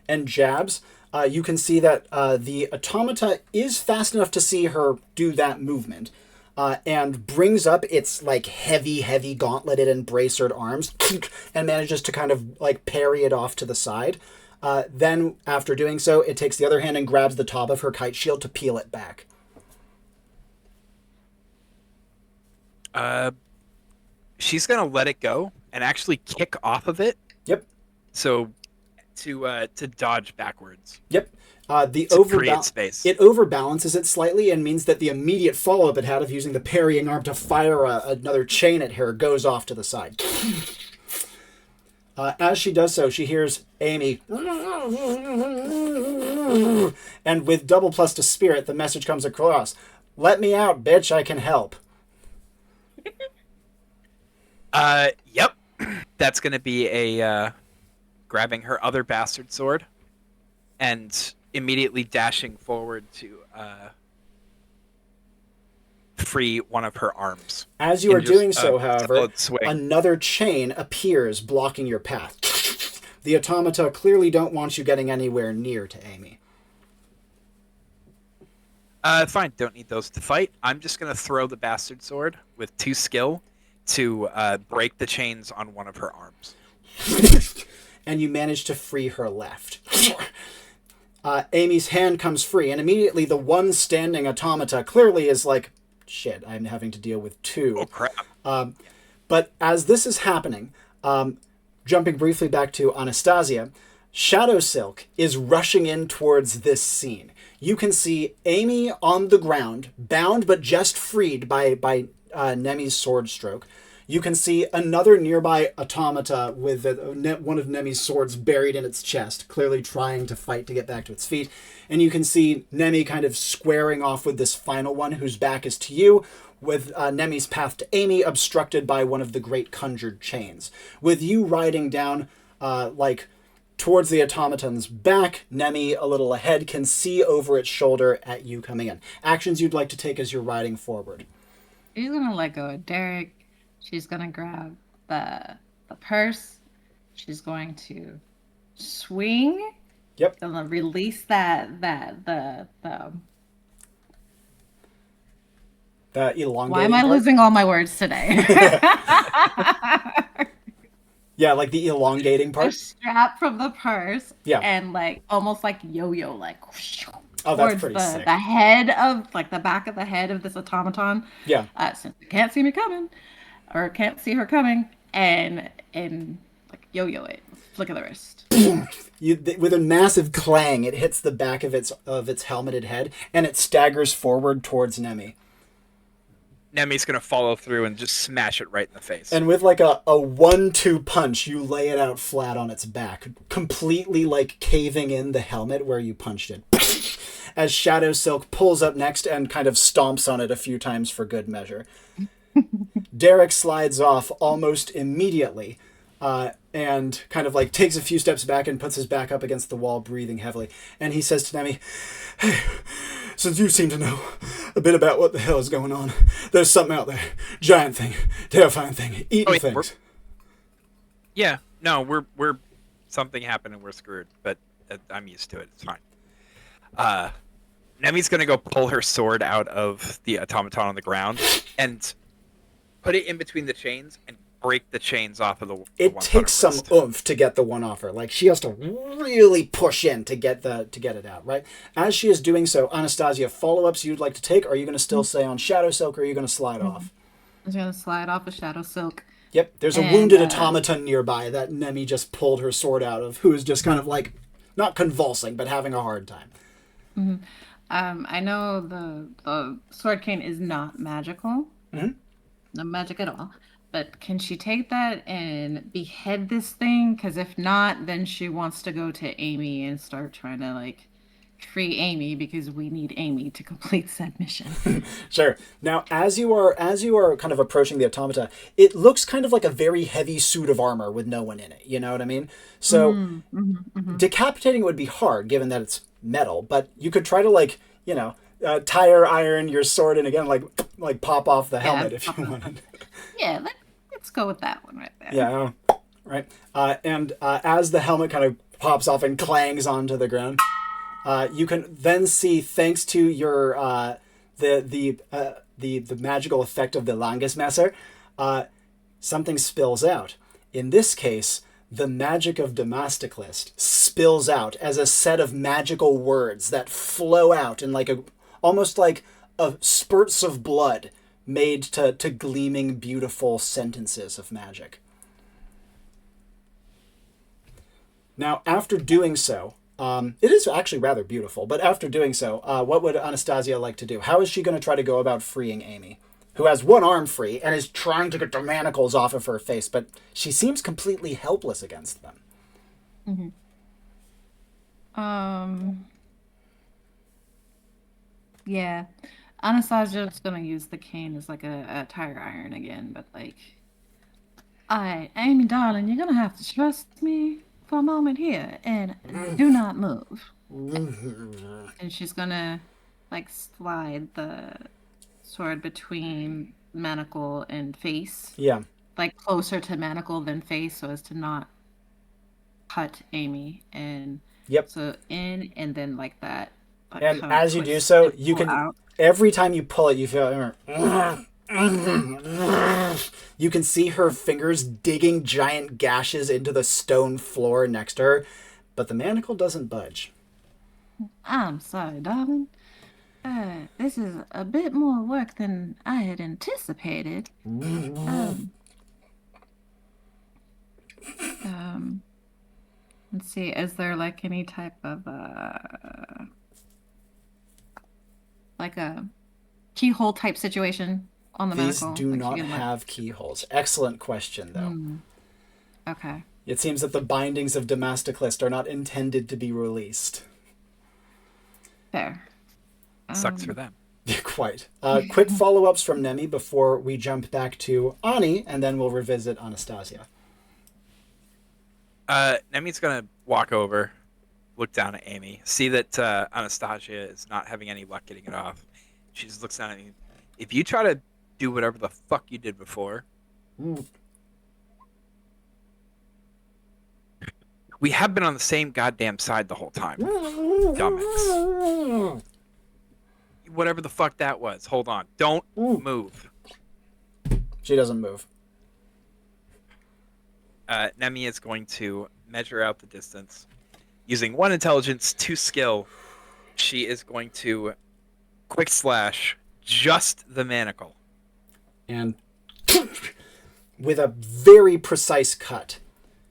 and jabs, you can see that the automata is fast enough to see her do that movement, and brings up its like heavy gauntleted and bracered arms and manages to kind of like parry it off to the side. Then, after doing so, it takes the other hand and grabs the top of her kite shield to peel it back. She's gonna let it go and actually kick off of it. Yep. So, to dodge backwards. Yep. Create space. It overbalances it slightly and means that the immediate follow-up it had of using the parrying arm to fire another chain at her goes off to the side. As she does so, she hears Amy. And with double plus to spirit, the message comes across. Let me out, bitch, I can help. Yep. That's going to be a grabbing her other bastard sword and immediately dashing forward to free one of her arms. As you are doing so, a however, solid swing. another chain appears blocking your path. The automata clearly don't want you getting anywhere near to Amy. Fine, don't need those to fight. I'm just going to throw the bastard sword with 2 skill to break the chains on one of her arms. And you manage to free her left. Amy's hand comes free, and immediately the one standing automata clearly is like, shit, I'm having to deal with 2. Oh, crap. But as this is happening, jumping briefly back to Anastasia, Shadow Silk is rushing in towards this scene. You can see Amy on the ground, bound but just freed by Nemi's sword stroke. You can see another nearby automata with one of Nemi's swords buried in its chest, clearly trying to fight to get back to its feet. And you can see Nemi kind of squaring off with this final one, whose back is to you, with Nemi's path to Amy obstructed by one of the great conjured chains. With you riding down, towards the automaton's back, Nemi, a little ahead, can see over its shoulder at you coming in. Actions you'd like to take as you're riding forward. She's gonna let go of Derek. She's gonna grab the purse. She's going to swing. Yep. Gonna release the elongating Why am I part? losing all my words today? Yeah, like the elongating The part. strap from the purse. Yeah. And almost like yo-yo, Oh, that's towards pretty the sick. head of the back of the head of this automaton. Yeah. Since it can't see me coming, or can't see her coming, and yo-yo it, flick of the wrist. With a massive clang, it hits the back of its helmeted head, and it staggers forward towards Nemi. Nemi's going to follow through and just smash it right in the face. And with a 1-2 punch, you lay it out flat on its back, completely caving in the helmet where you punched it. As Shadow Silk pulls up next and kind of stomps on it a few times for good measure. Derek slides off almost immediately, and kind of takes a few steps back and puts his back up against the wall, breathing heavily. And he says to Nemi, "Hey, since you seem to know a bit about what the hell is going on, there's something out there. Giant thing, terrifying thing, eating things." Yeah, no, we're something happened and we're screwed, but I'm used to it. It's fine. Nemi's gonna go pull her sword out of the automaton on the ground and put it in between the chains and break the chains off of the It ones on takes her some wrist. oomph to get the one off her. She has to really push in to get it out, right? As she is doing so, Anastasia, follow-ups you'd like to take? Are you going to still stay on Shadow Silk, or are you going to slide off? I'm gonna slide off of Shadow Silk. Yep, there's a wounded automaton nearby that Nemi just pulled her sword out of, who is just kind of not convulsing, but having a hard time. Mm-hmm. I know the sword cane is not magical. Mm-hmm. No magic at all. But can she take that and behead this thing? Because if not, then she wants to go to Amy and start trying to free Amy, because we need Amy to complete said mission. Sure. Now, as you are kind of approaching the automata, it looks kind of like a very heavy suit of armor with no one in it. You know what I mean? So decapitating it would be hard, given that it's metal. But you could try to tire iron your sword and again pop off the helmet if you wanted. Yeah, let's go with that one right there. Yeah, right. And as the helmet kind of pops off and clangs onto the ground, you can then see, thanks to your the magical effect of the Langesmesser, something spills out. In this case, the magic of Damastoclist spills out as a set of magical words that flow out in almost like spurts of blood, made to gleaming, beautiful sentences of magic. Now, after doing so, it is actually rather beautiful, but after doing so, what would Anastasia like to do? How is she going to try to go about freeing Amy? who has one arm free and is trying to get the manacles off of her face, but she seems completely helpless against them. Yeah. Anastasia's gonna use the cane as like a tire iron again, but like, alright, Amy, darling, you're gonna have to trust me for a moment here and do not move. And she's gonna like slide the sword between manacle and face. Yeah. Like closer to manacle than face so as to not cut Amy. And Yep. so in and then like that. Like And kind of as you do twist so, and you pull can out. every time you pull it, you feel you can see her fingers digging giant gashes into the stone floor next to her, but the manacle doesn't budge. I'm sorry, darling. This is a bit more work than I had anticipated. Let's see, is there like any type of like a keyhole type situation on the These manacle? do Like, not you can, like- have keyholes. Excellent question, though. Okay. It seems that the bindings of Damastoclist are not intended to be released. Fair. Sucks for them. Quite. Quick follow-ups from Nemi before we jump back to Ani, and then we'll revisit Anastasia. Nemi's gonna walk over, look down at Amy, see that Anastasia is not having any luck getting it off. She just looks down at me. If you try to do whatever the fuck you did before, we have been on the same goddamn side the whole time. Dumbass. Whatever the fuck that was. Hold on. Don't move. She doesn't move. Nemi is going to measure out the distance. Using 1 intelligence, 2 skill, she is going to quick slash just the manacle. And with a very precise cut,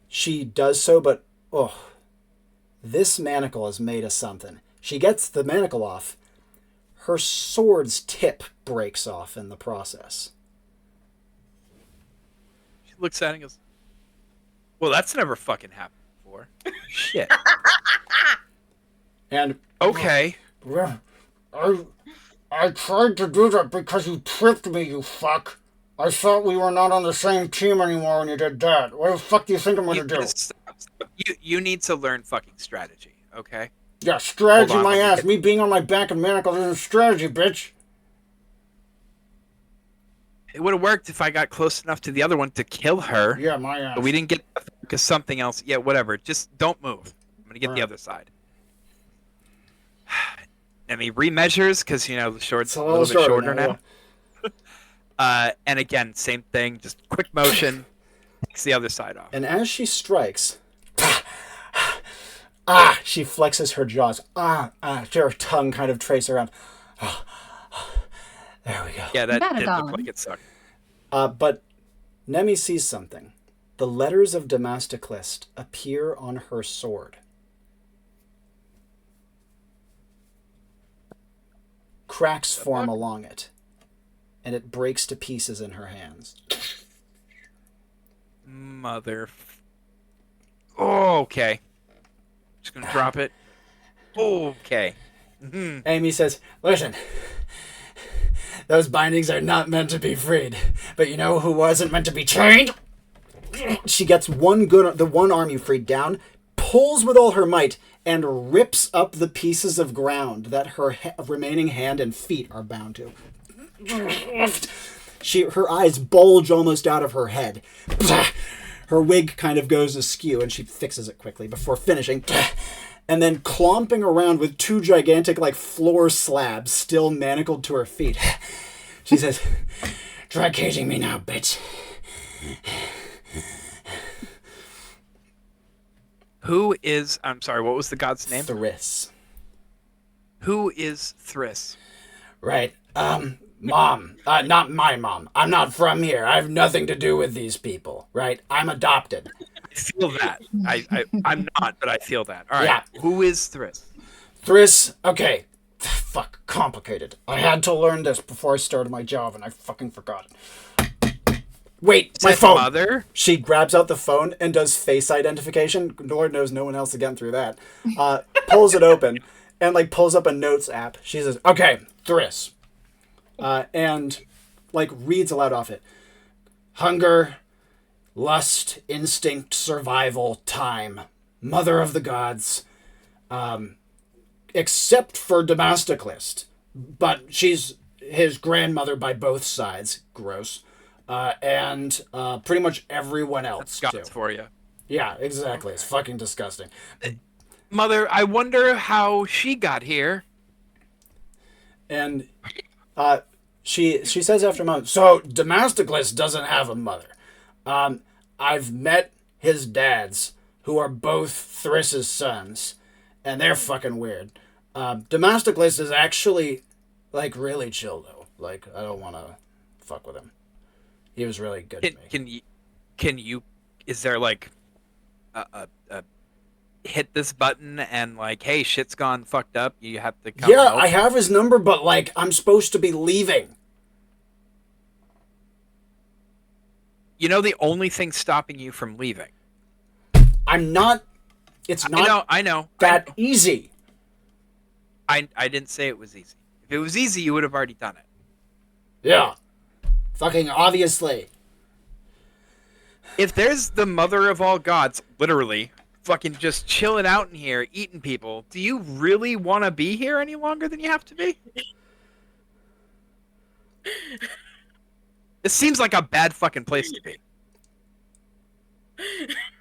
she does so, but this manacle is made of something. She gets the manacle off. Her sword's tip breaks off in the process. She looks at it and goes, well, that's never fucking happened before. Shit. And Okay. I tried to do that because you tricked me, you fuck. I thought we were not on the same team anymore when you did that. What the fuck do you think I'm gonna do? You need to learn fucking strategy, okay? Yeah, strategy Hold on, my let me ass. get- Me being on my back and manacles isn't strategy, bitch. It would have worked if I got close enough to the other one to kill her. Yeah, my ass. But we didn't get because something else. Yeah, whatever. Just don't move. I'm gonna get the Alright. other side. Nemi remeasures because the short's a little bit shorter now. And again, same thing. Just quick motion. Takes the other side off. And as she strikes, she flexes her jaws. Her tongue kind of trace around. There we go. Yeah, that Better did done. look like it sucked. But Nemi sees something. The letters of Damastoclist appear on her sword. Cracks form along it, and it breaks to pieces in her hands. Mother. Oh, okay. Just gonna drop it. Okay. Amy says, "Listen, those bindings are not meant to be freed, but you know who wasn't meant to be chained?" She gets the one arm you freed down, pulls with all her might, and rips up the pieces of ground that her remaining hand and feet are bound to. Her eyes bulge almost out of her head. Her wig kind of goes askew, and she fixes it quickly before finishing. And then clomping around with 2 gigantic, floor slabs still manacled to her feet. She says, "Try caging me now, bitch." Who is? I'm sorry. What was the god's name? Thriss. Who is Thriss? Right. Mom. Not my mom. I'm not from here. I have nothing to do with these people, right? I'm adopted. I feel that. I'm not, but I feel that. All right. Yeah. Who is Thriss? Thriss, okay. fuck, complicated. I had to learn this before I started my job, and I fucking forgot it. Wait, my phone! Mother? She grabs out the phone and does face identification. Lord knows no one else again through that. Pulls it open and like pulls up a notes app. She says, "Okay, Thriss," and like reads aloud off it. Hunger, lust, instinct, survival, time, mother of the gods. Except for Demastoclist, but she's his grandmother by both sides. Gross. And pretty much everyone else, That's too. God's for you. Yeah, exactly. It's fucking disgusting. Mother, I wonder how she got here. And she says after a moment, so Demastoclist doesn't have a mother. I've met his dads, who are both Thriss's sons, and they're fucking weird. Demastoclist is actually, like, really chill, though. Like, I don't want to fuck with him. He was really good to me. Can you, is there, like, a hit this button and, like, hey, shit's gone fucked up, you have to come Yeah, help? I have his number, but, like, I'm supposed to be leaving. You know the only thing stopping you from leaving? I'm not... It's not I know. that easy. I didn't say it was easy. If it was easy, you would have already done it. Yeah. Fucking obviously. If there's the mother of all gods, literally, fucking just chilling out in here, eating people, do you really want to be here any longer than you have to be? This seems like a bad fucking place to be.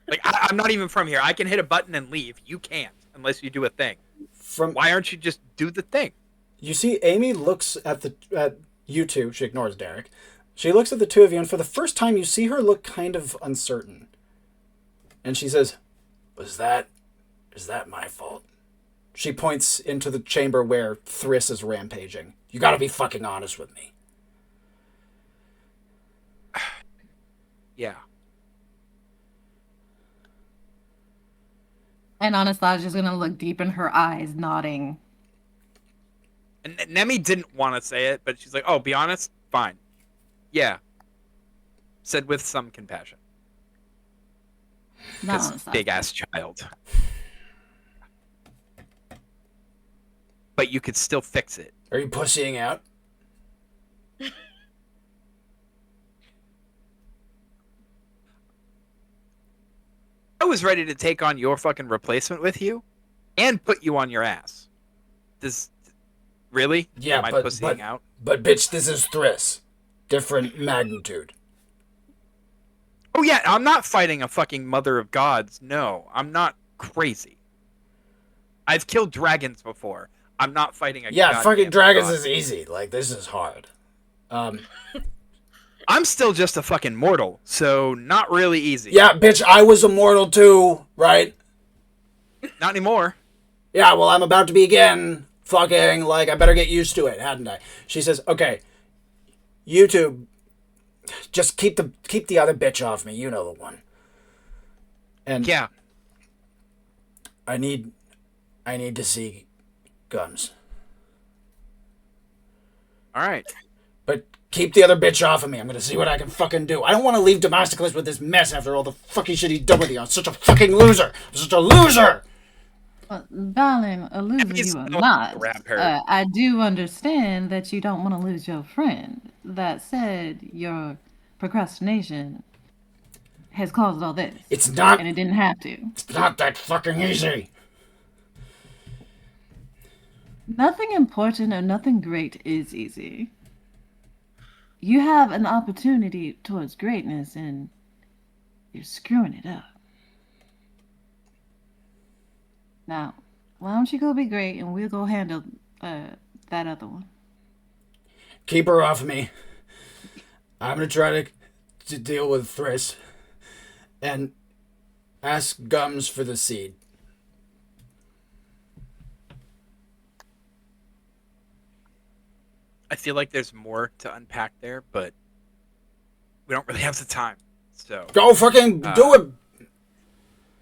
Like, I'm not even from here. I can hit a button and leave. You can't, unless you do a thing. Why aren't you just do the thing? You see, Amy looks at you two. She ignores Derek. She looks at the two of you, and for the first time, you see her look kind of uncertain. And she says, is that my fault? She points into the chamber where Thriss is rampaging. You gotta be fucking honest with me. Yeah. And Anastasia's gonna look deep in her eyes, nodding. And Nemi didn't want to say it, but she's like, oh, be honest? Fine. Yeah. Said with some compassion. Not Because Anastasia. big-ass child. But you could still fix it. Are you pussying out? I was ready to take on your fucking replacement with you and put you on your ass. Really? Yeah, Am I pussying out? But bitch, this is Thriss. Different magnitude. Oh yeah, I'm not fighting a fucking mother of gods. No, I'm not crazy. I've killed dragons before. I'm not fighting a Yeah, goddamn fucking dragons god. is easy. Like, this is hard. I'm still just a fucking mortal, so not really easy. Yeah, bitch, I was immortal too, right? Not anymore. Yeah, well, I'm about to be again. Fucking, like, I better get used to it, hadn't I? She says, okay, you two, just keep the other bitch off me. You know the one. And Yeah. I need to see Gums. Alright. But keep the other bitch off of me. I'm gonna see what I can fucking do. I don't want to leave Demastoclist with this mess after all the fucking shit he's done with you. I'm such a fucking loser. I'm such a loser. Well, darling, a loser He's you are not not. grab her. I do understand that you don't want to lose your friend. That said, your procrastination has caused all this. It's not. And it didn't have to. It's not that fucking easy. Nothing important or nothing great is easy. You have an opportunity towards greatness and you're screwing it up. Now, why don't you go be great and we'll go handle that other one. Keep her off me. I'm gonna try to deal with Thriss. And ask Gums for the seed. I feel like there's more to unpack there, but we don't really have the time. So Go fucking do it.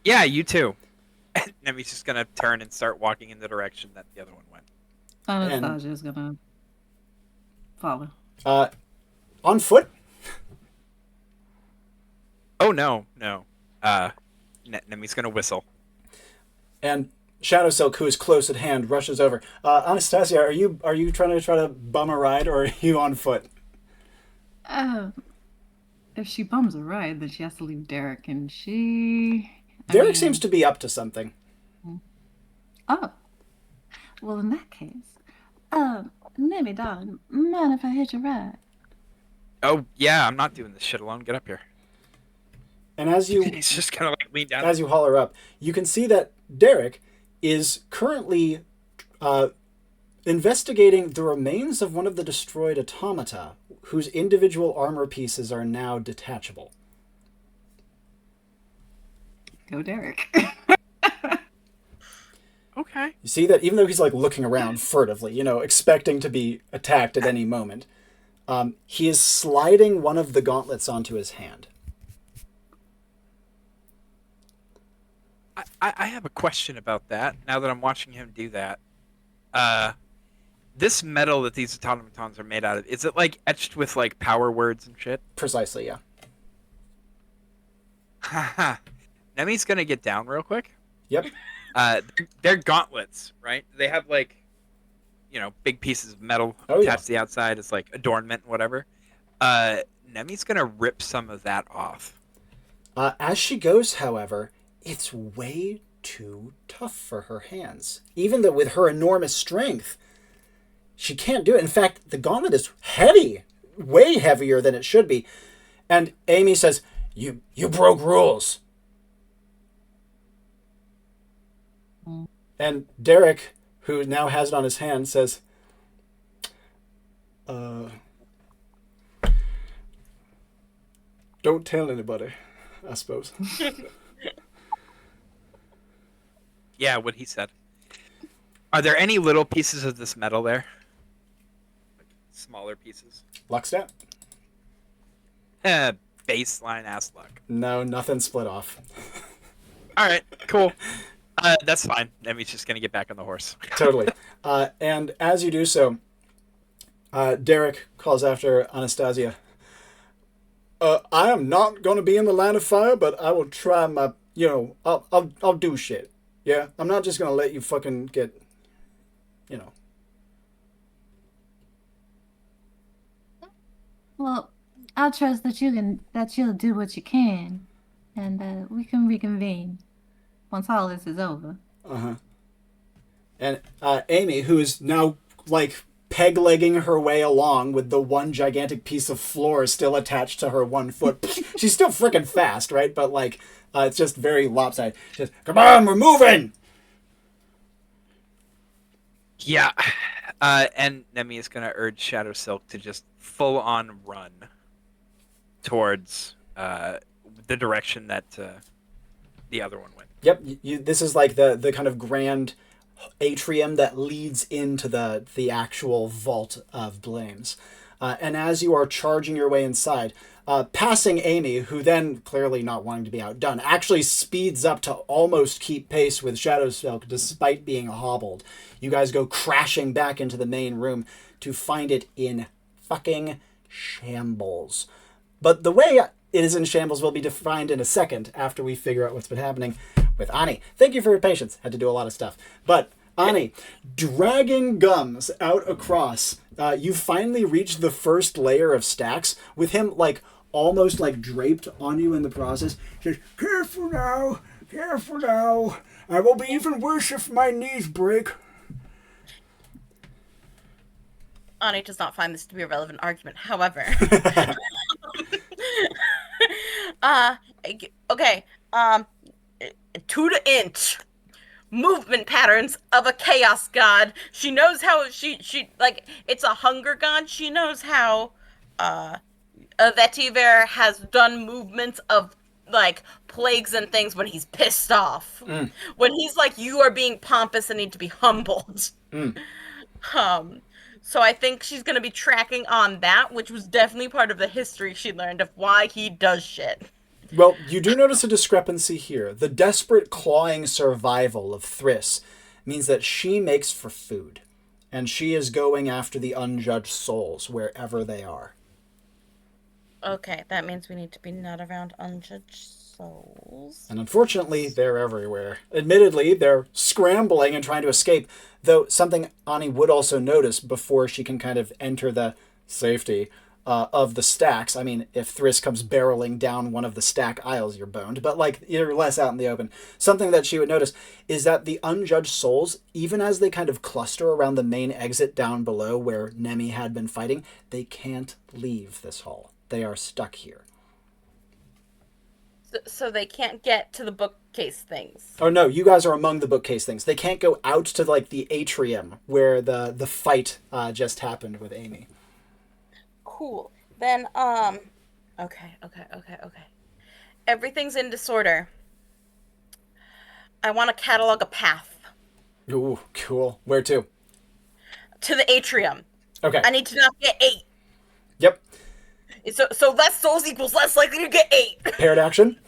yeah, you too. And Nemi's just gonna turn and start walking in the direction that the other one went. Anastasia's gonna follow. On foot. Oh no. Nemi's gonna whistle. And Shadow Silk, who is close at hand, rushes over. Anastasia, are you trying to bum a ride, or are you on foot? If she bums a ride, then she has to leave Derek, and she. Derek seems to be up to something. Oh. Well, in that case, Nemi, darling, mind if I hitch a ride? Oh yeah, I'm not doing this shit alone. Get up here. And as you He's just kind of like lean down. as you haul her up, you can see that Derek is currently investigating the remains of one of the destroyed automata, whose individual armor pieces are now detachable. Go, Derek. Okay. You see that even though he's like looking around furtively, expecting to be attacked at any moment, he is sliding one of the gauntlets onto his hand. I have a question about that. Now that I'm watching him do that, this metal that these automatons are made out of, is it like etched with like power words and shit? Precisely, yeah. Haha. Nemi's gonna get down real quick. Yep. They're gauntlets, right? They have like, big pieces of metal attached to the outside as like adornment and whatever. Nemi's gonna rip some of that off. As she goes, however, it's way too tough for her hands. Even though with her enormous strength, she can't do it. In fact, the gauntlet is heavy, way heavier than it should be. And Amy says, "You broke rules." And Derek, who now has it on his hand, says, "Don't tell anybody, I suppose." Yeah, what he said. Are there any little pieces of this metal there? Like smaller pieces? Luck stat? Baseline ass luck. No, nothing split off. Alright, cool. That's fine. Nemi's just gonna get back on the horse. Totally. And as you do so, Derek calls after Anastasia. I am not going to be in the line of fire, but I will try my, I'll do shit. Yeah? I'm not just going to let you fucking get, Well, I'll trust that you'll do what you can, and we can reconvene once all this is over. Uh-huh. And Amy, who's now, like, peg-legging her way along with the one gigantic piece of floor still attached to her one foot. She's still freaking fast, right? But, like, it's just very lopsided. Just, come on, we're moving! Yeah. And Nemi is gonna urge Shadow Silk to just full-on run towards the direction that the other one went. Yep, this is like the kind of grand atrium that leads into the actual vault of Blames. And as you are charging your way inside, passing Amy, who then, clearly not wanting to be outdone, actually speeds up to almost keep pace with Shadow Silk despite being hobbled. You guys go crashing back into the main room to find it in fucking shambles. But the way it is in shambles will be defined in a second after we figure out what's been happening with Ani. Thank you for your patience. Had to do a lot of stuff. But Ani, dragging gums out across, you finally reach the first layer of stacks with him like almost like draped on you in the process. He says, careful now, I will be even worse if my knees break. Ani does not find this to be a relevant argument. However, okay, to the inch movement patterns of a chaos god. She knows how she like it's a hunger god. She knows how Vetiver has done movements of like plagues and things when he's pissed off. When he's like, you are being pompous and need to be humbled. So I think she's going to be tracking on that, which was definitely part of the history she learned of why he does shit. Well, you do notice a discrepancy here. The desperate clawing survival of Thriss means that she makes for food. and she is going after the unjudged souls wherever they are. Okay, that means we need to be not around unjudged souls. And unfortunately, they're everywhere. Admittedly, they're scrambling and trying to escape, though something Ani would also notice before she can kind of enter the safety of the stacks. I mean, if Thriss comes barreling down one of the stack aisles, you're boned, but like, you're less out in the open. Something that she would notice is that the unjudged souls, even as they kind of cluster around the main exit down below where Nemi had been fighting, they can't leave this hall. They are stuck here. So they can't get to the bookcase things. Oh no, you guys are among the bookcase things. They can't go out to like the atrium where the fight just happened with Amy. Cool. Then, okay. Everything's in disorder. I want to catalog a path Ooh, cool. Where to? to the atrium. Okay. I need to not get 8. Yep. So less souls equals less likely to get 8. Paired action.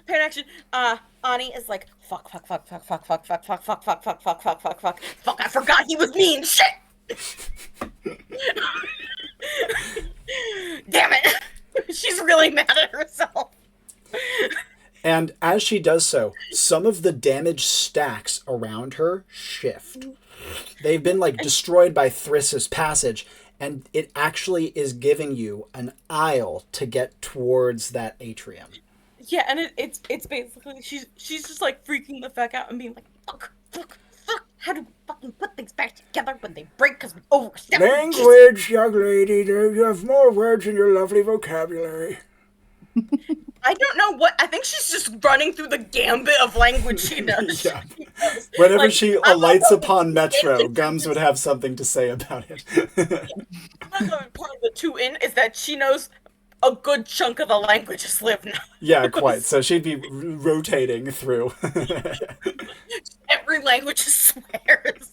Paired action. Ani is like, fuck. Fuck, I forgot he was mean. Shit! Damn it! She's really mad at herself. And as she does so, some of the damaged stacks around her shift. They've been like destroyed by Thriss's passage, and it actually is giving you an aisle to get towards that atrium. Yeah, and it's basically she's just like freaking the fuck out and being like, fuck. How do we fucking put things back together when they break because we overstep? Language, young lady. You have more words in your lovely vocabulary. I don't know what. I think she's just running through the gambit of language she knows. Yeah. Whenever Like, she I'm alights not upon Metro, going to Gums would have something to say about it. I'm not part of the 2 in is that she knows a good chunk of the languages live now. Yeah, quite. So she'd be rotating through. Every language swears.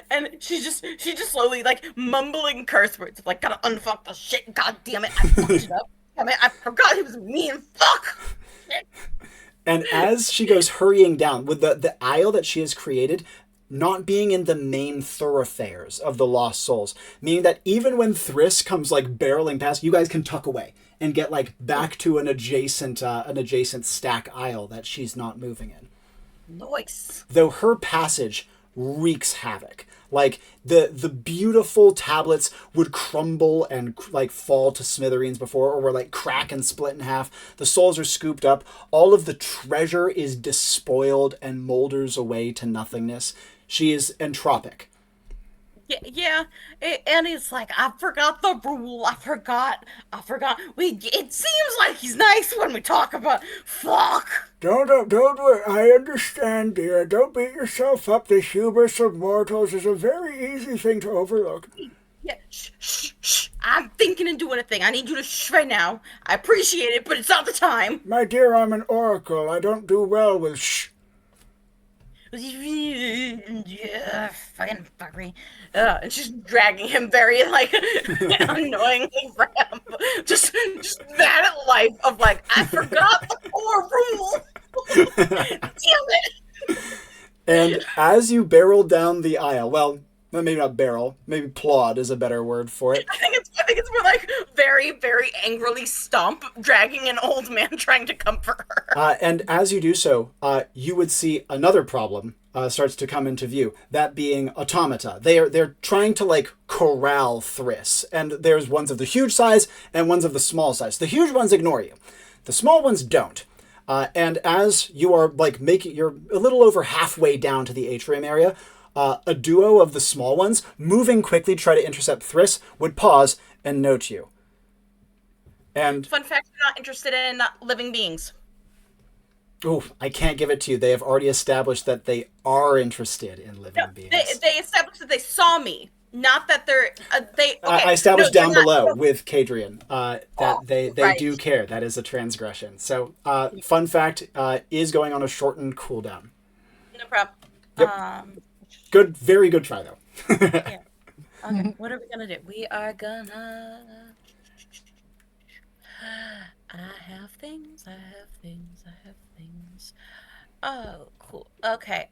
And she's just slowly like mumbling curse words of like, gotta unfuck the shit, god damn it, I fucked it up. Damn it, I forgot he was mean, fuck! And as she goes hurrying down, with the aisle that she has created not being in the main thoroughfares of the Lost Souls, meaning that even when Thriss comes like barreling past, you guys can tuck away and get like back to an adjacent stack aisle that she's not moving in. Nice. Though her passage wreaks havoc. Like the beautiful tablets would crumble and like fall to smithereens before, or were like crack and split in half. The souls are scooped up. All of the treasure is despoiled and molders away to nothingness. She is entropic. Yeah. And he's like, I forgot the rule. I forgot. It seems like he's nice when we talk about fuck. Don't worry. I understand, dear. Don't beat yourself up. The hubris of mortals is a very easy thing to overlook. Yeah, shh. I'm thinking and doing a thing. I need you to shh right now. I appreciate it, but it's not the time. My dear, I'm an oracle. I don't do well with shh. Yeah, fucking fuckery. And she's dragging him very, like, annoyingly for him. Just mad at life of, like, I forgot the core rule. Damn it. And as you barrel down the aisle, well, maybe not barrel, maybe plod is a better word for it. I think it's more like very, very angrily stomp, dragging an old man trying to comfort her. And as you do so, you would see another problem starts to come into view. That being automata. They're trying to like corral Thriss, and there's ones of the huge size and ones of the small size. The huge ones ignore you. The small ones don't. And as you are like you're a little over halfway down to the atrium area, a duo of the small ones, moving quickly to try to intercept Thriss, would pause and note you. And Fun fact, you're not interested in living beings. oh, I can't give it to you. They have already established that they are interested in living beings. They established that they saw me, not that they're they. Okay, I established down below no. with Kadrien that they right. do care. That is a transgression. So, fun fact is going on a shortened cooldown. No problem. Yep. Good, very good try though. Yeah. Okay, what are we gonna do? We are gonna. I have things. Oh, cool. Okay.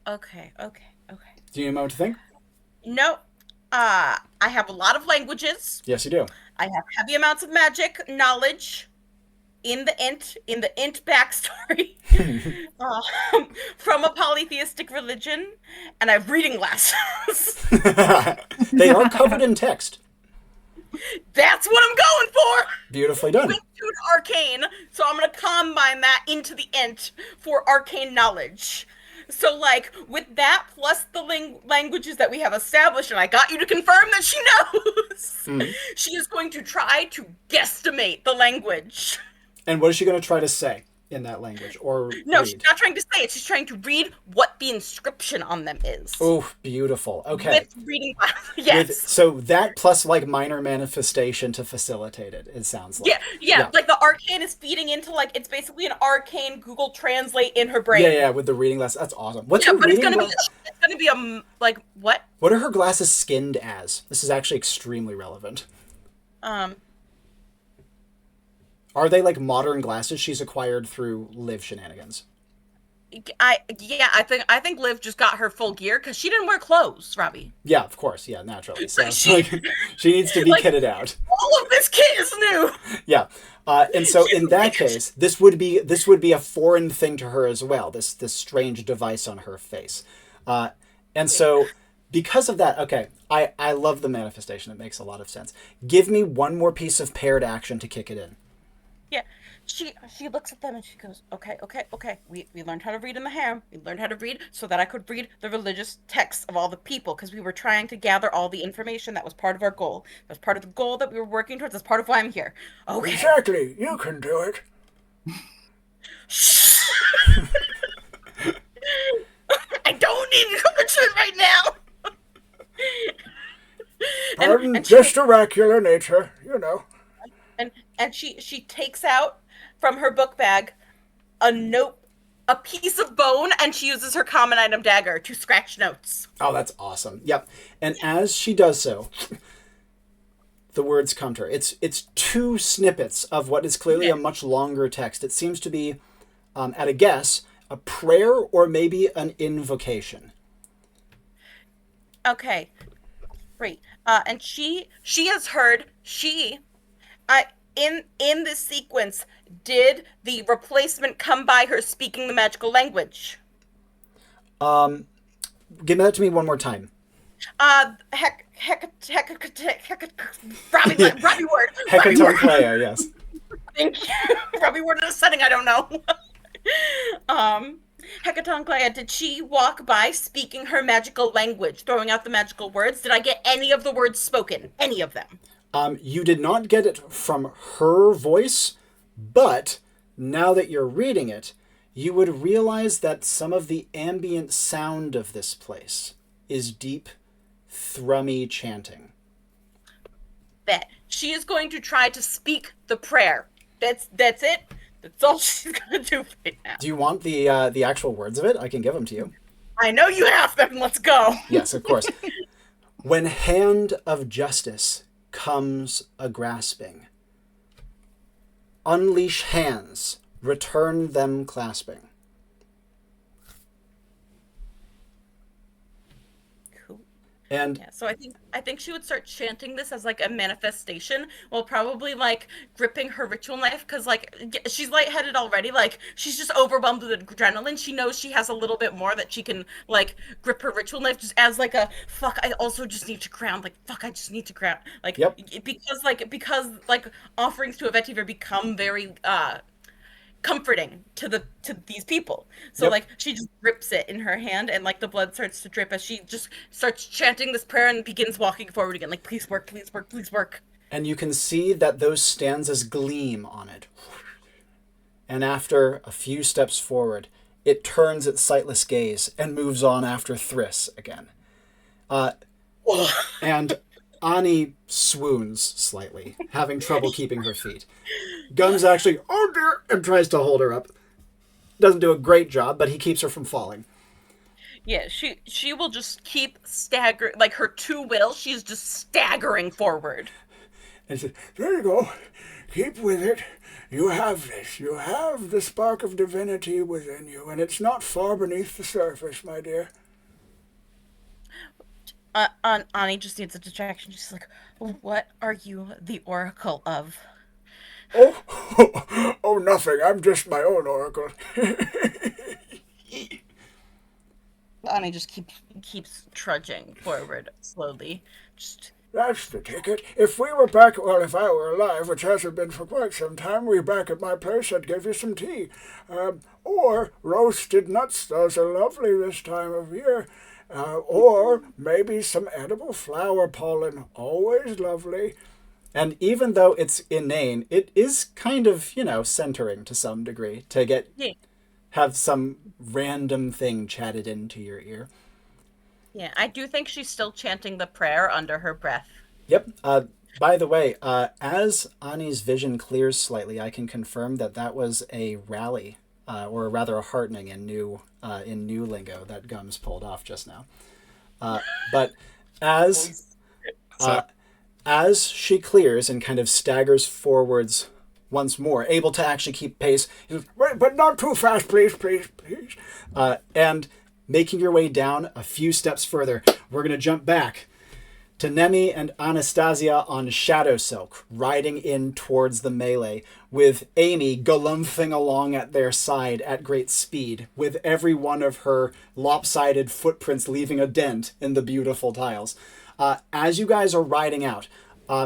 Do you need a moment to think? No. I have a lot of languages. Yes, you do. I have heavy amounts of magic knowledge in the int backstory from a polytheistic religion, and I have reading glasses. They are covered in text. That's what I'm going for. Beautifully done. With tuned arcane, so I'm gonna combine that into the int for arcane knowledge. So, like, with that plus the languages that we have established, and I got you to confirm that she knows, she is going to try to guesstimate the language. And what is she going to try to say in that language or No, read? she's not trying to say it. She's trying to read what the inscription on them is. Oh, beautiful. Okay. With reading glasses. Yes. So that plus like minor manifestation to facilitate it, it sounds like. Yeah. Like the arcane is feeding into like, it's basically an arcane Google Translate in her brain. Yeah, with the reading glasses. That's awesome. What's her but reading it's gonna be a, like, what? What are her glasses skinned as? This is actually extremely relevant. Are they like modern glasses she's acquired through Liv shenanigans? I think Liv just got her full gear because she didn't wear clothes, Robbie. Yeah, of course. Yeah, naturally. So she needs to be kitted out. All of this kit is new. Yeah, and so in that case, this would be a foreign thing to her as well. This strange device on her face, and so because of that, okay, I love the manifestation. It makes a lot of sense. Give me one more piece of paired action to kick it in. Yeah. She looks at them and she goes, okay. We learned how to read in the harem. We learned how to read so that I could read the religious texts of all the people because we were trying to gather all the information that was part of our goal. That was part of the goal that we were working towards. That's part of why I'm here. Okay. Exactly. You can do it. I don't need encouragement right now. Pardon, just oracular nature, you know. And she takes out from her book bag a piece of bone, and she uses her common item dagger to scratch notes. Oh, that's awesome. Yep. And as she does so, the words come to her. It's two snippets of what is clearly a much longer text. It seems to be, at a guess, a prayer or maybe an invocation. Okay, great. And she has heard in this sequence, did the replacement come by her speaking the magical language? Give that to me one more time. Robbie word. Hecatonchleia, yes. Thank you. Robbie word in a setting I don't know. Hecatonchleia, did she walk by speaking her magical language, throwing out the magical words? Did I get any of the words spoken? Any of them? You did not get it from her voice, but now that you're reading it, you would realize that some of the ambient sound of this place is deep, thrummy chanting. Bet. She is going to try to speak the prayer. That's it. That's all she's going to do right now. Do you want the actual words of it? I can give them to you. I know you have them. Let's go. Yes, of course. When hand of justice comes a grasping, unleash hands, return them clasping. Cool. And Yeah, so I think she would start chanting this as like a manifestation while probably like gripping her ritual knife because like she's lightheaded already. Like she's just overwhelmed with adrenaline. She knows she has a little bit more that she can like grip her ritual knife just as like a fuck. I also just need to ground. Like fuck, I just need to ground. Like Yep. because offerings to a vetiver become very comforting to these people. So Yep. like she just grips it in her hand and like the blood starts to drip as she just starts chanting this prayer and begins walking forward again like please work, please work, please work. And you can see that those stanzas gleam on it. And after a few steps forward, it turns its sightless gaze and moves on after Thriss again. And Ani swoons slightly, having trouble keeping her feet. Gun's actually, oh dear, and tries to hold her up. Doesn't do a great job, but he keeps her from falling. Yeah, she will just keep staggering, like her two will, she's just staggering forward. And she says, There you go. Keep with it. You have this. You have the spark of divinity within you, and it's not far beneath the surface, my dear. Ani just needs a distraction. She's like, "What are you the oracle of?" Oh, oh, nothing. I'm just my own oracle. Ani just keeps trudging forward slowly. Just That's the ticket. If we were back, well, if I were alive, which hasn't been for quite some time, we were back at my place, I'd give you some tea. Or roasted nuts, those are lovely this time of year. Or maybe some edible flower pollen, always lovely. And even though it's inane, it is kind of, centering to some degree to yeah. have some random thing chatted into your ear. Yeah, I do think she's still chanting the prayer under her breath. Yep. By the way, as Ani's vision clears slightly, I can confirm that was a rally, or rather a heartening in new lingo that Gums pulled off just now. But as she clears and kind of staggers forwards once more, able to actually keep pace, Wait, but not too fast, please, please, please. and making your way down a few steps further, we're going to jump back to Nemi and Anastasia on Shadow Silk, riding in towards the melee, with Amy galumphing along at their side at great speed, with every one of her lopsided footprints leaving a dent in the beautiful tiles. As you guys are riding out,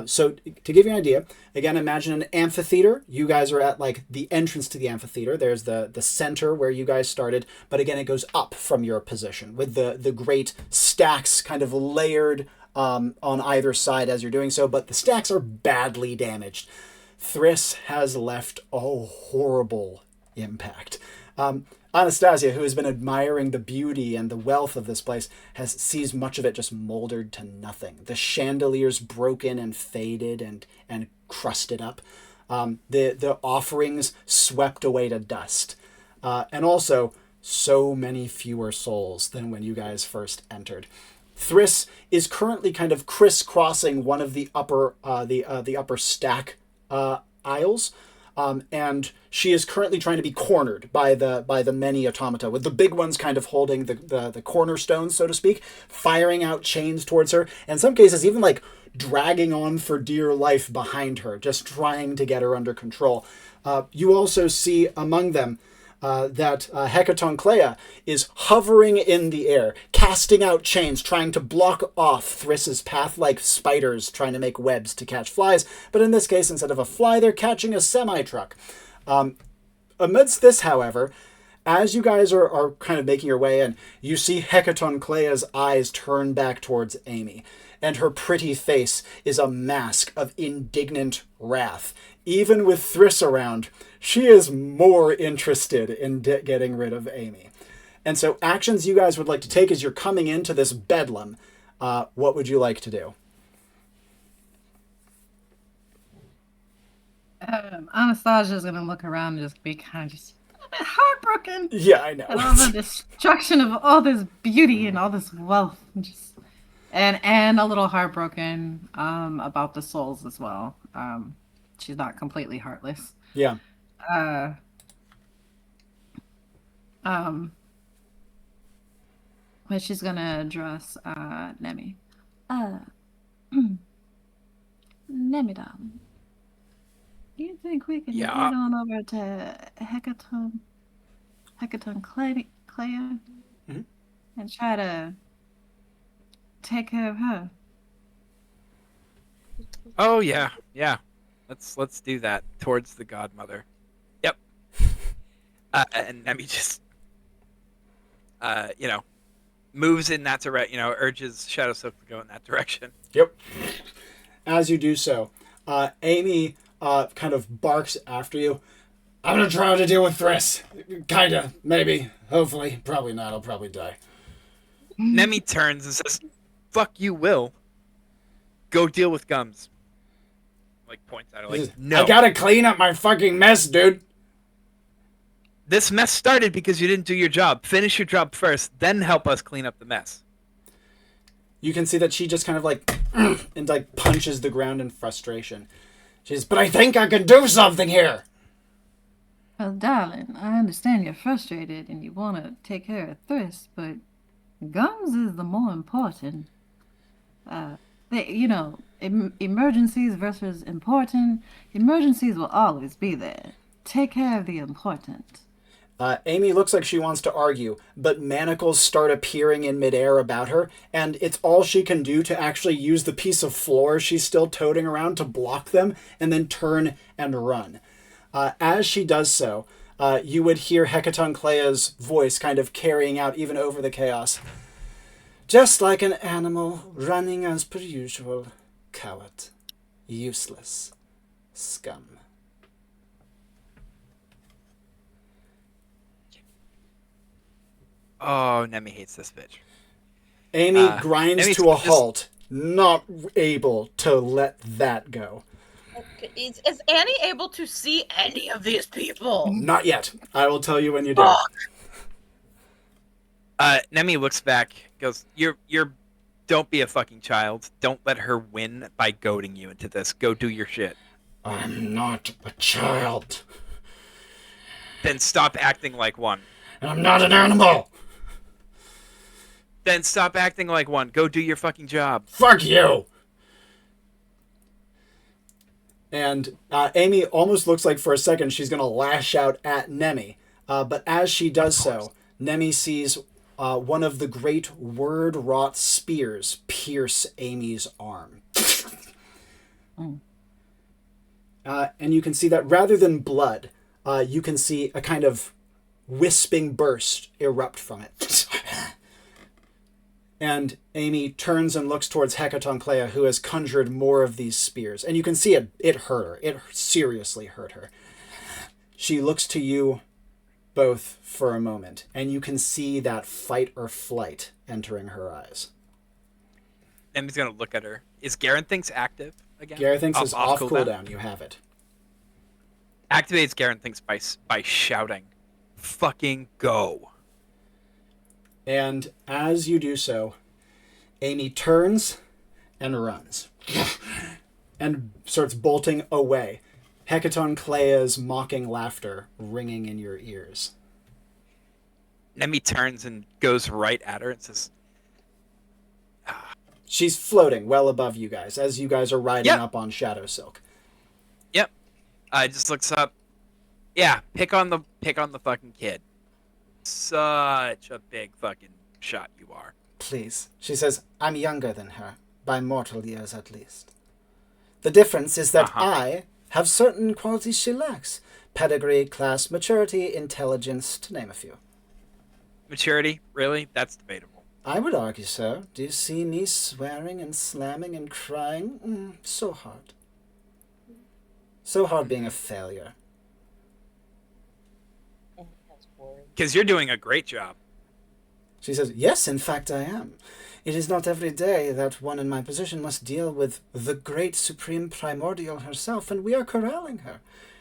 so to give you an idea, again, imagine an amphitheater. You guys are at like the entrance to the amphitheater. There's the center where you guys started, but again, it goes up from your position with the great stacks kind of layered on either side as you're doing so, but the stacks are badly damaged. Thriss has left a horrible impact. Anastasia, who has been admiring the beauty and the wealth of this place, sees much of it just moldered to nothing. The chandeliers broken and faded and crusted up. The offerings swept away to dust. And also, so many fewer souls than when you guys first entered. Thriss is currently kind of crisscrossing one of the upper stack aisles. And she is currently trying to be cornered by the many automata, with the big ones kind of holding the cornerstones, so to speak, firing out chains towards her, and in some cases even like dragging on for dear life behind her, just trying to get her under control. You also see among them that Hecatonclea is hovering in the air, casting out chains, trying to block off Thriss's path like spiders trying to make webs to catch flies. But in this case, instead of a fly, they're catching a semi-truck. Amidst this, however, as you guys are kind of making your way in, you see Hecatonclea's eyes turn back towards Amy, and her pretty face is a mask of indignant wrath. Even with Thriss around, she is more interested in getting rid of Amy. And so actions you guys would like to take as you're coming into this bedlam, what would you like to do? Anastasia's going to look around and just be kind of just a bit heartbroken. Yeah, I know. And all the destruction of all this beauty and all this wealth. And a little heartbroken about the souls as well. She's not completely heartless. Yeah. But she's gonna address Nemi. Nemi, darling. Do you think we can head on over to Hecatonclea and try to take care of her? Oh yeah. Let's do that towards the godmother. Yep. And Nemi just, moves in that direction. Urges Shadow Silk to go in that direction. Yep. As you do so, Amy kind of barks after you. I'm gonna try to deal with Thriss. Kinda, maybe, hopefully, probably not. I'll probably die. Nemi turns and says, "Fuck you, Will. Go deal with Gums." Like points at her, like, no. I gotta clean up my fucking mess, dude. This mess started because you didn't do your job. Finish your job first, then help us clean up the mess. You can see that she just kind of like and like punches the ground in frustration. But I think I can do something here. Well, darling, I understand you're frustrated and you want to take care of Thriss, but Gums is the more important. Uh, emergencies versus important. Emergencies will always be there. Take care of the important. Amy looks like she wants to argue, but manacles start appearing in midair about her, and it's all she can do to actually use the piece of floor she's still toting around to block them, and then turn and run. As she does so, you would hear Hecatonclea's voice kind of carrying out even over the chaos. Just like an animal, running as per usual. Coward. Useless. Scum. Oh, Nemi hates this bitch. Amy grinds Nemi's to a just- halt, not able to let that go. Okay, is Annie able to see any of these people? Not yet. I will tell you when you do. Nemi looks back, goes, "You're don't be a fucking child. Don't let her win by goading you into this. Go do your shit. I'm not a child. Then stop acting like one. And I'm not an animal. Then stop acting like one. Go do your fucking job." Fuck you. And Amy almost looks like for a second she's going to lash out at Nemi. But as she does so, Nemi sees one of the great word-wrought spears pierce Amy's arm. And you can see that rather than blood, you can see a kind of wisping burst erupt from it. And Amy turns and looks towards Hecatonclea, who has conjured more of these spears. And you can see it hurt her. It seriously hurt her. She looks to you both for a moment, and you can see that fight or flight entering her eyes. Nemi's gonna look at her. Is Garen Thinks active again? Garen Thinks is off cooldown. You have it. Activates Garen Thinks by shouting, "Fucking go!" And as you do so, Amy turns and runs. And starts bolting away. Hecatonclea's mocking laughter ringing in your ears. Nemi turns and goes right at her and says, She's floating well above you guys as you guys are riding Yep. up on Shadow Silk. "Yep." Just looks up. "Yeah, pick on the fucking kid. Such a big fucking shot you are." Please. She says, I'm younger than her, by mortal years at least. The difference is that I have certain qualities she lacks. Pedigree, class, maturity, intelligence, to name a few. Maturity? Really? That's debatable. I would argue, sir. Do you see me swearing and slamming and crying? So hard. So hard being a failure. Because you're doing a great job. She says, yes, in fact I am. It is not every day that one in my position must deal with the great supreme primordial herself, and we are corralling her.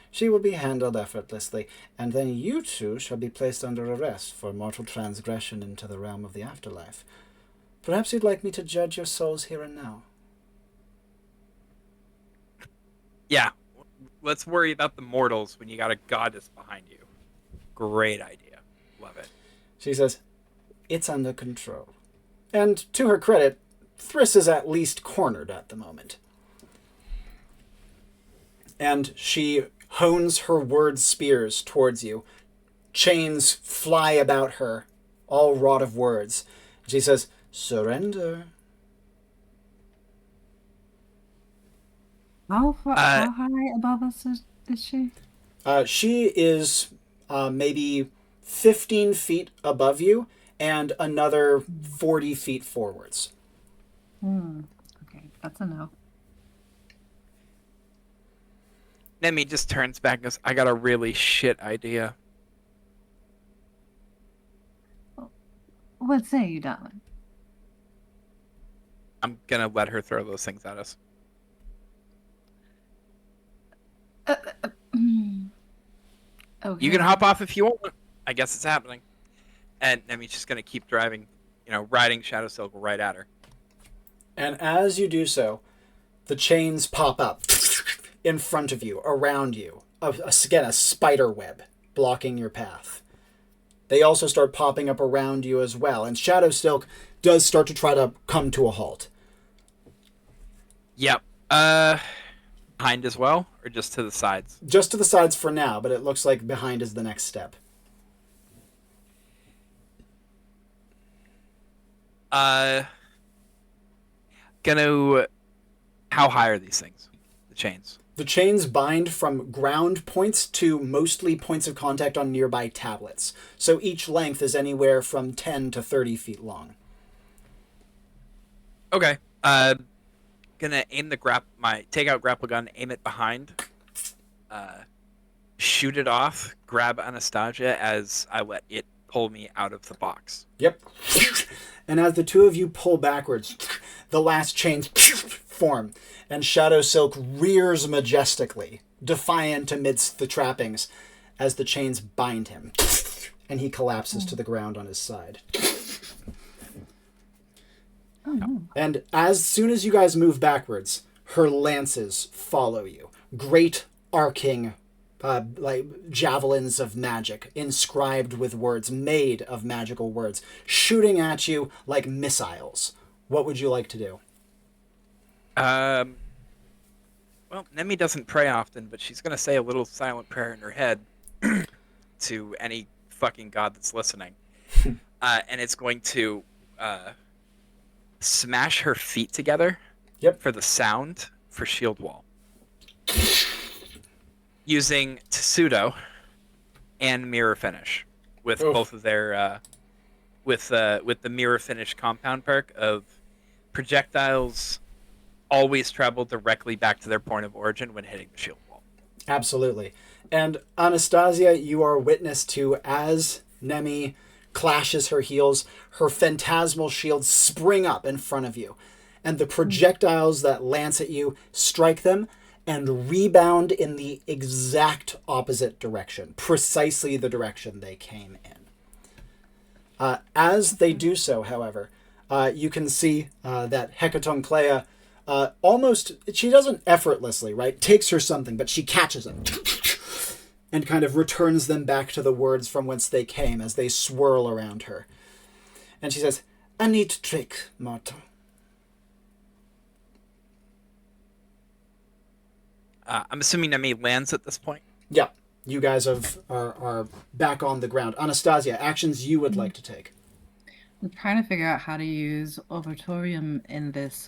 She will be handled effortlessly, and then you two shall be placed under arrest for mortal transgression into the realm of the afterlife. Perhaps you'd like me to judge your souls here and now. Yeah. Let's worry about the mortals when you got a goddess behind you. Great idea. Love it. She says, it's under control. And to her credit, Thriss is at least cornered at the moment. And she hones her word spears towards you. Chains fly about her, all wrought of words. She says, surrender. How high above us is she? She is maybe 15 feet above you and another 40 feet forwards. Okay, that's a no. Nemi just turns back and goes, "I got a really shit idea." What say you, darling? I'm gonna let her throw those things at us. Okay. You can hop off if you want. I guess it's happening. And Nemi's just gonna keep driving, riding Shadow Silk right at her. And as you do so, the chains pop up in front of you, around you. Again, a spider web blocking your path. They also start popping up around you as well, and Shadow Silk does start to try to come to a halt. Yep. Behind as well, or just to the sides? Just to the sides for now, but it looks like behind is the next step. How high are these things? The chains. The chains bind from ground points to mostly points of contact on nearby tablets. So each length is anywhere from 10 to 30 feet long. Okay. Gonna aim take out grapple gun, aim it behind, shoot it off, grab Anastasia as I let it pull me out of the box. Yep. And as the two of you pull backwards, the last chains form, and Shadow Silk rears majestically, defiant amidst the trappings, as the chains bind him, and he collapses to the ground on his side. Oh, no. And as soon as you guys move backwards, her lances follow you. Great arcing, like javelins of magic, inscribed with words, made of magical words, shooting at you like missiles. What would you like to do? Well, Nemi doesn't pray often, but she's gonna say a little silent prayer in her head to any fucking god that's listening. And it's going to smash her feet together. Yep. For the sound for shield wall. Using Tsudo and Mirror Finish with both of their with the Mirror Finish compound perk of projectiles always travel directly back to their point of origin when hitting the shield wall. Absolutely. And Anastasia, you are witness to as Nemi clashes her heels, her phantasmal shields spring up in front of you, and the projectiles that lance at you strike them and rebound in the exact opposite direction, precisely the direction they came in. As they do so, however, you can see that Hecatonclea almost, she doesn't effortlessly, right, takes her something, but she catches them and kind of returns them back to the words from whence they came as they swirl around her. And she says, "A neat trick, mortal." I'm assuming Nemi lands at this point. Yeah, you guys are back on the ground. Anastasia, actions you would like to take. I'm trying to figure out how to use Overtorium in this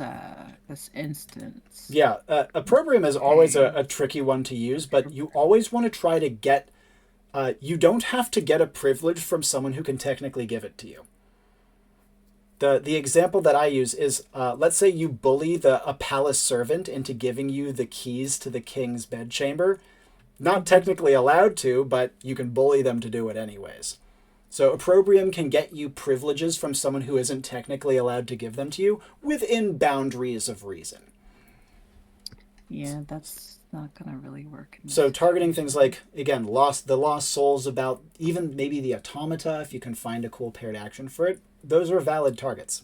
instance. Yeah, opprobrium is always a tricky one to use, but you always want to try to get... you don't have to get a privilege from someone who can technically give it to you. The example that I use is, let's say you bully a palace servant into giving you the keys to the king's bedchamber. Not technically allowed to, but you can bully them to do it anyways. So opprobrium can get you privileges from someone who isn't technically allowed to give them to you within boundaries of reason. Yeah, that's not gonna really work. So targeting things like, again, the lost souls, about even maybe the automata, if you can find a cool paired action for it, those are valid targets.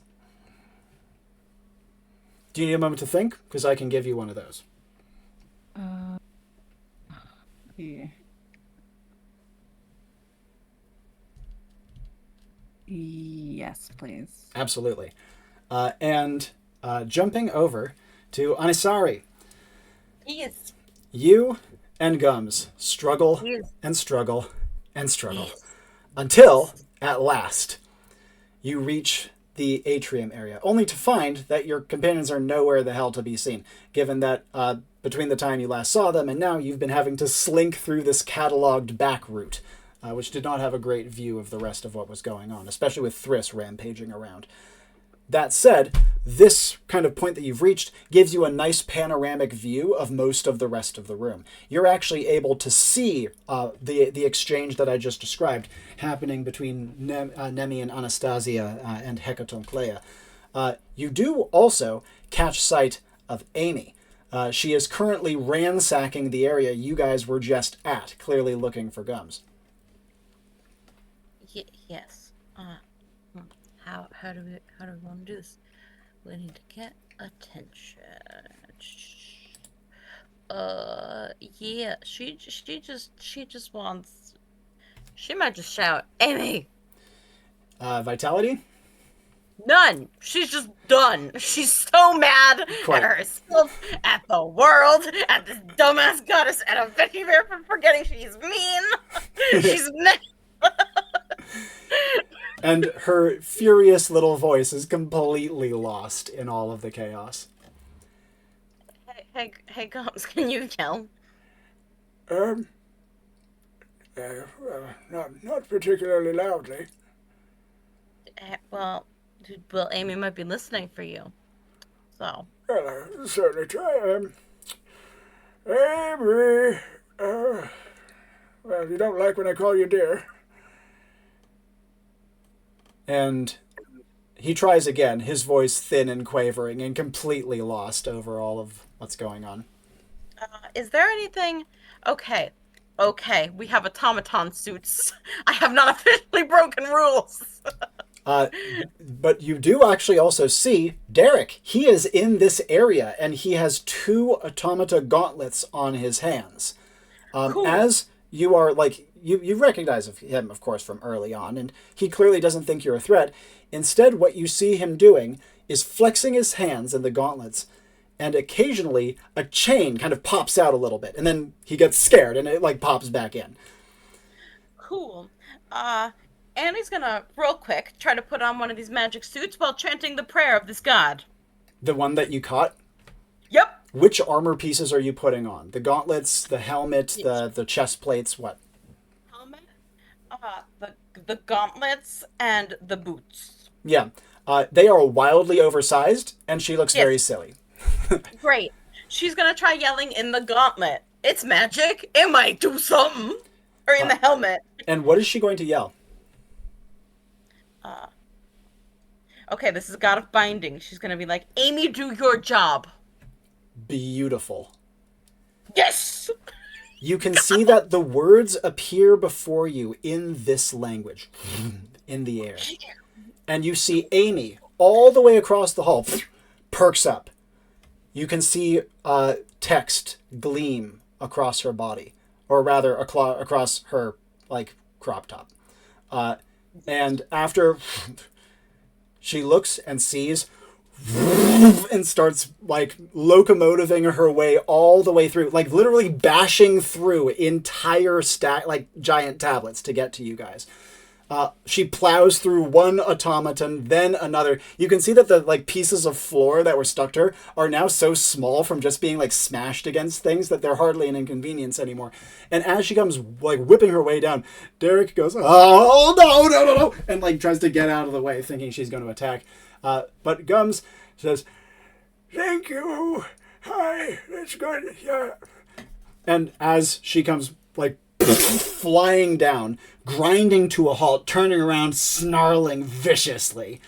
Do you need a moment to think? Because I can give you one of those. Yeah. Yes, please. Absolutely. And jumping over to Anisari. Yes. You and Gums struggle Yes. and struggle and struggle Yes. until, at last, you reach the atrium area, only to find that your companions are nowhere the hell to be seen, given that between the time you last saw them and now you've been having to slink through this cataloged back route, which did not have a great view of the rest of what was going on, especially with Thriss rampaging around. That said, this kind of point that you've reached gives you a nice panoramic view of most of the rest of the room. You're actually able to see the exchange that I just described happening between Nemi and Anastasia and Hecatonclea. You do also catch sight of Amy. She is currently ransacking the area you guys were just at, clearly looking for Gums. Yes. How do we want to do this? We need to get attention. Yeah, she just wants She might just shout, Amy! Vitality? None! She's just done. She's so mad Quite. at herself, at the world, at this dumbass goddess, and a Vicky Bear for forgetting she's mean. She's mad. And her furious little voice is completely lost in all of the chaos. Hey, Gums, can you yell? Well, not particularly loudly. Well, Amy might be listening for you. So. Well, I'll certainly try. Amy, well, you don't like when I call you dear. And he tries again, his voice thin and quavering and completely lost over all of what's going on. Is there anything... Okay, we have automaton suits. I have not officially broken rules. But you do actually also see Derek. He is in this area, and he has 2 automata gauntlets on his hands. Cool. As you are, like, you recognize him, of course, from early on, and he clearly doesn't think you're a threat. Instead, what you see him doing is flexing his hands in the gauntlets, and occasionally a chain kind of pops out a little bit, and then he gets scared, and it, like, pops back in. Cool. Annie's gonna, real quick, try to put on one of these magic suits while chanting the prayer of this god. The one that you caught? Yep. Which armor pieces are you putting on? The gauntlets, the helmet, the chest plates, what? Helmet, the gauntlets, and the boots. Yeah. They are wildly oversized, and she looks very silly. Great. She's gonna try yelling in the gauntlet. It's magic. It might do something. Or in the helmet. And what is she going to yell? Okay, this is God of Binding. She's gonna be like, Amy, do your job. Beautiful. Yes! You can see that the words appear before you in this language, in the air. And you see Amy, all the way across the hall, perks up. You can see text gleam across her body, or rather across her, like, crop top. And after she looks and sees and starts, like, locomotiving her way all the way through, like, literally bashing through entire giant tablets to get to you guys. She plows through one automaton, then another. You can see that the, like, pieces of floor that were stuck to her are now so small from just being, like, smashed against things that they're hardly an inconvenience anymore. And as she comes, like, whipping her way down, Derek goes, oh, no, and, like, tries to get out of the way, thinking she's going to attack. But Gums says, Thank you. Hi, that's good. Yeah. and as she comes, like, flying down, grinding to a halt, turning around, snarling viciously,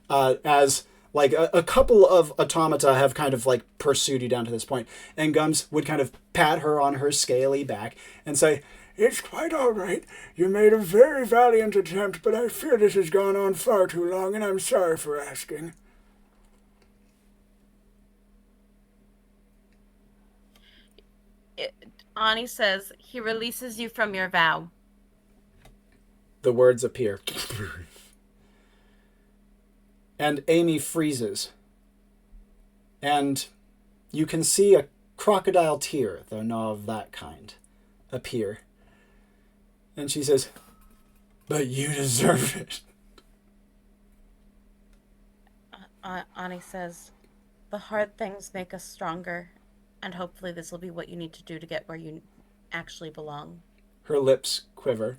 as, like, a couple of automata have kind of, like, pursued you down to this point, and Gums would kind of pat her on her scaly back and say, It's quite all right. You made a very valiant attempt, but I fear this has gone on far too long, and I'm sorry for asking. Ani says, he releases you from your vow. The words appear. And Amy freezes. And you can see a crocodile tear, though not of that kind, appear. And she says, But you deserve it. Ani says, the hard things make us stronger, and hopefully this will be what you need to do to get where you actually belong. Her lips quiver.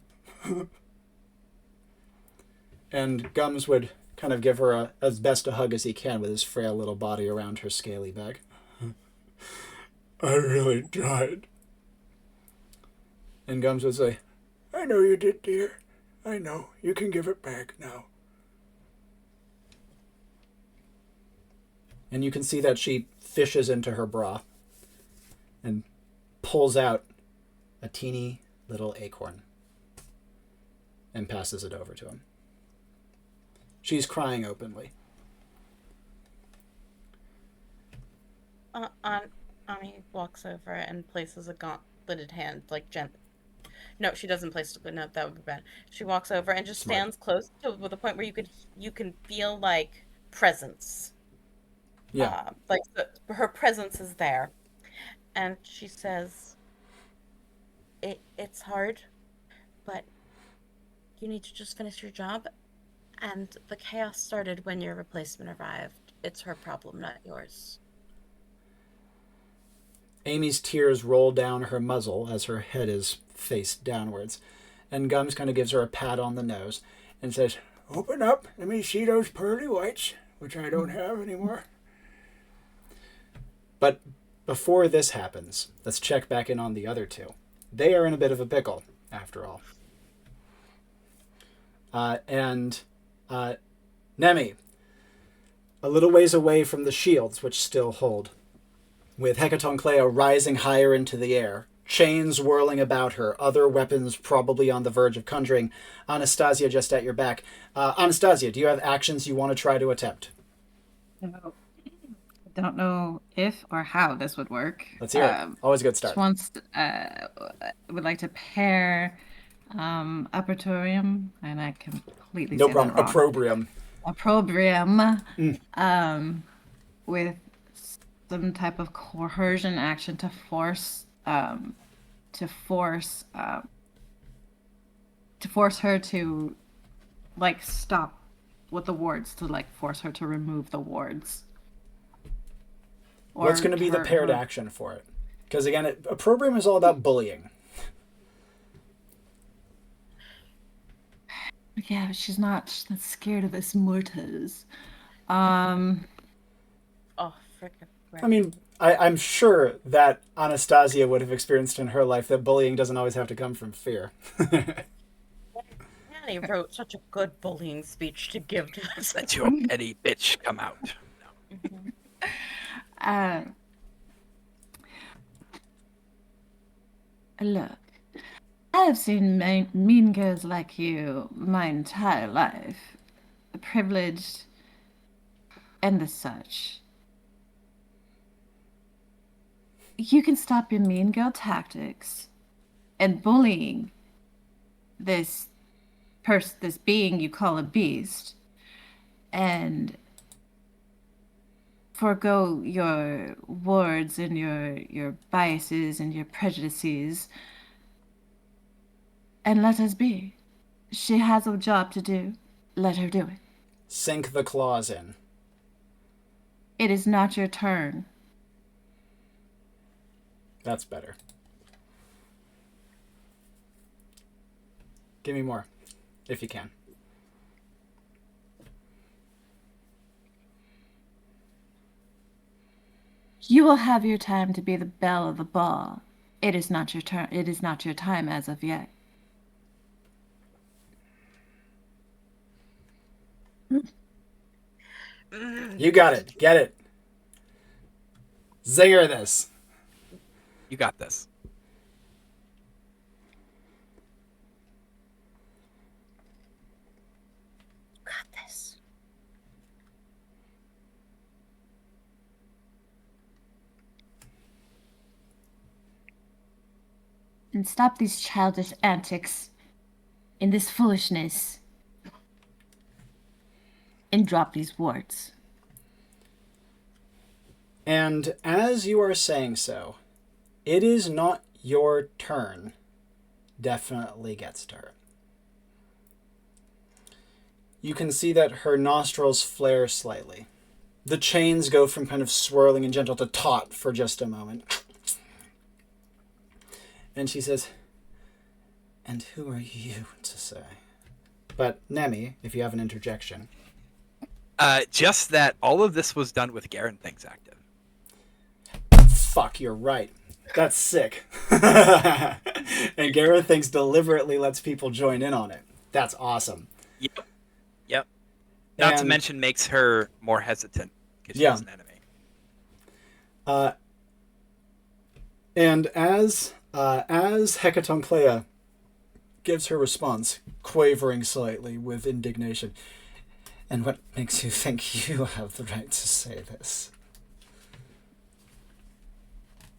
And Gums would kind of give her as best a hug as he can with his frail little body around her scaly back. I really tried. And Gums would say, I know you did, dear. I know. You can give it back now. and you can see that she fishes into her bra and pulls out a teeny little acorn and passes it over to him. She's crying openly. Ani walks over and places a gauntleted hand, like No, she doesn't place. No, that would be bad. She walks over and just Smart. stands close to the point where you can feel like presence. Yeah. Her presence is there, and she says, "It's hard, but you need to just finish your job. And the chaos started when your replacement arrived. It's her problem, not yours." Amy's tears roll down her muzzle as her head is face downwards, and Gums kind of gives her a pat on the nose and says, Open up. Let me see those pearly whites, which I don't have anymore. but before this happens, let's check back in on the other two. They are in a bit of a pickle, after all. Nemi, a little ways away from the shields, which still hold, with Hecatonclea rising higher into the air, chains whirling about her, other weapons probably on the verge of conjuring, Anastasia just at your back. Anastasia, do you have actions you want to try to attempt? No. I don't know if or how this would work. Let's hear it. Always a good start. Just wants, would like to pair Apertorium, and I completely No say problem. that wrong. Opprobrium. Opprobrium with some type of coercion action to force her to like stop with the wards, to like force her to remove the wards. What's going to be the paired action for it? Because again, opprobrium is all about bullying. Yeah, but she's not scared of us mortals. Oh, frickin' I mean, I'm sure that Anastasia would have experienced in her life that bullying doesn't always have to come from fear. Annie wrote such a good bullying speech to give to us. Let your petty bitch come out. Look, I have seen mean girls like you my entire life, privileged and the such. You can stop your mean girl tactics and bullying this being you call a beast, and forego your wards and your biases and your prejudices, and let us be. She has a job to do. Let her do it. Sink the claws in. It is not your turn. That's better. Give me more, if you can. You will have your time to be the belle of the ball. It is not your turn. It is not your time as of yet. You got it. Get it. Zinger this. You got this. Got this. And stop these childish antics and this foolishness. And drop these wards. And as you are saying so, it is not your turn. Definitely gets to her. You can see that her nostrils flare slightly. The chains go from kind of swirling and gentle to taut for just a moment. And she says, "And who are you to say?" But Nemi, if you have an interjection. Just that all of this was done with Garen things active. Fuck, you're right. That's sick. And Gareth thinks deliberately lets people join in on it. That's awesome. Yep. Not to mention makes her more hesitant because she's an enemy. And as Hecatonclea gives her response, quavering slightly with indignation, "And what makes you think you have the right to say this?"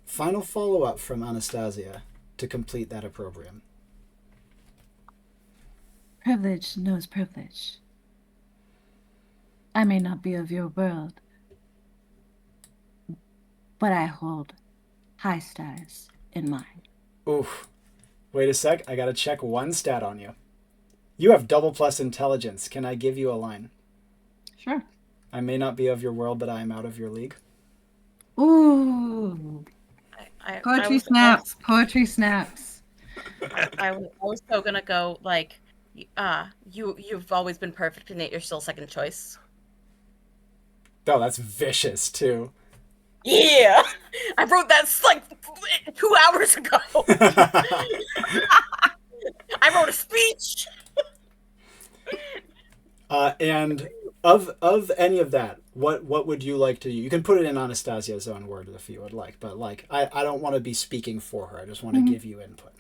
Final follow-up from Anastasia to complete that opprobrium. privilege knows privilege. I may not be of your world, but I hold high stars in mine. Oof. Wait a sec. I gotta check one stat on you. You have double plus intelligence. Can I give you a line? Sure. I may not be of your world, but I am out of your league. Ooh. Poetry snaps. Poetry snaps. I was so gonna go like, you've always been perfect, and yet you're still second choice. Oh, that's vicious too. Yeah, I wrote that like 2 hours ago. I wrote a speech. And of any of that, what would you like to do? You can put it in Anastasia's own words if you would like, but like I don't want to be speaking for her. I just want to give you input.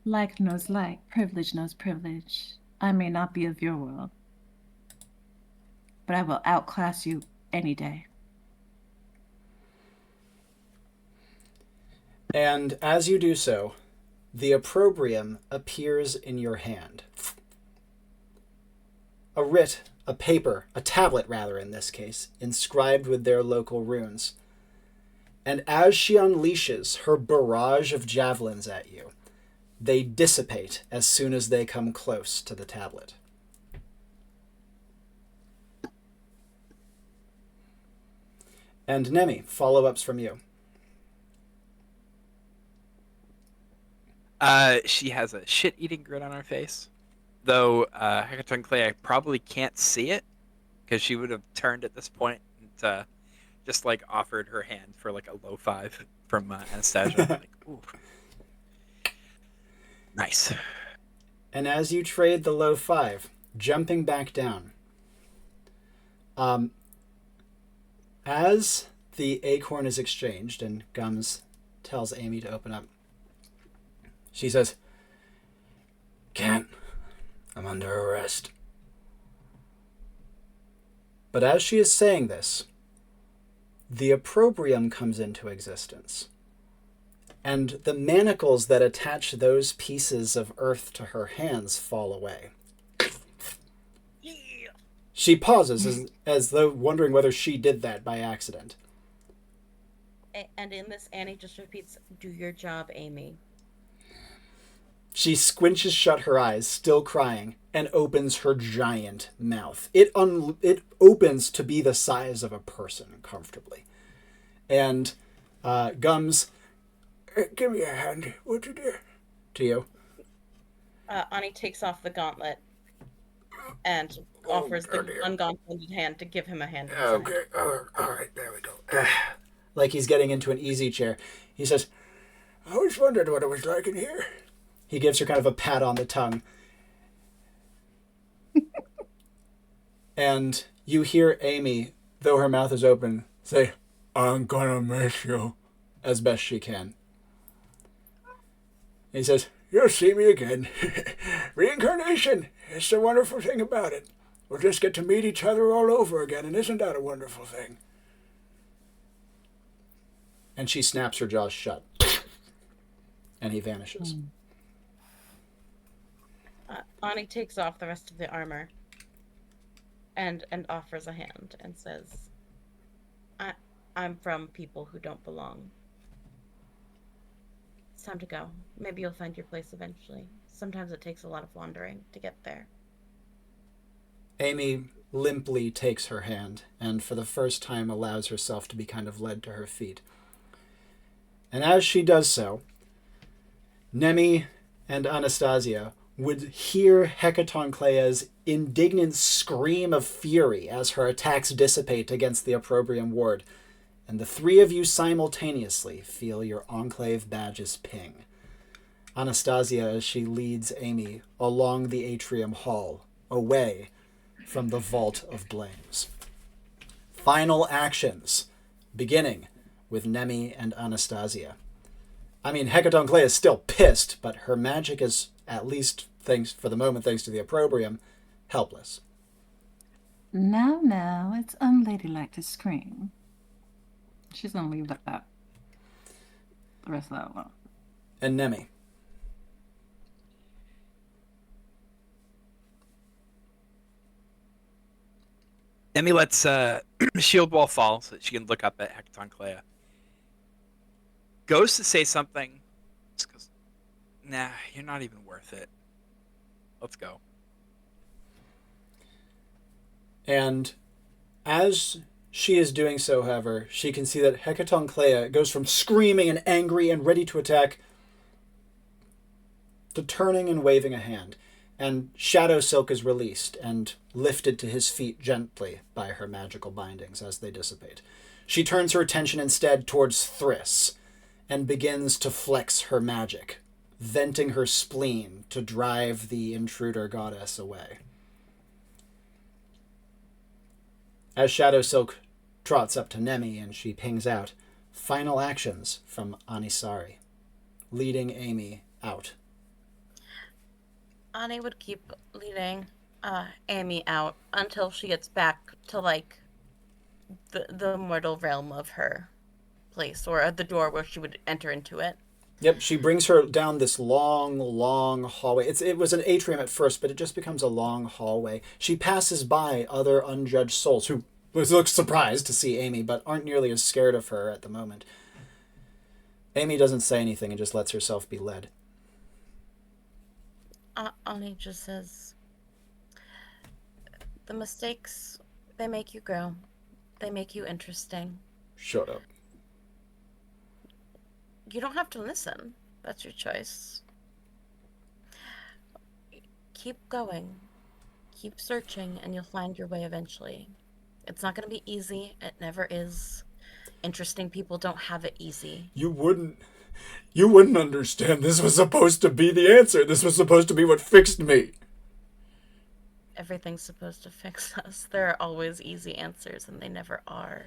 Like knows like, privilege knows privilege. I may not be of your world, but I will outclass you any day. And as you do so, the opprobrium appears in your hand. A writ, a paper, a tablet rather in this case, inscribed with their local runes. And as she unleashes her barrage of javelins at you, they dissipate as soon as they come close to the tablet. And Nemi, follow-ups from you. She has a shit-eating grin on her face. Though, Enclave, I probably can't see it, because she would have turned at this point and just, like, offered her hand for, like, a low 5 from Anastasia. Like, ooh. Nice. And as you trade the low 5, jumping back down, as the acorn is exchanged and Gums tells Amy to open up, she says, "Can't. I'm under arrest." But as she is saying this, the opprobrium comes into existence. And the manacles that attach those pieces of earth to her hands fall away. She pauses as though wondering whether she did that by accident. And in this, Annie just repeats, "Do your job, Amy." She squinches shut her eyes, still crying, and opens her giant mouth. It opens to be the size of a person comfortably. And Gums, Give me a hand, would you, dear? to you. Annie takes off the gauntlet and offers the ungauntleted hand to give him a hand. Okay, all right, there we go. Like he's getting into an easy chair. He says, I always wondered what it was like in here. he gives her kind of a pat on the tongue. And you hear Amy, though her mouth is open, say, "I'm gonna miss you," as best she can. He says, You'll see me again. Reincarnation. It's the wonderful thing about it. We'll just get to meet each other all over again, and isn't that a wonderful thing? and she snaps her jaws shut. And he vanishes. Ani takes off the rest of the armor and offers a hand and says, I'm from people who don't belong. It's time to go. Maybe you'll find your place eventually. Sometimes it takes a lot of wandering to get there. Amy limply takes her hand and for the first time allows herself to be kind of led to her feet. And as she does so, Nemi and Anastasia would hear Hecatonclea's indignant scream of fury as her attacks dissipate against the opprobrium ward, and the three of you simultaneously feel your Enclave badges ping. Anastasia as she leads Amy along the atrium hall, away from the Vault of Blames. Final actions, beginning with Nemi and Anastasia. I mean, Hecatonclea is still pissed, but her magic is, at least thanks for the moment, thanks to the opprobrium, helpless. Now, it's unladylike to scream. She's gonna leave it at that. The rest of that alone. And Nemi. Nemi lets shield wall fall so that she can look up at Enclave. Goes to say something. Just goes, nah, you're not even worth it. Let's go. And as she is doing so, however, she can see that Hecatonclea goes from screaming and angry and ready to attack to turning and waving a hand. And Shadow Silk is released and lifted to his feet gently by her magical bindings as they dissipate. She turns her attention instead towards Thriss and begins to flex her magic, venting her spleen to drive the intruder goddess away. As Shadow Silk trots up to Nemi and she pings out, final actions from Anisari, leading Amy out. Ani would keep leading Amy out until she gets back to, like, the mortal realm of her place, or at the door where she would enter into it. Yep, she brings her down this long, long hallway. It was an atrium at first, but it just becomes a long hallway. She passes by other unjudged souls who look surprised to see Amy, but aren't nearly as scared of her at the moment. Amy doesn't say anything and just lets herself be led. Ani just says, the mistakes, they make you grow. They make you interesting. Shut up. You don't have to listen. That's your choice. Keep going. Keep searching, and you'll find your way eventually. It's not going to be easy. It never is. Interesting people don't have it easy. You wouldn't understand. This was supposed to be the answer. This was supposed to be what fixed me. Everything's supposed to fix us. There are always easy answers, and they never are.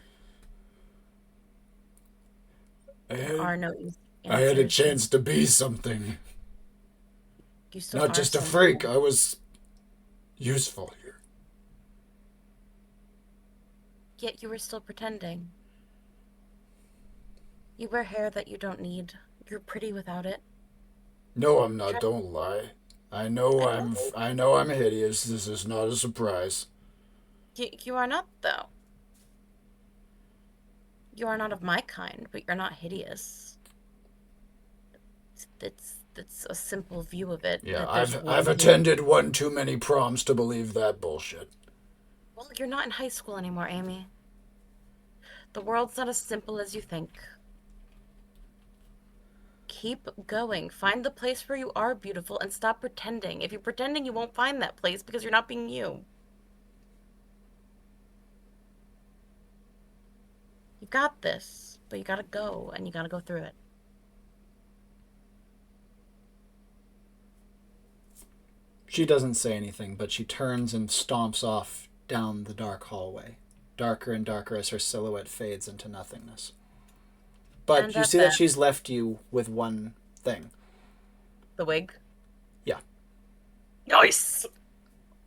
There are no easy answers. I had a chance to be something. You still Not are just a something. freak. I was useful here. Yet you were still pretending. You wear hair that you don't need. You're pretty without it. No, I'm not. Don't lie. I know I'm hideous. This is not a surprise. You are not, though. You are not of my kind, but you're not hideous. That's a simple view of it. Yeah, that there's I've one attended one too many proms to believe that bullshit. Well, you're not in high school anymore, Amy. The world's not as simple as you think. Keep going. Find the place where you are beautiful and stop pretending. If you're pretending, you won't find that place because you're not being you. You got this, but you gotta go, and you gotta go through it. She doesn't say anything, but she turns and stomps off down the dark hallway, darker and darker as her silhouette fades into nothingness. But And you at see that that- she's left you with one thing. The wig? Yeah. Nice!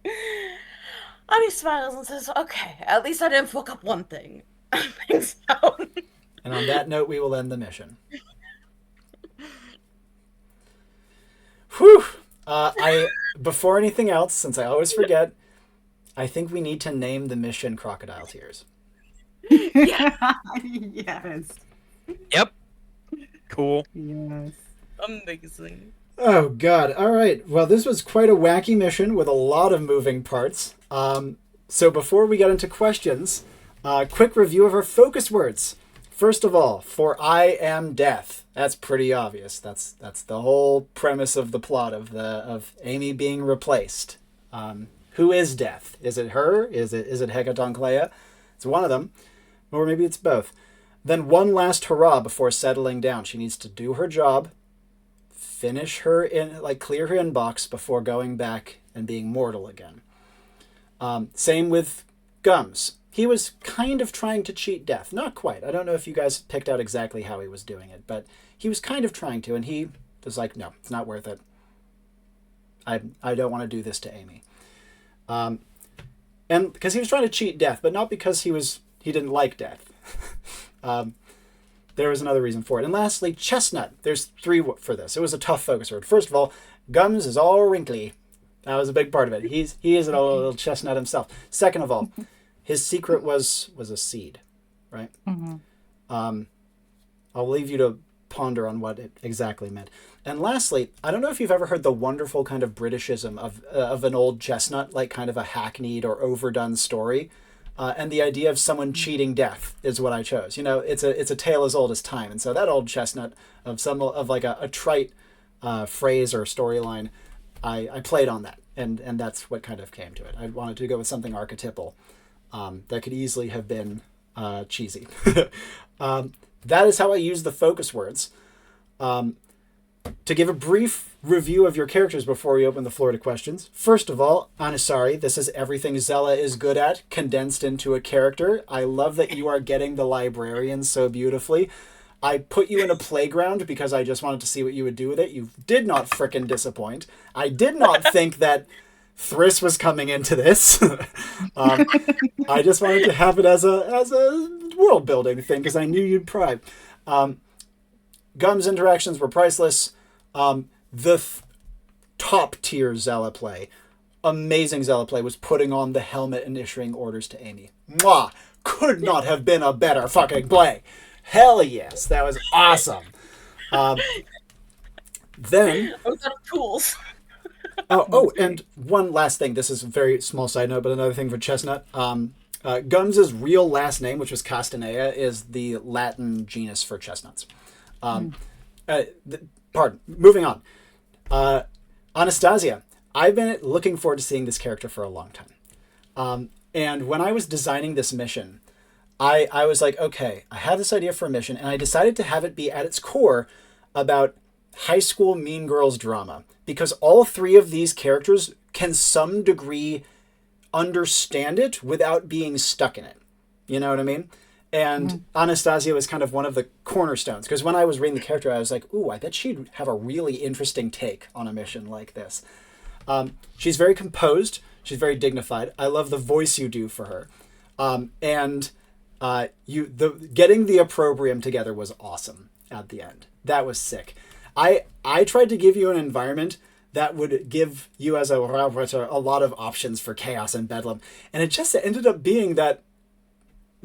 Ani smiles and says, okay, at least I didn't fuck up one thing. Thanks out. And on that note, we will end the mission. Whew! Before anything else, since I always forget, I think we need to name the mission Crocodile Tears. Yes. Yep. Cool. Yes. Amazing. Oh, God. All right. Well, this was quite a wacky mission with a lot of moving parts. So before we get into questions, quick review of our focus words. First of all, for I am death. That's pretty obvious. That's the whole premise of the plot of Amy being replaced. Who is death? Is it her? Is it Hecatonclea? It's one of them, or maybe it's both. Then one last hurrah before settling down. She needs to do her job, finish her clear her inbox before going back and being mortal again. Same with Gums. He was kind of trying to cheat death. Not quite. I don't know if you guys picked out exactly how he was doing it, but he was kind of trying to, and he was like, no, it's not worth it. I don't want to do this to Amy. And because he was trying to cheat death, but not because he didn't like death. there was another reason for it. And lastly, Chestnut. There's 3 for this. It was a tough focus word. First of all, Gums is all wrinkly. That was a big part of it. He is an old little chestnut himself. Second of all, his secret was a seed, right? I'll leave you to ponder on what it exactly meant. And lastly, I don't know if you've ever heard the wonderful kind of Britishism of an old chestnut, like kind of a hackneyed or overdone story. And the idea of someone cheating death is what I chose. You know, it's a tale as old as time. And so that old chestnut of like a trite phrase or storyline, I played on that. And that's what kind of came to it. I wanted to go with something archetypal that could easily have been cheesy. That is how I use the focus words. To give a brief review of your characters before we open the floor to questions. First of all, Anisari, this is everything Xela is good at, condensed into a character. I love that you are getting the librarian so beautifully. I put you in a playground because I just wanted to see what you would do with it. You did not frickin' disappoint. I did not think that Thriss was coming into this. I just wanted to have it as a world building thing because I knew you'd pry. Gum's interactions were priceless. The top tier Xela play, amazing Xela play, was putting on the helmet and issuing orders to Amy. Mwah! Could not have been a better fucking play. Hell yes, that was awesome. Then I was out of tools. and one last thing. This is a very small side note, but another thing for Chestnut. Gums' real last name, which was Castanea, is the Latin genus for chestnuts. Moving on. Anastasia. I've been looking forward to seeing this character for a long time. And when I was designing this mission, I was like, okay, I have this idea for a mission, and I decided to have it be at its core about high school mean girls drama. Because all 3 of these characters can some degree understand it without being stuck in it. You know what I mean? And Anastasia was kind of one of the cornerstones. Because when I was reading the character, I was like, ooh, I bet she'd have a really interesting take on a mission like this. She's very composed. She's very dignified. I love the voice you do for her. Getting the opprobrium together was awesome at the end. That was sick. I tried to give you an environment that would give you as a Raubritter a lot of options for chaos and bedlam. And it just ended up being that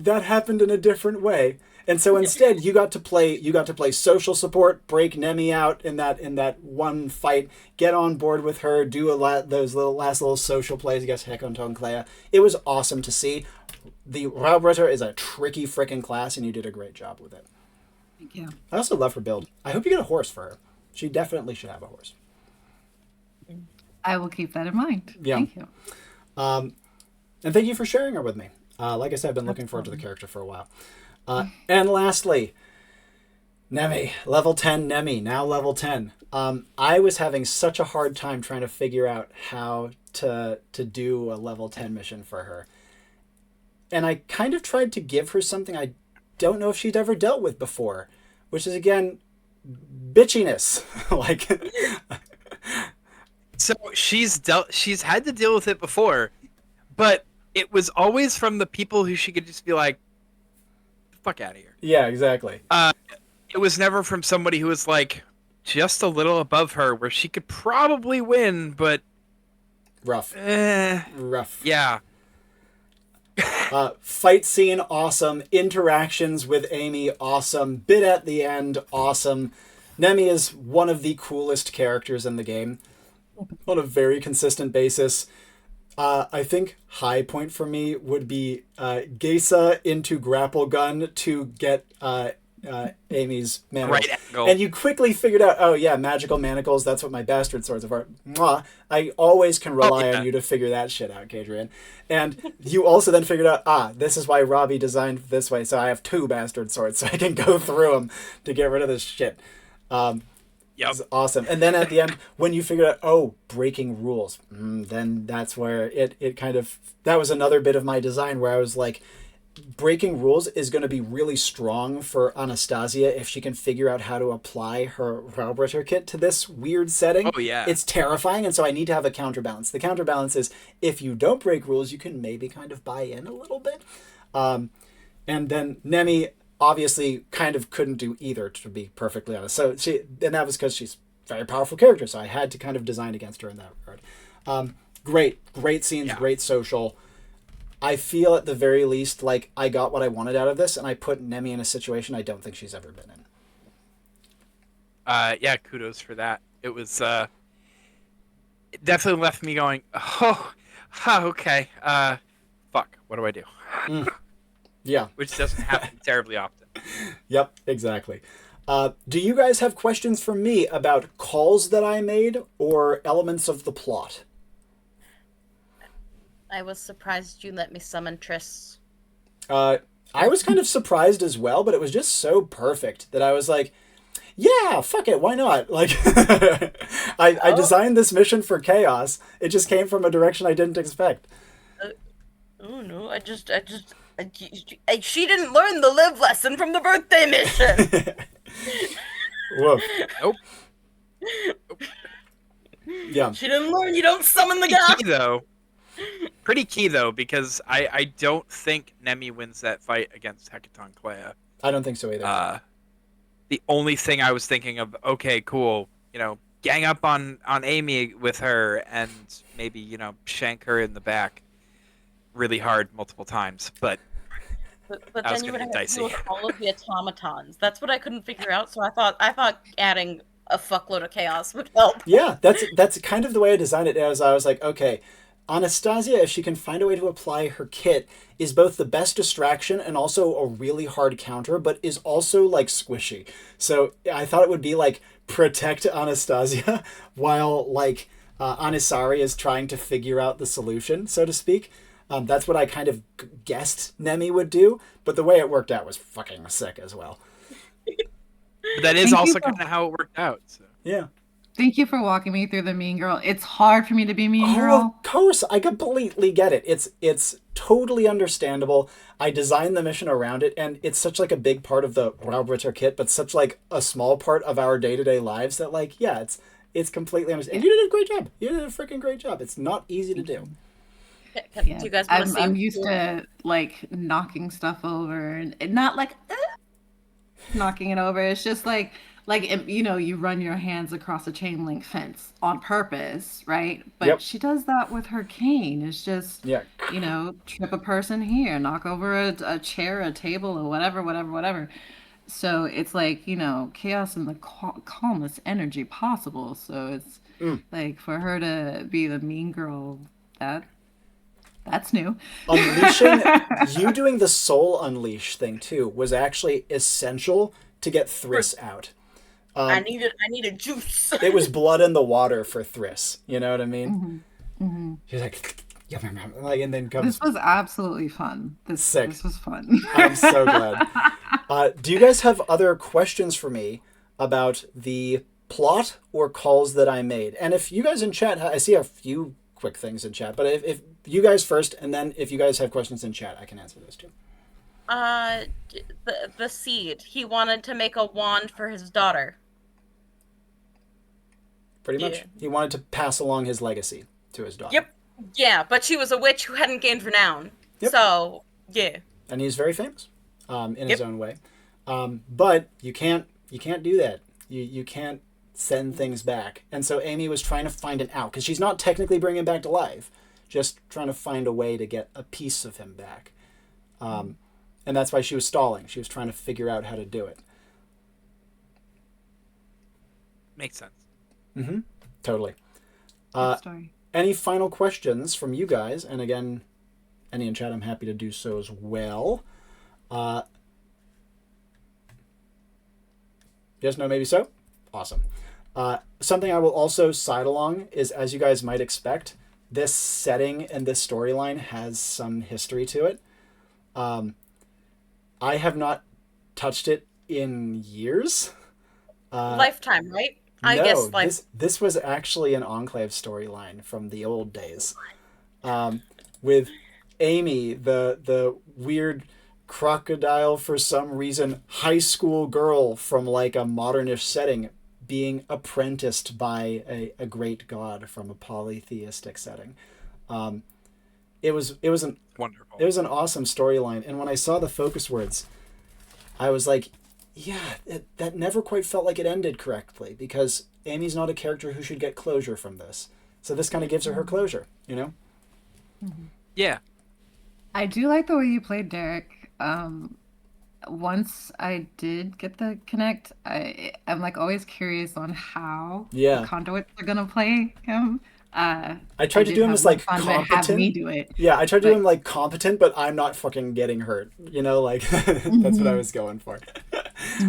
happened in a different way. And so instead you got to play social support, break Nemi out in that one fight, get on board with her, do those last little social plays against Hekon Tonclea. It was awesome to see. The Raubritter is a tricky frickin' class, and you did a great job with it. Thank you. I also love her build. I hope you get a horse for her. She definitely should have a horse. I will keep that in mind. Yeah. Thank you. And thank you for sharing her with me. Like I said, I've been looking forward to the character for a while. And lastly, Nemi, level 10 Nemi, now level 10. I was having such a hard time trying to figure out how to do a level 10 mission for her. And I kind of tried to give her something I don't know if she'd ever dealt with before, which is, again, bitchiness. So she's had to deal with it before, but it was always from the people who she could just be like, fuck out of here. Yeah, exactly. It was never from somebody who was like just a little above her, where she could probably win, but rough. Yeah. Fight scene, awesome. Interactions with Amy, awesome. Bit at the end, awesome. Nemi is one of the coolest characters in the game on a very consistent basis. I think high point for me would be Geisa into grapple gun to get Amy's manacles. Right angle. And you quickly figured out, oh yeah, magical manacles, that's what my bastard swords are. Mwah. I always can rely on you to figure that shit out, Kadrien. And you also then figured out, this is why Robbie designed this way, so I have 2 bastard swords, so I can go through them to get rid of this shit. It's awesome. And then at the end, when you figured out, breaking rules, then that's where it kind of, that was another bit of my design where I was like, breaking rules is going to be really strong for Anastasia if she can figure out how to apply her Raubritter kit to this weird setting. Oh, yeah. It's terrifying, and so I need to have a counterbalance. The counterbalance is, if you don't break rules, you can maybe kind of buy in a little bit. And then Nemi, obviously kind of couldn't do either, to be perfectly honest. So and that was because she's a very powerful character, so I had to kind of design against her in that regard. Great scenes, great social. I feel at the very least like I got what I wanted out of this, and I put Nemi in a situation I don't think she's ever been in. Yeah, kudos for that. It was it definitely left me going, oh, okay. Fuck, what do I do? Yeah. Which doesn't happen terribly often. Yep, exactly. Do you guys have questions for me about calls that I made or elements of the plot? I was surprised you let me summon Triss. I was kind of surprised as well, but it was just so perfect that I was like, yeah, fuck it, why not? Like, I designed this mission for chaos. It just came from a direction I didn't expect. Oh no, she didn't learn the live lesson from the birthday mission. Woof. Nope. Yeah. She didn't learn you don't summon the guy. Pretty key though, because I don't think Nemi wins that fight against Hecaton Clea. I don't think so either. The only thing I was thinking of, okay, cool, gang up on Amy with her and maybe, shank her in the back really hard multiple times, but then you would have to deal with all of the automatons. That's what I couldn't figure out, so I thought adding a fuckload of chaos would help. Yeah, that's kind of the way I designed it. As I was like, okay, Anastasia, if she can find a way to apply her kit, is both the best distraction and also a really hard counter, but is also like squishy. So I thought it would be like protect Anastasia while like Anisari is trying to figure out the solution, so to speak. That's what I kind of guessed Nemi would do, but the way it worked out was fucking sick as well. That is also kind of how it worked out. So. Yeah. Thank you for walking me through the mean girl. It's hard for me to be mean girl. Of course, I completely get it. It's totally understandable. I designed the mission around it, and it's such like a big part of the Raubritzer kit, but such like a small part of our day-to-day lives that like, yeah, it's completely understandable. And you did a great job. You did a freaking great job. It's not easy to do. Do you guys want to see? I'm used to like knocking stuff over and not like knocking it over. It's just like you run your hands across a chain link fence on purpose, right? But she does that with her cane. It's just trip a person here, knock over a chair, a table, or whatever. So it's like chaos in the calmest energy possible. So it's like for her to be the mean girl, that's new. Unleashing, you doing the soul unleash thing too was actually essential to get Thriss out. I needed juice. It was blood in the water for Thriss. You know what I mean? Mm-hmm. Mm-hmm. She's like, and then comes. This was absolutely fun. This was fun. I'm so glad. Do you guys have other questions for me about the plot or calls that I made? And if you guys in chat, I see a few quick things in chat, but if you guys first, and then if you guys have questions in chat, I can answer those too. The seed. He wanted to make a wand for his daughter. Pretty much. He wanted to pass along his legacy to his daughter. Yep. Yeah, but she was a witch who hadn't gained renown. Yep. So, yeah. And he's very famous in his own way. But you can't do that. You can't send things back. And so Amy was trying to find an out, because she's not technically bringing him back to life, just trying to find a way to get a piece of him back. And that's why she was stalling. She was trying to figure out how to do it. Makes sense. Mm-hmm. Totally. Story. Any final questions from you guys? And again, any in chat, I'm happy to do so as well. Yes, no, maybe so? Awesome. Something I will also side along is, as you guys might expect, this setting and this storyline has some history to it. I have not touched it in years. Lifetime, right? I no, guess like this was actually an Enclave storyline from the old days. With Amy, the weird crocodile, for some reason, high school girl from like a modernish setting being apprenticed by a great god from a polytheistic setting. It was an wonderful. It was an awesome storyline, and when I saw the focus words, I was like, yeah, that never quite felt like it ended correctly, because Amy's not a character who should get closure from this. So this kind of gives her closure, you know? Yeah. I do like the way you played Derek. Once I did get the connect, I'm like always curious on how Yeah. the conduits are gonna play him. I tried to did do him have as more like fun, but competent. have me do it. Yeah, I tried to do But- him like competent, but I'm not fucking getting hurt. You know, like that's what I was going for.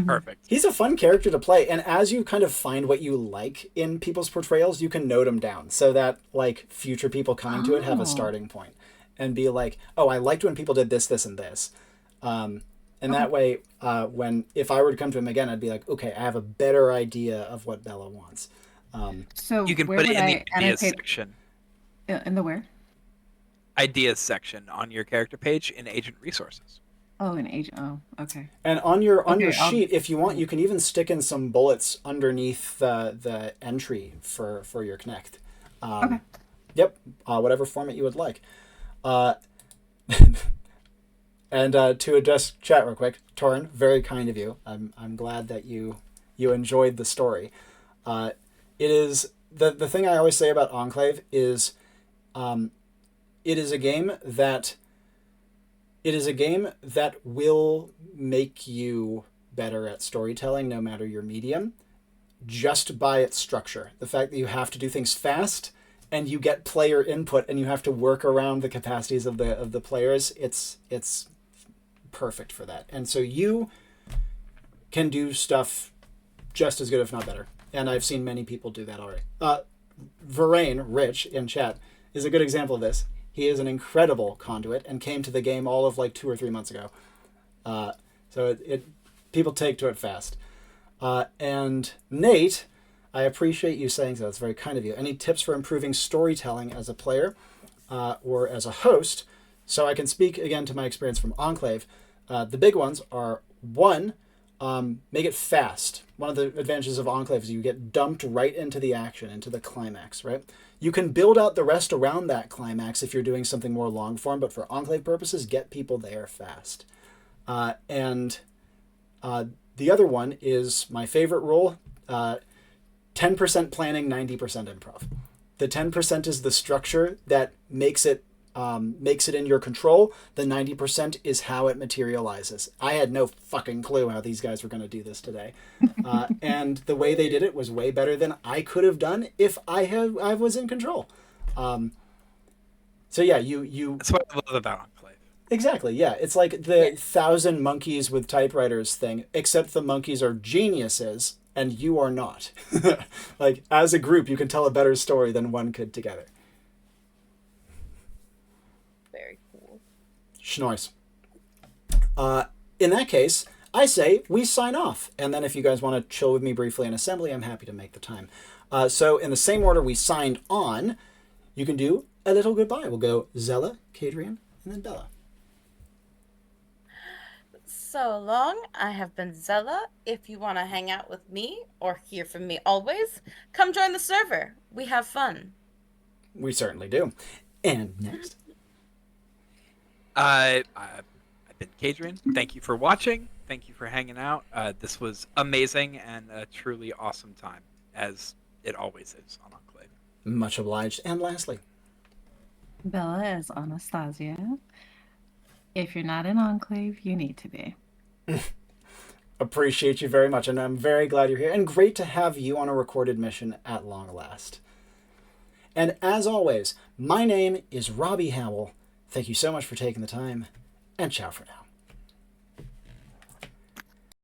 Perfect. He's a fun character to play, and as you kind of find what you like in people's portrayals, you can note them down so that like future people coming to it have a starting point and be like, oh, I liked when people did this, this, and this. And that way, if I were to come to him again, I'd be like, okay, I have a better idea of what Bella wants. So You can where put it would in the I ideas annotate section. in the where? Ideas section on your character page in Agent Resources. Oh, an agent. Oh, okay. And on your Okay, sheet, if you want, you can even stick in some bullets underneath the entry for your connect. Okay. Yep, whatever format you would like. And to address chat real quick, Torin, very kind of you. I'm glad that you enjoyed the story. It is the thing I always say about Enclave is, it is a game that will make you better at storytelling, no matter your medium, just by its structure. The fact that you have to do things fast and you get player input and you have to work around the capacities of the players. It's perfect for that. And so you can do stuff just as good, if not better. And I've seen many people do that already. Verain, Rich, in chat, is a good example of this. He is an incredible conduit and came to the game all of like 2 or 3 months ago. So people take to it fast. And Nate, I appreciate you saying so. It's very kind of you. Any tips for improving storytelling as a player or as a host? So I can speak again to my experience from Enclave. The big ones are, one, make it fast. One of the advantages of Enclave is you get dumped right into the action, into the climax, right? You can build out the rest around that climax if you're doing something more long form, but for Enclave purposes, get people there fast. And the other one is my favorite rule, 10% planning, 90% improv. The 10% is the structure that makes it in your control. The 90% is how it materializes. I had no fucking clue how these guys were going to do this today. And the way they did it was way better than I could have done if I was in control. So yeah, you That's what I love about Enclave. exactly, yeah. It's like the 1,000 monkeys with typewriters thing, except the monkeys are geniuses and you are not. Like, as a group, you can tell a better story than one could together. Very cool. Schnois. In that case, I say we sign off. And then if you guys want to chill with me briefly in assembly, I'm happy to make the time. So in the same order we signed on, you can do a little goodbye. We'll go Xela, Kadrien, and then Bella. So long. I have been Xela. If you want to hang out with me or hear from me always, come join the server. We have fun. We certainly do. And next. I've been Kadrien. Thank you for watching. Thank you for hanging out. This was amazing and a truly awesome time, as it always is on Enclave. Much obliged. And lastly. Bella as Anastasia. If you're not in Enclave, you need to be. Appreciate you very much, and I'm very glad you're here, and great to have you on a recorded mission at long last. And as always, my name is Robbie Howell. Thank you so much for taking the time, and ciao for now.